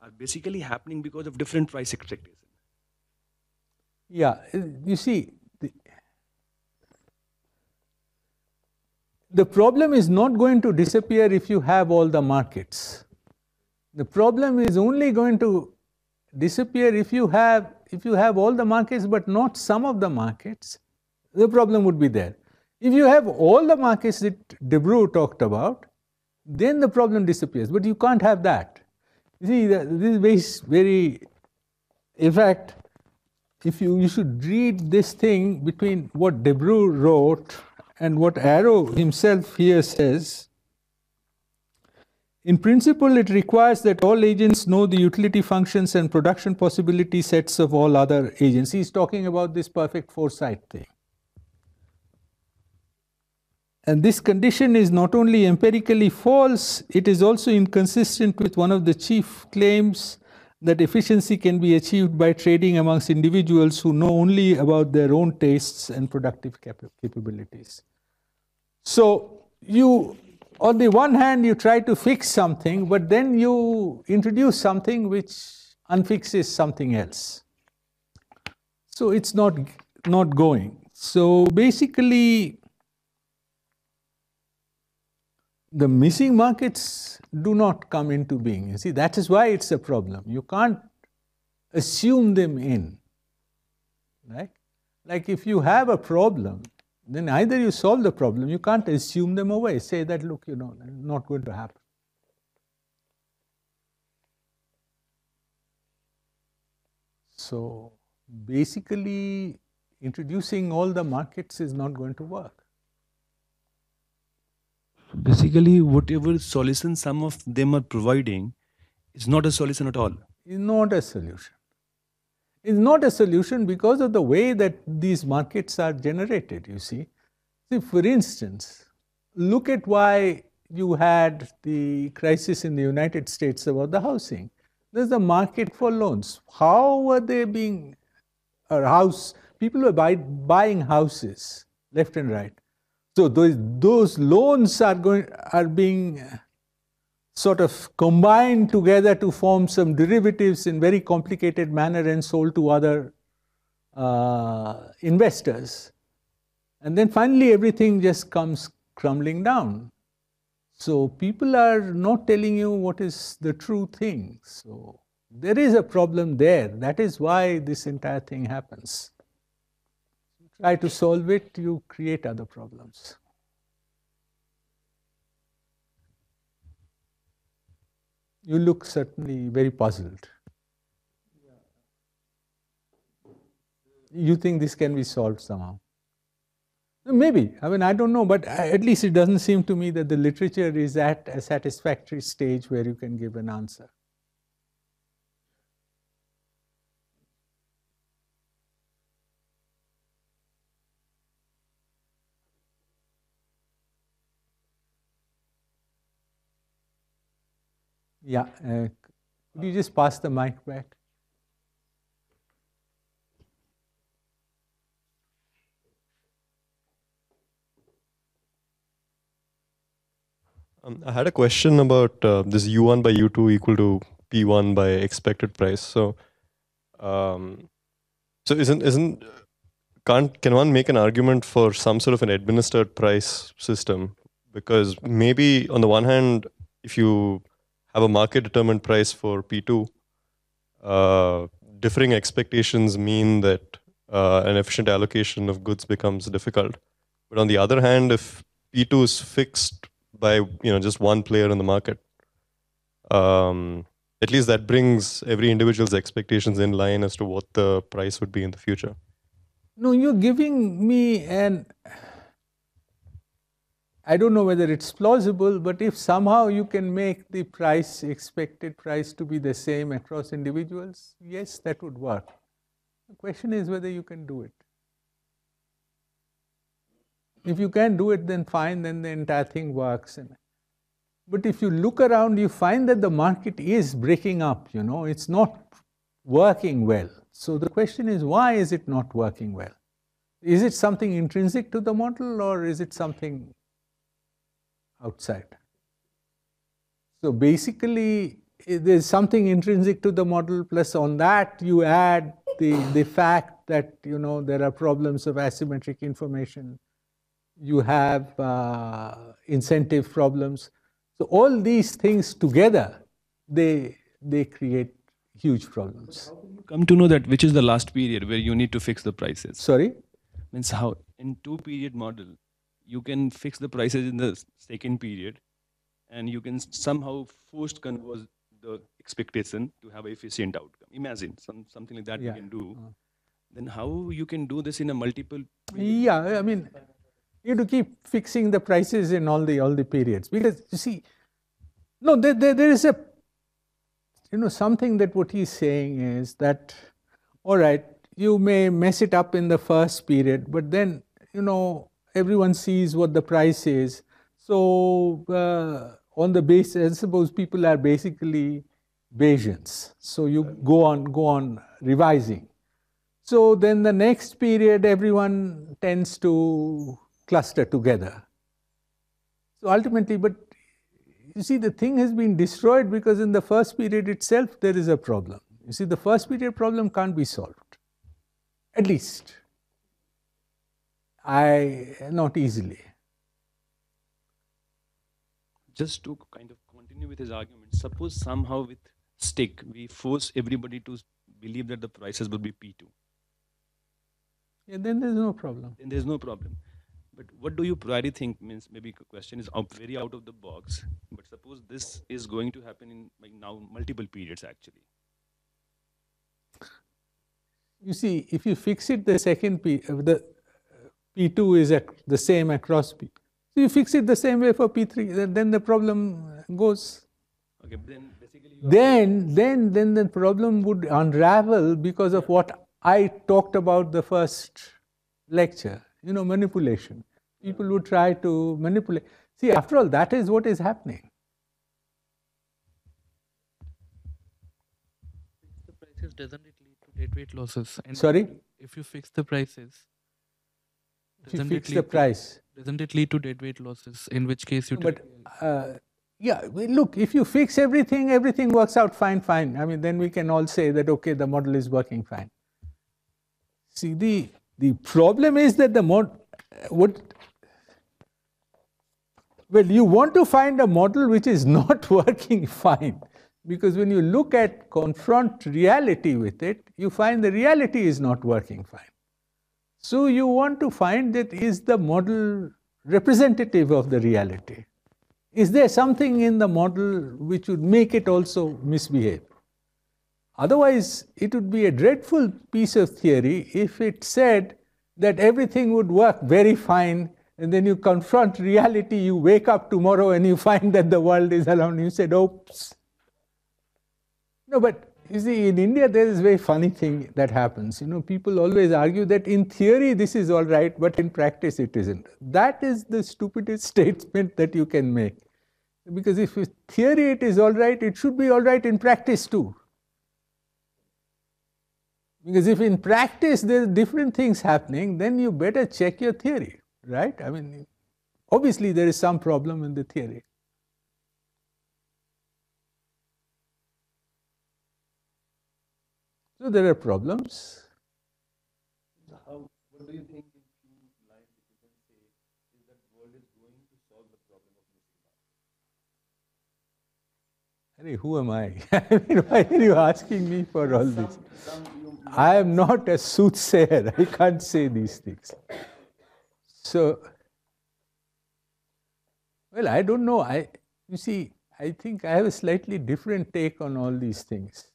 are basically happening because of different price expectations. Yeah, you see, the problem is not going to disappear if you have all the markets. The problem is only going to disappear if you have all the markets but not some of the markets. The problem would be there. If you have all the markets that De Broglie talked about, then the problem disappears. But you can't have that. You see, this is very, in fact, you should read this thing between what Debrew wrote and what Arrow himself here says. In principle, it requires that all agents know the utility functions and production possibility sets of all other agents. He's talking about this perfect foresight thing. And this condition is not only empirically false, it is also inconsistent with one of the chief claims that efficiency can be achieved by trading amongst individuals who know only about their own tastes and productive capabilities. So you, on the one hand, you try to fix something, but then you introduce something which unfixes something else. So it's not going. So basically, the missing markets do not come into being. You see, that is why it's a problem. You can't assume them in, right? Like if you have a problem, then either you solve the problem, you can't assume them away. Say that, look, not going to happen. So basically, introducing all the markets is not going to work. Basically, whatever solution some of them are providing is not a solution at all. It's not a solution. It's not a solution because of the way that these markets are generated, you see. See, for instance, look at why you had the crisis in the United States about the housing. There's a market for loans. How were they being, people were buying houses left and right. So those loans are being sort of combined together to form some derivatives in very complicated manner and sold to other investors. And then finally everything just comes crumbling down. So people are not telling you what is the true thing. So there is a problem there. That is why this entire thing happens. You try to solve it, you create other problems. You look certainly very puzzled. You think this can be solved somehow? Maybe. I mean, I don't know, but at least it doesn't seem to me that the literature is at a satisfactory stage where you can give an answer. Yeah. Could you just pass the mic back? I had a question about this U1 by U2 equal to P1 by expected price. So, can one make an argument for some sort of an administered price system? Because maybe on the one hand, if you have a market determined price for P2, differing expectations mean that an efficient allocation of goods becomes difficult. But on the other hand, if P2 is fixed by just one player in the market, at least that brings every individual's expectations in line as to what the price would be in the future. No, you're giving me I don't know whether it's plausible, but if somehow you can make the price, expected price, to be the same across individuals, yes, that would work. The question is whether you can do it. If you can do it, then fine, then the entire thing works. But if you look around, you find that the market is breaking up, it's not working well. So the question is, why is it not working well? Is it something intrinsic to the model, or is it something outside? So basically, there's something intrinsic to the model, plus on that you add the fact that there are problems of asymmetric information. You have incentive problems. So all these things together, they create huge problems. How do you come to know that which is the last period where you need to fix the prices? Sorry? Means how in 2-period model, you can fix the prices in the second period, and you can somehow force converge the expectation to have an efficient outcome. Imagine something like that you can do. then how you can do this in a multiple? Yeah, I mean, you have to keep fixing the prices in all the periods, because you see, no, there is a, something that what he's saying is that, all right, you may mess it up in the first period, but then, everyone sees what the price is. So on the basis, suppose people are basically Bayesians, so you go on revising. So then the next period, everyone tends to cluster together. So ultimately, but you see, the thing has been destroyed because in the first period itself, there is a problem. You see, the first period problem can't be solved, at least not easily. Just to kind of continue with his argument, suppose somehow with stick, we force everybody to believe that the prices will be P2. Yeah, then there's no problem. Then there's no problem. But what do you probably think, means maybe the question is very out of the box, but suppose this is going to happen in now multiple periods actually. You see, if you fix it, the second the P2 is the same across P. So you fix it the same way for P3, then the problem goes. Okay, but then basically then the problem would unravel because of what I talked about the first lecture, manipulation. People would try to manipulate. See, after all, that is what is happening. The prices, doesn't it lead to deadweight losses? And Sorry? If you fix the prices, If you fix the price. Doesn't it lead to deadweight losses? In which case you. But yeah, look, if you fix everything, everything works out fine. I mean, then we can all say that, okay, the model is working fine. See, the problem is that well, you want to find a model which is not working fine, because when you confront reality with it, you find the reality is not working fine. So you want to find that, is the model representative of the reality? Is there something in the model which would make it also misbehave? Otherwise, it would be a dreadful piece of theory if it said that everything would work very fine, and then you confront reality, you wake up tomorrow and you find that the world is around you. You said, oops. No, but you see, in India, there is a very funny thing that happens. People always argue that in theory this is all right, but in practice it isn't. That is the stupidest statement that you can make. Because if in theory it is all right, it should be all right in practice too. Because if in practice there are different things happening, then you better check your theory, right? I mean, obviously there is some problem in the theory. So there are problems. What do you think in few lines you can say is that world is going to solve the problem of missing? Who am I? I mean, why are you asking me for all this? I am not a soothsayer. I can't say these things. So, well, I don't know. You see, I think I have a slightly different take on all these things.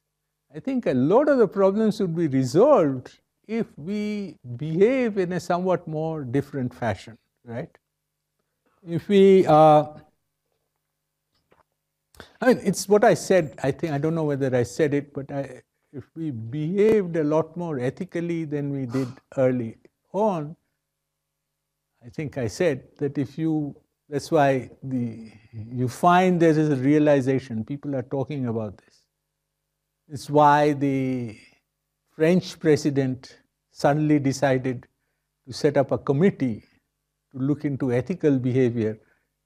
I think a lot of the problems would be resolved if we behave in a somewhat more different fashion, right? If we, I mean, it's what I said. I don't know whether I said it, but if we behaved a lot more ethically than we did early on, I think I said that that's why you find there is a realization, people are talking about this. It's why the French president suddenly decided to set up a committee to look into ethical behavior,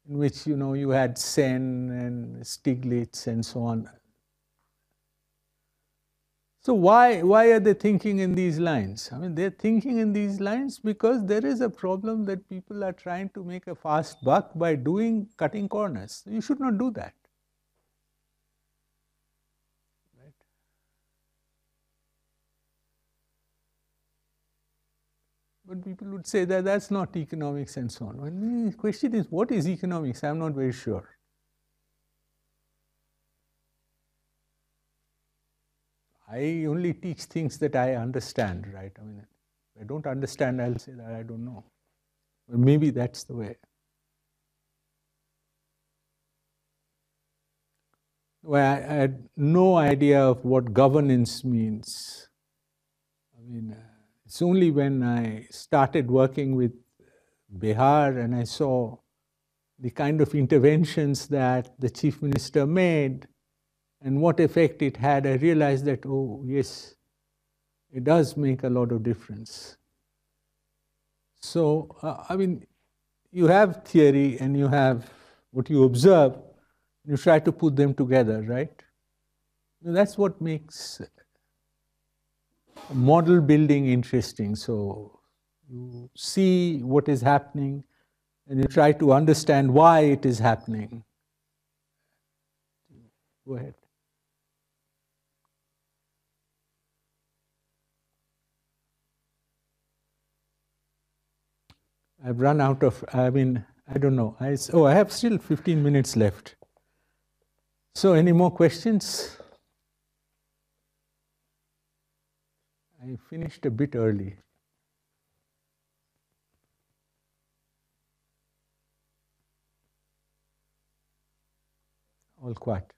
in which, you had Sen and Stiglitz and so on. So why are they thinking in these lines? I mean, they're thinking in these lines because there is a problem that people are trying to make a fast buck by cutting corners. You should not do that. Right? But people would say that that's not economics and so on. When the question is, what is economics? I'm not very sure. I only teach things that I understand, right? I mean, if I don't understand, I'll say that I don't know. But maybe that's the way. Well, I had no idea of what governance means. I mean, it's only when I started working with Bihar and I saw the kind of interventions that the chief minister made and what effect it had, I realized that, oh, yes, it does make a lot of difference. So, I mean, you have theory and you have what you observe, you try to put them together, right? That's what makes model building interesting. So you see what is happening and you try to understand why it is happening. Go ahead. I've run out of, I mean, I don't know. I have still 15 minutes left. So any more questions? I finished a bit early. All quiet.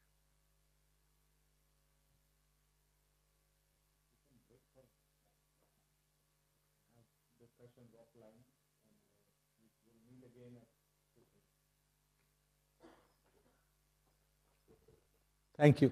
Thank you.